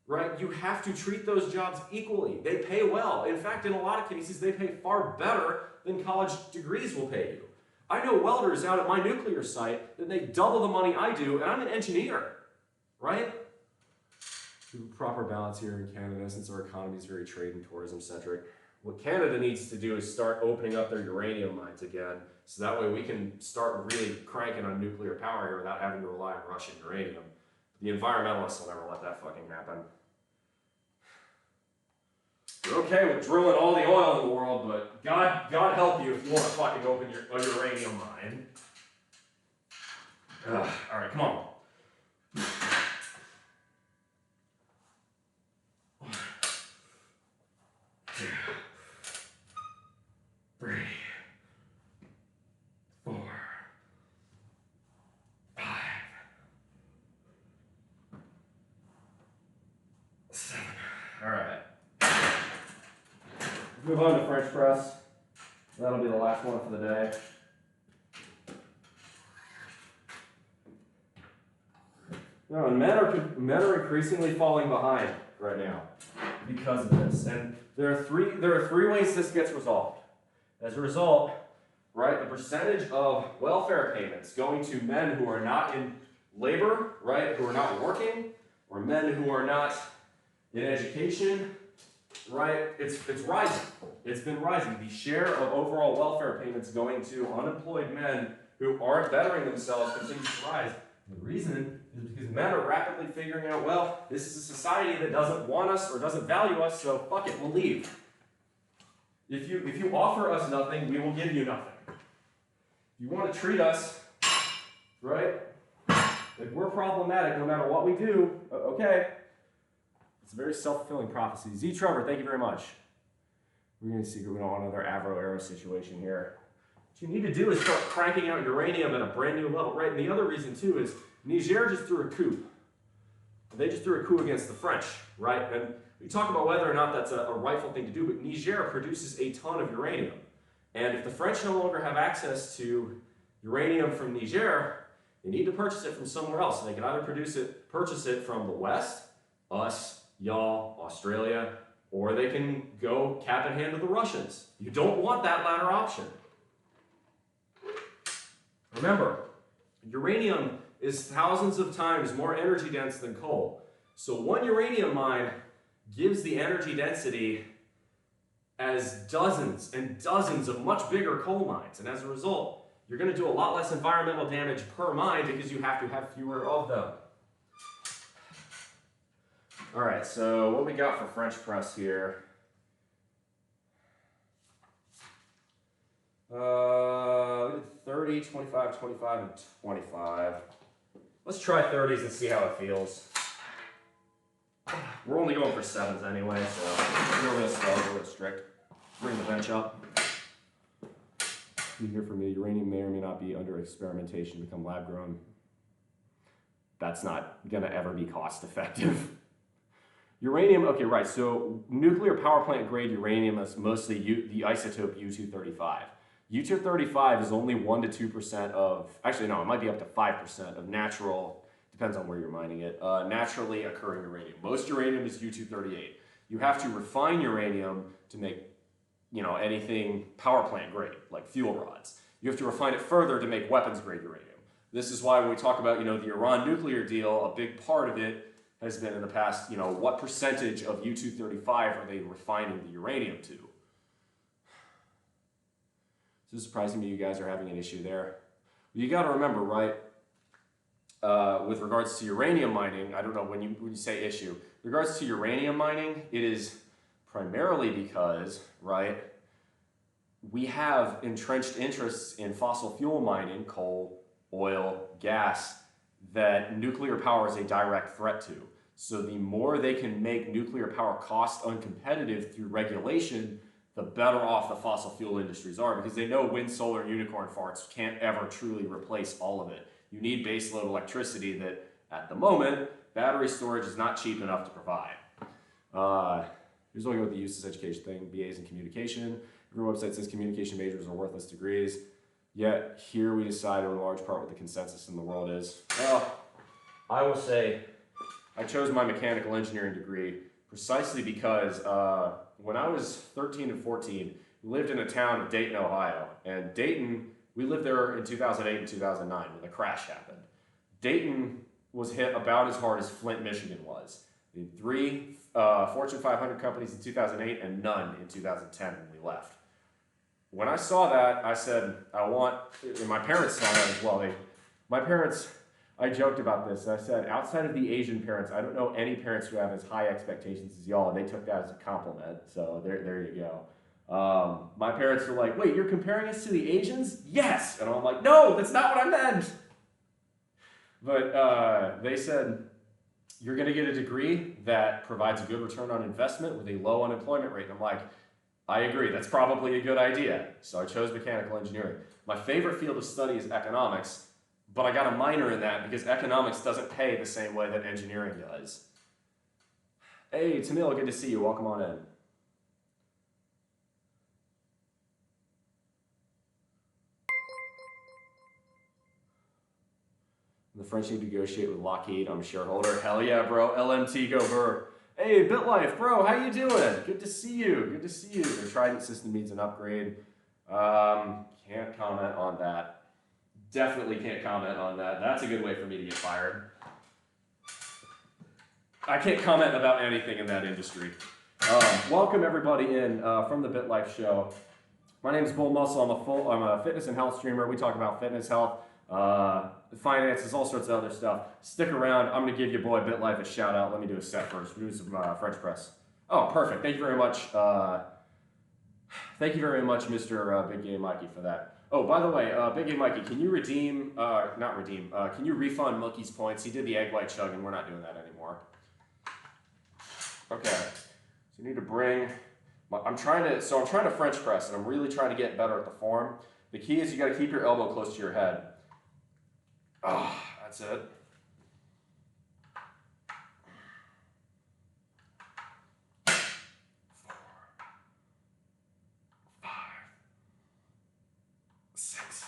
right, you have to treat those jobs equally. They pay well. In fact, in a lot of cases, they pay far better than college degrees will pay you. I know welders out at my nuclear site that make double the money I do, and I'm an engineer, right? Proper balance here in Canada, since our economy is very trade and tourism centric. What Canada needs to do is start opening up their uranium mines again, so that way we can start really cranking on nuclear power here without having to rely on Russian uranium. The environmentalists will never let that fucking happen. You're okay with drilling all the oil in the world, but God help you if you want to fucking open a uranium mine. All right, come on. Move on to French press. That'll be the last one for the day. No, and men are increasingly falling behind right now because of this. And there are three ways this gets resolved. As a result, right, the percentage of welfare payments going to men who are not in labor, right, who are not working, or men who are not in education, right, it's rising. It's been rising. The share of overall welfare payments going to unemployed men who aren't bettering themselves continues to rise. The reason is because men are rapidly figuring out, well, this is a society that doesn't want us or doesn't value us, so fuck it, we'll leave. If you offer us nothing, we will give you nothing. If you want to treat us, right, if we're problematic no matter what we do, okay. It's a very self-fulfilling prophecy. Z. Trevor, thank you very much. We're going to see if we don't want another Avro-Arrow situation here. What you need to do is start cranking out uranium at a brand new level, right? And the other reason, too, is Niger just threw a coup. They just threw a coup against the French, right? And we talk about whether or not that's a rightful thing to do, but Niger produces a ton of uranium. And if the French no longer have access to uranium from Niger, they need to purchase it from somewhere else. So they can either purchase it from the West, us, y'all, Australia, or they can go cap in hand to the Russians. You don't want that latter option. Remember, uranium is thousands of times more energy dense than coal. So one uranium mine gives the energy density as dozens and dozens of much bigger coal mines. And as a result, you're going to do a lot less environmental damage per mine because you have to have fewer of them. All right, so what we got for French press here? 30, 25, 25, and 25. Let's try 30s and see how it feels. We're only going for 7s anyway, so we're going to start a little bit strict. Bring the bench up. You hear from me, uranium may or may not be under experimentation to become lab grown. That's not going to ever be cost effective. Uranium, okay, right, so nuclear power plant grade uranium is mostly the isotope U-235. U-235 is only 1 to 2% of, actually no, it might be up to 5% of natural, depends on where you're mining it, naturally occurring uranium. Most uranium is U-238. You have to refine uranium to make, you know, anything power plant grade, like fuel rods. You have to refine it further to make weapons grade uranium. This is why when we talk about, you know, the Iran nuclear deal, a big part of it has been in the past, you know, what percentage of U-235 are they refining the uranium to? So it's surprising me you guys are having an issue there. You got to remember, right, with regards to uranium mining, I don't know, when you say issue, with regards to uranium mining, it is primarily because, right, we have entrenched interests in fossil fuel mining, coal, oil, gas, that nuclear power is a direct threat to. So the more they can make nuclear power cost uncompetitive through regulation, the better off the fossil fuel industries are, because they know wind, solar, and unicorn farts can't ever truly replace all of it. You need baseload electricity that, at the moment, battery storage is not cheap enough to provide. Here's looking at the useless education thing, BAs in communication. Every website says communication majors are worthless degrees. Yet, here we decide in large part what the consensus in the world is. Well, I will say I chose my mechanical engineering degree precisely because when I was 13 and 14, we lived in a town of Dayton, Ohio. And Dayton, we lived there in 2008 and 2009 when the crash happened. Dayton was hit about as hard as Flint, Michigan was. We had 3 Fortune 500 companies in 2008 and none in 2010 when we left. When I saw that, I said, and my parents saw that as well. My parents, I joked about this. I said, outside of the Asian parents, I don't know any parents who have as high expectations as y'all, and they took that as a compliment. So there you go. My parents were like, wait, you're comparing us to the Asians? Yes! And I'm like, no, that's not what I meant. But they said, you're going to get a degree that provides a good return on investment with a low unemployment rate. And I'm like, I agree, that's probably a good idea. So I chose mechanical engineering. My favorite field of study is economics, but I got a minor in that because economics doesn't pay the same way that engineering does. Hey, Tamil, good to see you. Welcome on in. The French need to negotiate with Lockheed. I'm a shareholder. Hell yeah, bro. LMT, go Burr. Hey, BitLife, bro, how you doing? Good to see you. Good to see you. Their Trident system needs an upgrade. Can't comment on that. Definitely can't comment on that. That's a good way for me to get fired. I can't comment about anything in that industry. Welcome everybody in from the BitLife show. My name is BullMuscle. I'm a fitness and health streamer. We talk about fitness, health, finances, all sorts of other stuff. Stick around. I'm going to give your boy BitLife a shout out. Let me do a set first. We'll do some French press. Oh, perfect. Thank you very much. Thank you very much, Mr. Big Game Mikey, for that. Oh, by the way, Big Game Mikey, can you can you refund Mookie's points? He did the egg white chug, and we're not doing that anymore. Okay. So you need to bring. I'm trying to French press, and I'm really trying to get better at the form. The key is you got to keep your elbow close to your head. Oh, that's it. 4, 5, 6.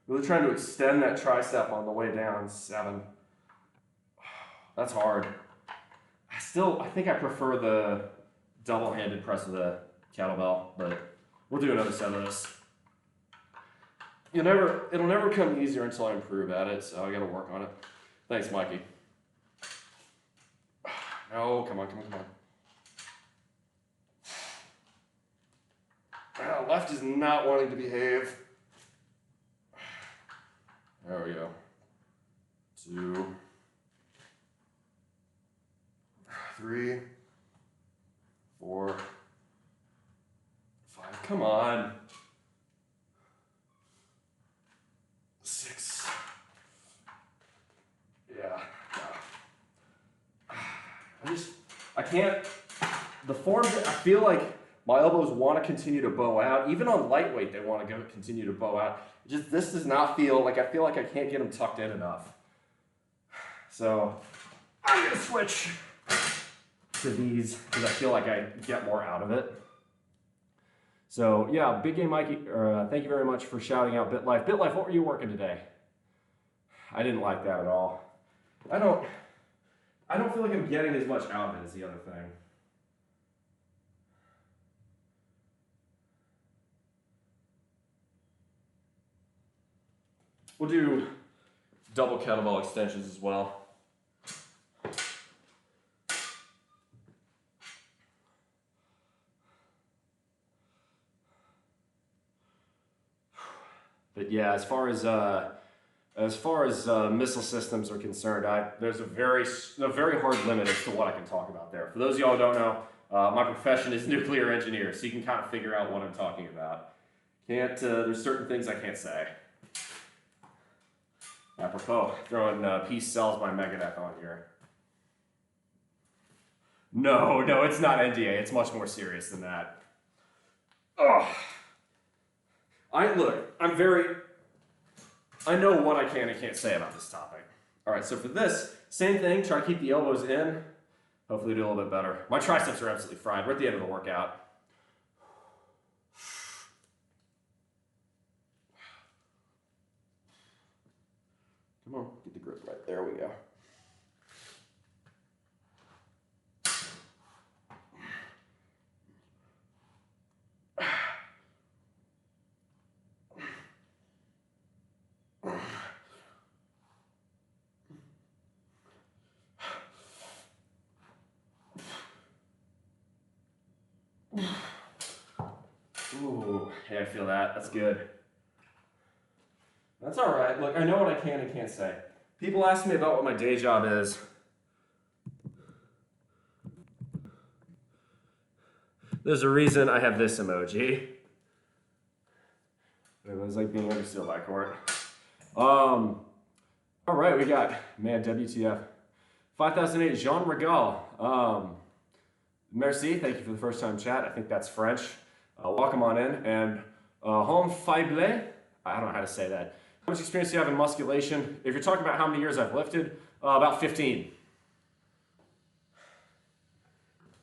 Really trying to extend that tricep on the way down. 7. That's hard. I think I prefer the double-handed press of the kettlebell, but we'll do another set of this. It'll never come easier until I improve at it, so I gotta work on it. Thanks, Mikey. No, come on. Left is not wanting to behave. There we go. 2, 3, 4, 5. Come on. 6. Yeah. I can't. The form. I feel like my elbows want to continue to bow out. Even on lightweight, they want to continue to bow out. This does not feel like. I feel like I can't get them tucked in enough. So I'm gonna switch to these because I feel like I get more out of it. So yeah, Big Game Mikey, thank you very much for shouting out BitLife. BitLife, what were you working today? I didn't like that at all. I don't feel like I'm getting as much out of it as the other thing. We'll do double kettlebell extensions as well. But yeah, as far as missile systems are concerned, there's a very hard limit as to what I can talk about there. For those of y'all who don't know, my profession is nuclear engineer, so you can kind of figure out what I'm talking about. There's certain things I can't say. Apropos, throwing Peace Cells by Megadeth on here. No, it's not NDA. It's much more serious than that. Ugh. I know what I can and can't say about this topic. All right, so for this, same thing, try to keep the elbows in. Hopefully do a little bit better. My triceps are absolutely fried. We're at the end of the workout. Come on, get the grip right. There we go. Ooh, yeah, I feel that. That's good. That's all right. Look, I know what I can and can't say. People ask me about what my day job is. There's a reason I have this emoji. It was like being understood by court. All right, we got, man, WTF. 5008, Jean Regal. Merci, thank you for the first time chat. I think that's French. Welcome on in. And Home Faible, I don't know how to say that. How much experience do you have in musculation? If you're talking about how many years I've lifted, about 15.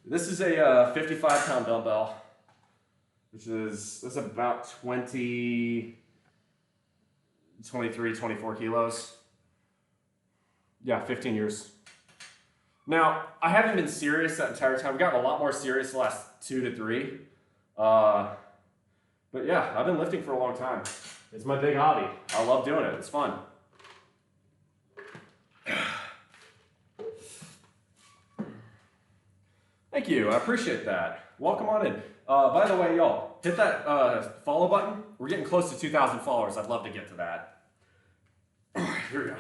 This is a 55-pound dumbbell, that's about 23, 24 kilos. Yeah, 15 years. Now, I haven't been serious that entire time. I've gotten a lot more serious the last 2 to 3. But yeah, I've been lifting for a long time. It's my big hobby. I love doing it. It's fun. Thank you. I appreciate that. Welcome on in. By the way, y'all, hit that follow button. We're getting close to 2,000 followers. I'd love to get to that. All right, here we go.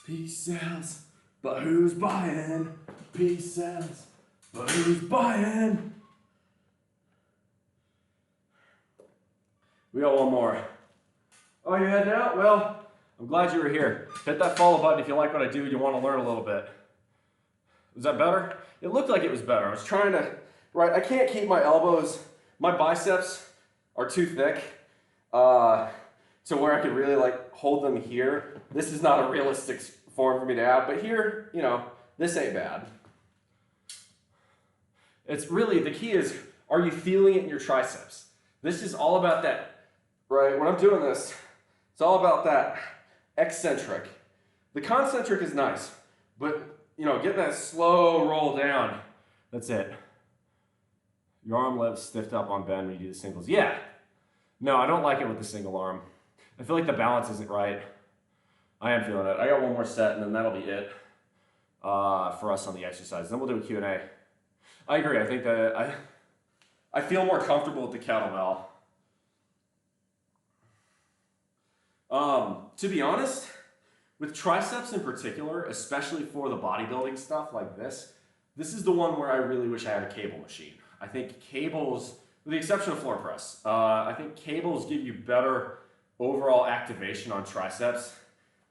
Peace sells, but who's buying? Peace sells, but who's buying? We got one more. Oh, you're heading out? Well, I'm glad you were here. Hit that follow button if you like what I do and you want to learn a little bit. Was that better? It looked like it was better. I was trying to, right, I can't keep my elbows, my biceps are too thick to where I could really like hold them here. This is not a realistic form for me to have, but here, you know, this ain't bad. It's really, the key is, are you feeling it in your triceps? This is all about that, right? When I'm doing this, it's all about that eccentric. The concentric is nice, but you know, get that slow roll down. That's it. Your arm lifts stiffed up on bend when you do the singles. Yeah. No, I don't like it with the single arm. I feel like the balance isn't right. I am feeling it. I got one more set and then that'll be it for us on the exercise. Then we'll do a Q&A. I agree. I think that I feel more comfortable with the kettlebell. To be honest, with triceps in particular, especially for the bodybuilding stuff like this is the one where I really wish I had a cable machine. I think cables, with the exception of floor press, I think cables give you better overall activation on triceps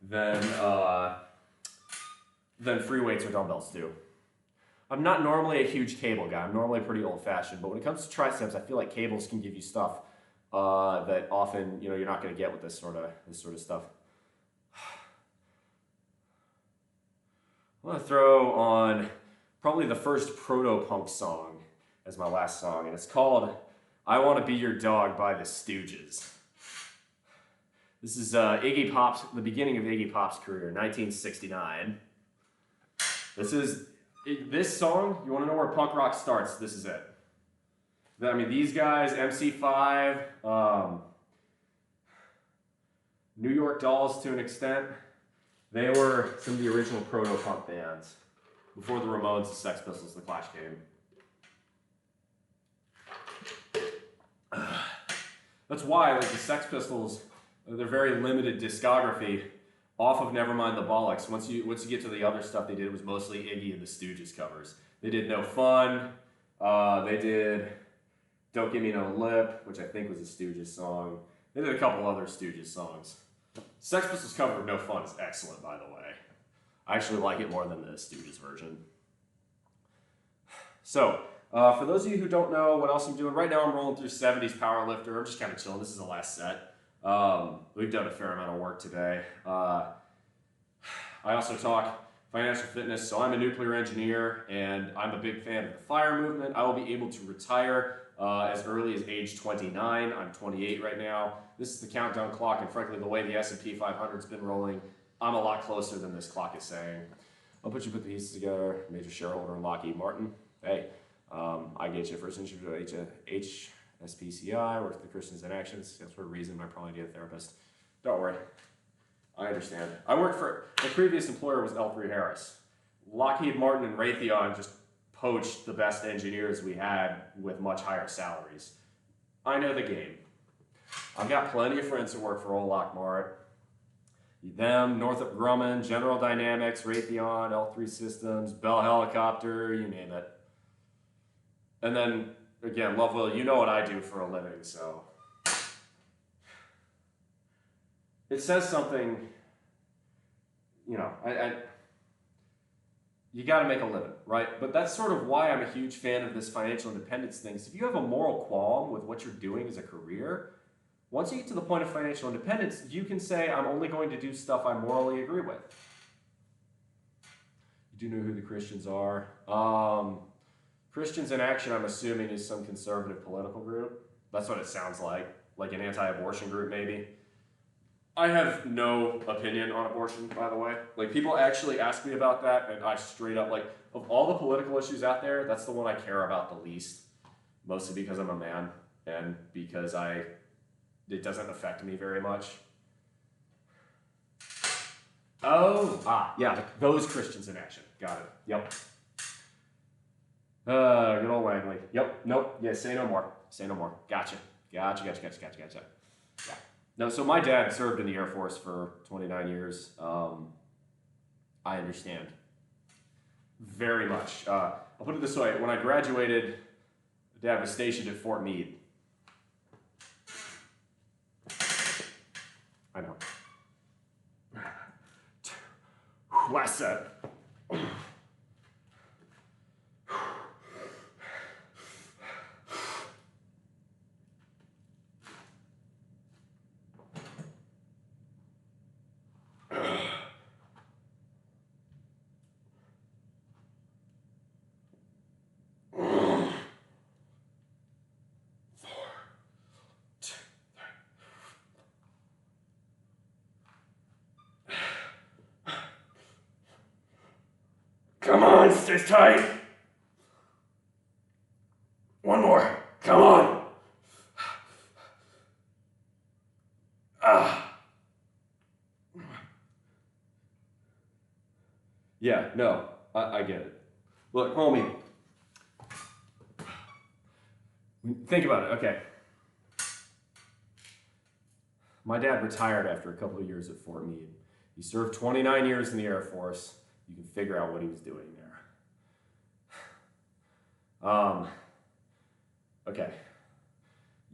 than free weights or dumbbells do. I'm not normally a huge cable guy. I'm normally pretty old-fashioned, but when it comes to triceps, I feel like cables can give you stuff that often, you know, you're not going to get with this sort of stuff. I'm going to throw on probably the first proto-punk song as my last song, and it's called I Want to Be Your Dog by the Stooges. This is Iggy Pop's, the beginning of Iggy Pop's career, 1969. This song, you want to know where punk rock starts, this is it. I mean, these guys, MC5, New York Dolls to an extent, they were some of the original proto-punk bands before the Ramones, the Sex Pistols, the Clash came. That's why, like the Sex Pistols, their very limited discography off of Nevermind the Bollocks. Once you get to the other stuff they did, it was mostly Iggy and the Stooges covers. They did No Fun. They did Don't Give Me No Lip, which I think was a Stooges song. They did a couple other Stooges songs. Sex Pistols cover of No Fun is excellent, by the way. I actually like it more than the Stooges version. So, for those of you who don't know what else I'm doing, right now I'm rolling through 70s Powerlifter. I'm just kind of chilling. This is the last set. We've done a fair amount of work today. I also talk financial fitness, so I'm a nuclear engineer, and I'm a big fan of the FIRE movement. I will be able to retire as early as age 29. I'm 28 right now. This is the countdown clock, and frankly, the way the S&P 500's been rolling, I'm a lot closer than this clock is saying. I'll put the pieces together. Major shareholder in Lockheed Martin. Hey, I get you first interview at HSPCI, worked with Christians in Actions. That's for a reason I probably need a therapist. Don't worry. I understand. I worked for, my previous employer was L3 Harris. Lockheed Martin and Raytheon just poached the best engineers we had with much higher salaries. I know the game. I've got plenty of friends who work for old Lockmart. Them, Northrop Grumman, General Dynamics, Raytheon, L3 Systems, Bell Helicopter, you name it. And then, again, Lovewell, you know what I do for a living, so. It says something, you know, you got to make a living, right? But that's sort of why I'm a huge fan of this financial independence thing. So if you have a moral qualm with what you're doing as a career, once you get to the point of financial independence, you can say, I'm only going to do stuff I morally agree with. You do know who the Christians are. Christians in Action, I'm assuming, is some conservative political group. That's what it sounds like an anti-abortion group maybe. I have no opinion on abortion, by the way. Like, people actually ask me about that, and I straight up, like, of all the political issues out there, that's the one I care about the least. Mostly because I'm a man, and because it doesn't affect me very much. Yeah, those Christians in Action. Got it. Yep. Good old Langley. Yep. Nope. Yeah, say no more. Say no more. Gotcha. Gotcha. Yeah. No, so my dad served in the Air Force for 29 years. I understand. Very much. I'll put it this way. When I graduated, Dad was stationed at Fort Meade. I know. Last set. Come on, stay tight. One more. Come on. Yeah, no, I get it. Look, homie. Think about it, okay. My dad retired after a couple of years at Fort Meade. He served 29 years in the Air Force. You can figure out what he was doing there. Okay.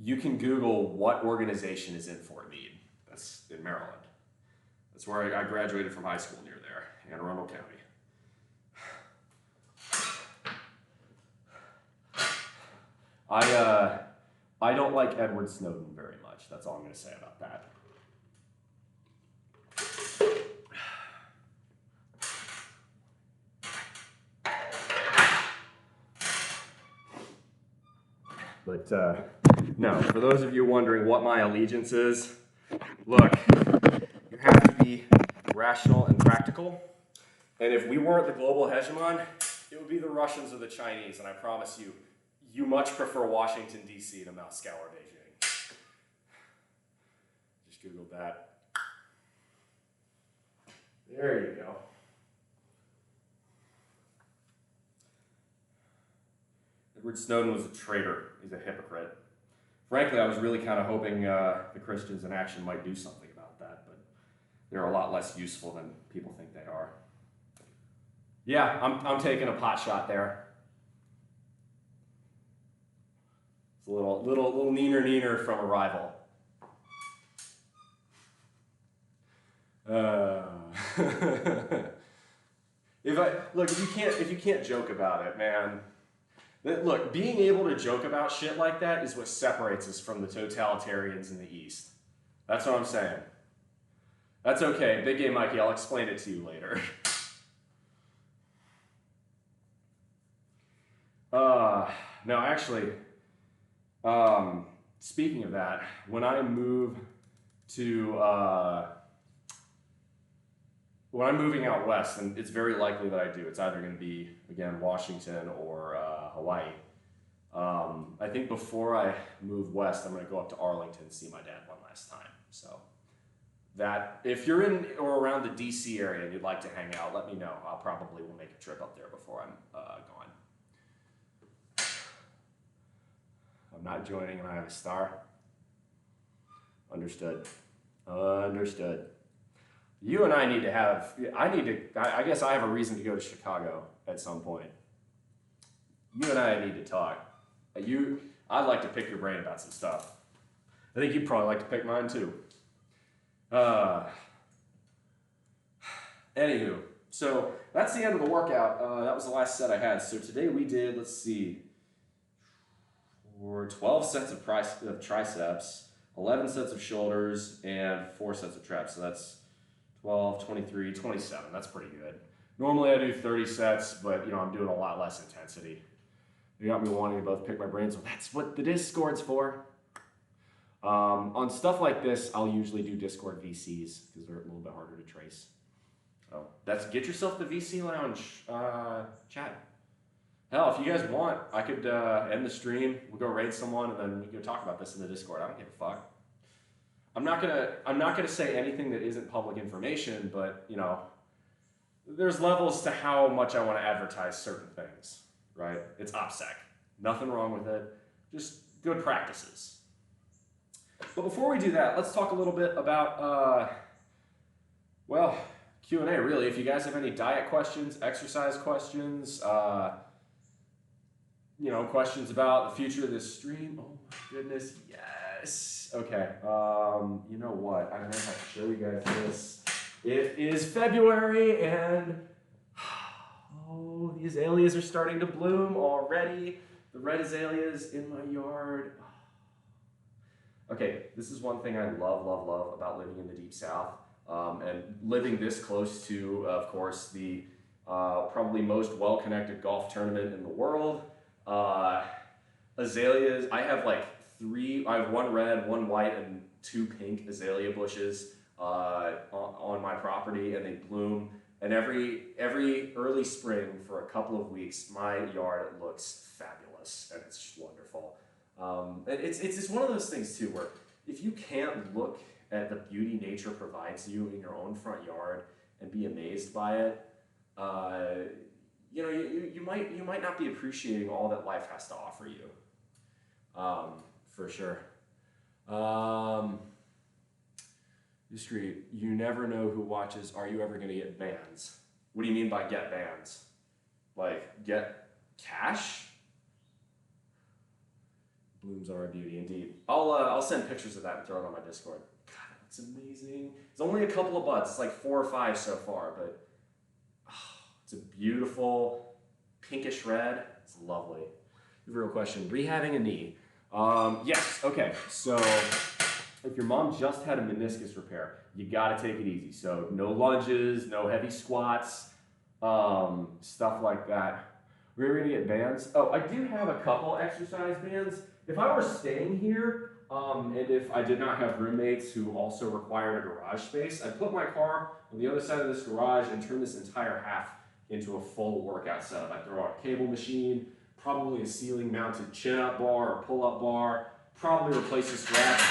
You can Google what organization is in Fort Meade. That's in Maryland. That's where I graduated from high school near there, Anne Arundel County. I don't like Edward Snowden very much. That's all I'm going to say about that. But no, for those of you wondering what my allegiance is, look, you have to be rational and practical. And if we weren't the global hegemon, it would be the Russians or the Chinese. And I promise you, you much prefer Washington, D.C. to Moscow or Beijing. Just Googled that. There you go. Edward Snowden was a traitor. He's a hypocrite. Frankly, I was really kind of hoping the Christians in Action might do something about that, but they're a lot less useful than people think they are. Yeah, I'm taking a pot shot there. It's a little neener from a rival. If you can't joke about it, man. Look, being able to joke about shit like that is what separates us from the totalitarians in the East. That's what I'm saying. That's okay, Big Game Mikey, I'll explain it to you later. No, actually, speaking of that, when I move to, when I'm moving out west, and it's very likely that I do, it's either going to be, again, Washington or Hawaii. I think before I move west, I'm going to go up to Arlington and see my dad one last time. So that, if you're in or around the DC area and you'd like to hang out, let me know. I'll probably will make a trip up there before I'm gone. I'm not joining and I have a star. Understood. Understood. You and I need to have, I guess I have a reason to go to Chicago at some point. You and I need to talk. I'd like to pick your brain about some stuff. I think you'd probably like to pick mine too. Anywho, so that's the end of the workout. That was the last set I had. So today we did, let's see, 12 sets of triceps, 11 sets of shoulders, and 4 sets of traps. So that's 12, 23, 27. That's pretty good. Normally I do 30 sets, but I'm doing a lot less intensity. You got me wanting to both pick my brains. So that's what the Discord's for. On stuff like this, I'll usually do Discord VCs because they're a little bit harder to trace. So get yourself the VC Lounge chat. Hell, if you guys want, I could end the stream. We'll go raid someone, and then we can talk about this in the Discord. I don't give a fuck. I'm not gonna say anything that isn't public information, but there's levels to how much I want to advertise certain things. Right? It's OPSEC. Nothing wrong with it. Just good practices. But before we do that, let's talk a little bit about Q&A. Really, if you guys have any diet questions, exercise questions. Questions about the future of this stream. Oh my goodness, yes. Okay, you know what? I don't know how to show you guys this. It is February and the azaleas are starting to bloom already. The red azaleas in my yard. Okay, this is one thing I love about living in the Deep South and living this close to, of course, the probably most well-connected golf tournament in the world. Azaleas, I have I have 1 red, 1 white, and 2 pink azalea bushes on my property, and they bloom. And every early spring for a couple of weeks, my yard looks fabulous, and it's just wonderful. And it's just one of those things too, where if you can't look at the beauty nature provides you in your own front yard and be amazed by it, you might not be appreciating all that life has to offer you, for sure. Street, you never know who watches. Are you ever going to get bans? What do you mean by get bans? Like get cash? Blooms are a beauty indeed. I'll send pictures of that and throw it on my Discord. God, that looks amazing. It's only a couple of buds. It's like 4 or 5 so far, but it's a beautiful pinkish red. It's lovely. The real question: rehabbing a knee. Yes. Okay. So if your mom just had a meniscus repair, you got to take it easy. So no lunges, no heavy squats, stuff like that. We're going to get bands. Oh, I do have a couple exercise bands. If I were staying here, and if I did not have roommates who also required a garage space, I'd put my car on the other side of this garage and turn this entire half into a full workout setup. I'd throw out a cable machine, probably a ceiling-mounted chin-up bar or pull-up bar, probably replace the straps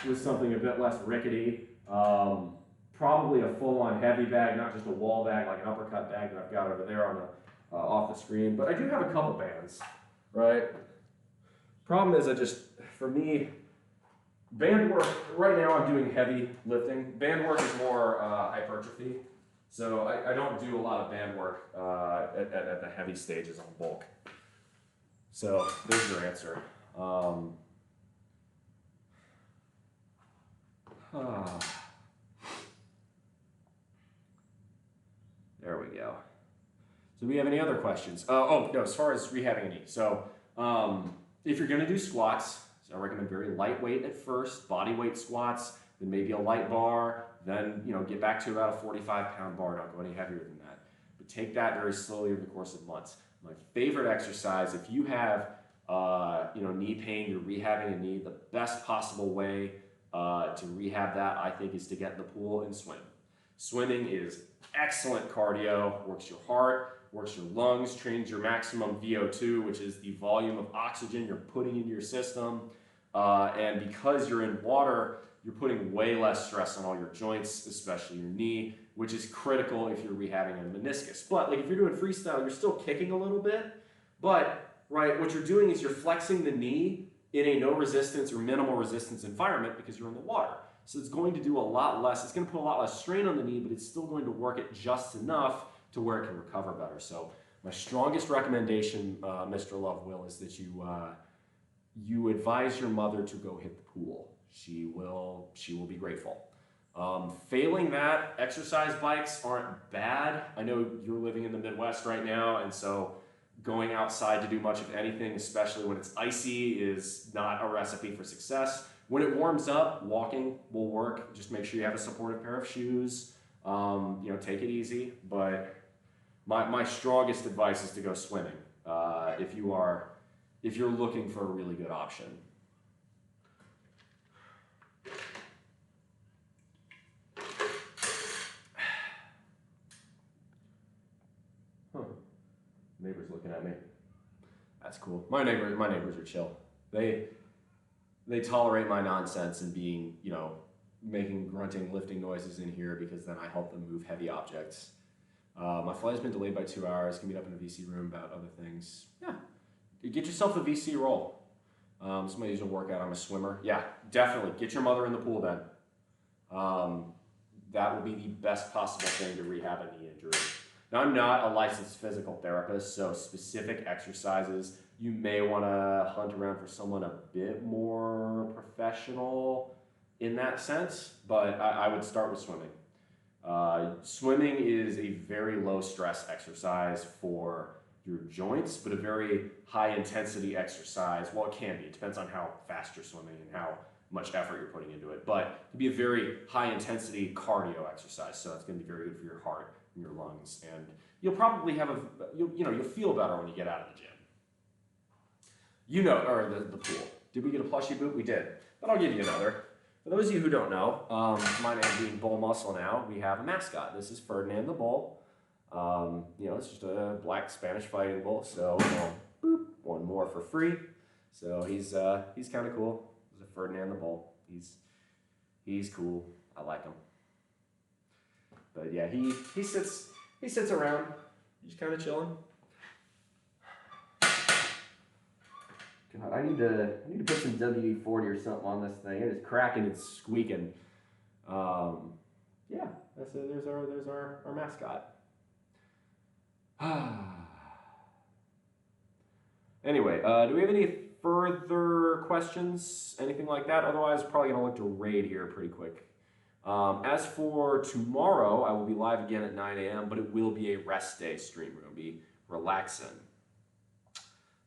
with something a bit less rickety. Probably a full-on heavy bag, not just a wall bag like an uppercut bag that I've got over there on the off the screen. But I do have a couple bands, right? Problem is, for me, band work, right now I'm doing heavy lifting. Band work is more hypertrophy. So I don't do a lot of band work at the heavy stages on bulk. So there's your answer. There we go. So do we have any other questions? Oh, no, as far as rehabbing a knee. So if you're going to do squats, so I recommend very lightweight at first, body weight squats, then maybe a light bar, then get back to about a 45-pound bar. Don't go any heavier than that. But take that very slowly over the course of months. My favorite exercise, if you have knee pain, you're rehabbing a knee, the best possible way to rehab that, I think, is to get in the pool and swim. Swimming is excellent cardio, works your heart, works your lungs, trains your maximum VO2, which is the volume of oxygen you're putting into your system. And because you're in water, you're putting way less stress on all your joints, especially your knee, which is critical if you're rehabbing a meniscus. But if you're doing freestyle, you're still kicking a little bit, but what you're doing is you're flexing the knee in a no resistance or minimal resistance environment because you're in the water. So it's going to do a lot less, it's going to put a lot less strain on the knee, but it's still going to work it just enough to where it can recover better. So my strongest recommendation, Mr. Love Will, is that you advise your mother to go hit the pool. She will be grateful. Failing that, exercise bikes aren't bad. I know you're living in the Midwest right now, and so going outside to do much of anything, especially when it's icy, is not a recipe for success. When it warms up, walking will work. Just make sure you have a supportive pair of shoes. Take it easy. But my strongest advice is to go swimming if you're looking for a really good option. Neighbor's looking at me. That's cool. My neighbors are chill. They tolerate my nonsense and being, making grunting, lifting noises in here because then I help them move heavy objects. My flight has been delayed by 2 hours. Can meet up in a VC room about other things. Yeah, get yourself a VC roll. Somebody needs to work out. I'm a swimmer. Yeah, definitely. Get your mother in the pool then. That will be the best possible thing to rehab a knee injury. Now, I'm not a licensed physical therapist, so specific exercises, you may want to hunt around for someone a bit more professional in that sense, but I would start with swimming. Swimming is a very low stress exercise for your joints, but a very high intensity exercise. Well, it can be. It depends on how fast you're swimming and how much effort you're putting into it, but it can be a very high intensity cardio exercise, so it's going to be very good for your heart and your lungs, and you'll probably have you'll feel better when you get out of the gym. Or the pool. Did we get a plushie boot? We did, but I'll give you another. For those of you who don't know, my name being BullMuscle now, we have a mascot. This is Ferdinand the Bull. It's just a black Spanish fighting bull, so boop, one more for free. So he's kind of cool. He's a Ferdinand the Bull. He's cool. I like him. But yeah, he sits around. He's kind of chilling. God, I need to put some WD-40 or something on this thing. It is cracking and squeaking. Yeah, there's our mascot. Anyway, do we have any further questions? Anything like that? Otherwise, probably gonna look to raid here pretty quick. As for tomorrow, I will be live again at 9 a.m., but it will be a rest day stream. We're gonna be relaxing.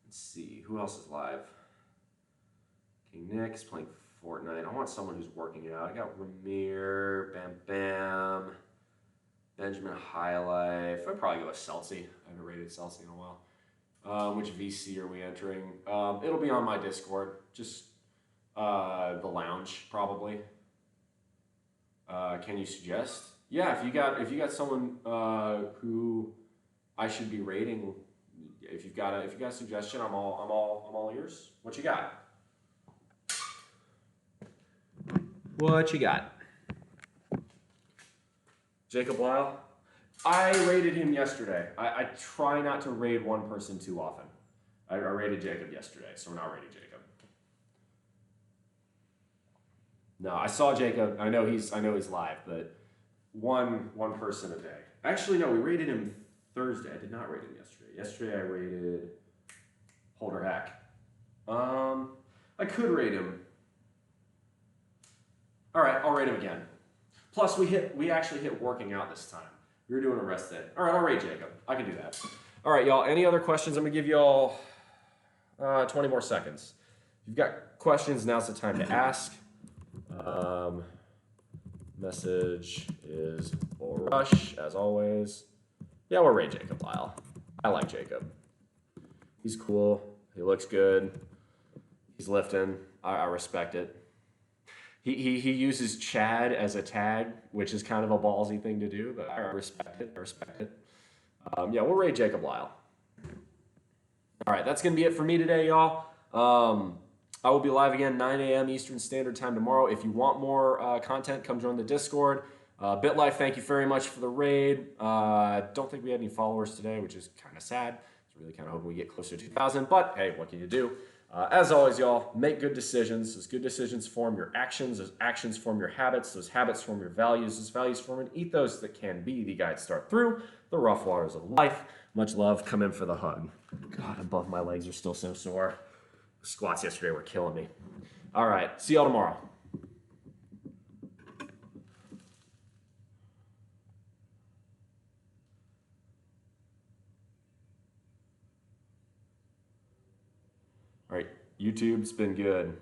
Let's see, who else is live? King Nick is playing Fortnite. I want someone who's working out. I got Ramir, Bam Bam, Benjamin Highlife. I'd probably go with Celsi. I haven't rated Celsi in a while. Which VC are we entering? It'll be on my Discord. Just the lounge, probably. Can you suggest? Yeah, if you got someone who I should be rating. If you've got a suggestion, I'm all ears. What you got? What you got? Jacob Lyle? I rated him yesterday. I try not to raid one person too often. I rated Jacob yesterday, so we're not rating Jacob. No, I saw Jacob. I know he's live, but one person a day. Actually, no, we rated him Thursday. I did not rate him yesterday. Yesterday I rated Holder Hack. I could rate him. All right, I'll rate him again. Plus, we actually hit working out this time. We were doing a rest day. All right, I'll rate Jacob. I can do that. All right, y'all. Any other questions? I'm gonna give y'all 20 more seconds. If you've got questions, now's the time to ask. Message is Bull Rush, as always. Yeah, we'll rate Jacob Lyle. I like Jacob. He's cool. He looks good. He's lifting. I respect it. He uses Chad as a tag, which is kind of a ballsy thing to do, but I respect it. Yeah, we'll rate Jacob Lyle. All right, that's going to be it for me today, y'all. I will be live again 9 a.m. Eastern Standard Time tomorrow. If you want more content, come join the Discord. BitLife, thank you very much for the raid. Don't think we had any followers today, which is kind of sad. I was really kind of hoping we get closer to 2,000, but hey, what can you do? As always, y'all, make good decisions. Those good decisions form your actions. Those actions form your habits. Those habits form your values. Those values form an ethos that can be the guide start through the rough waters of life. Much love. Come in for the hug. God, both my legs are still so sore. The squats yesterday were killing me. All right, see y'all tomorrow. All right, YouTube's been good.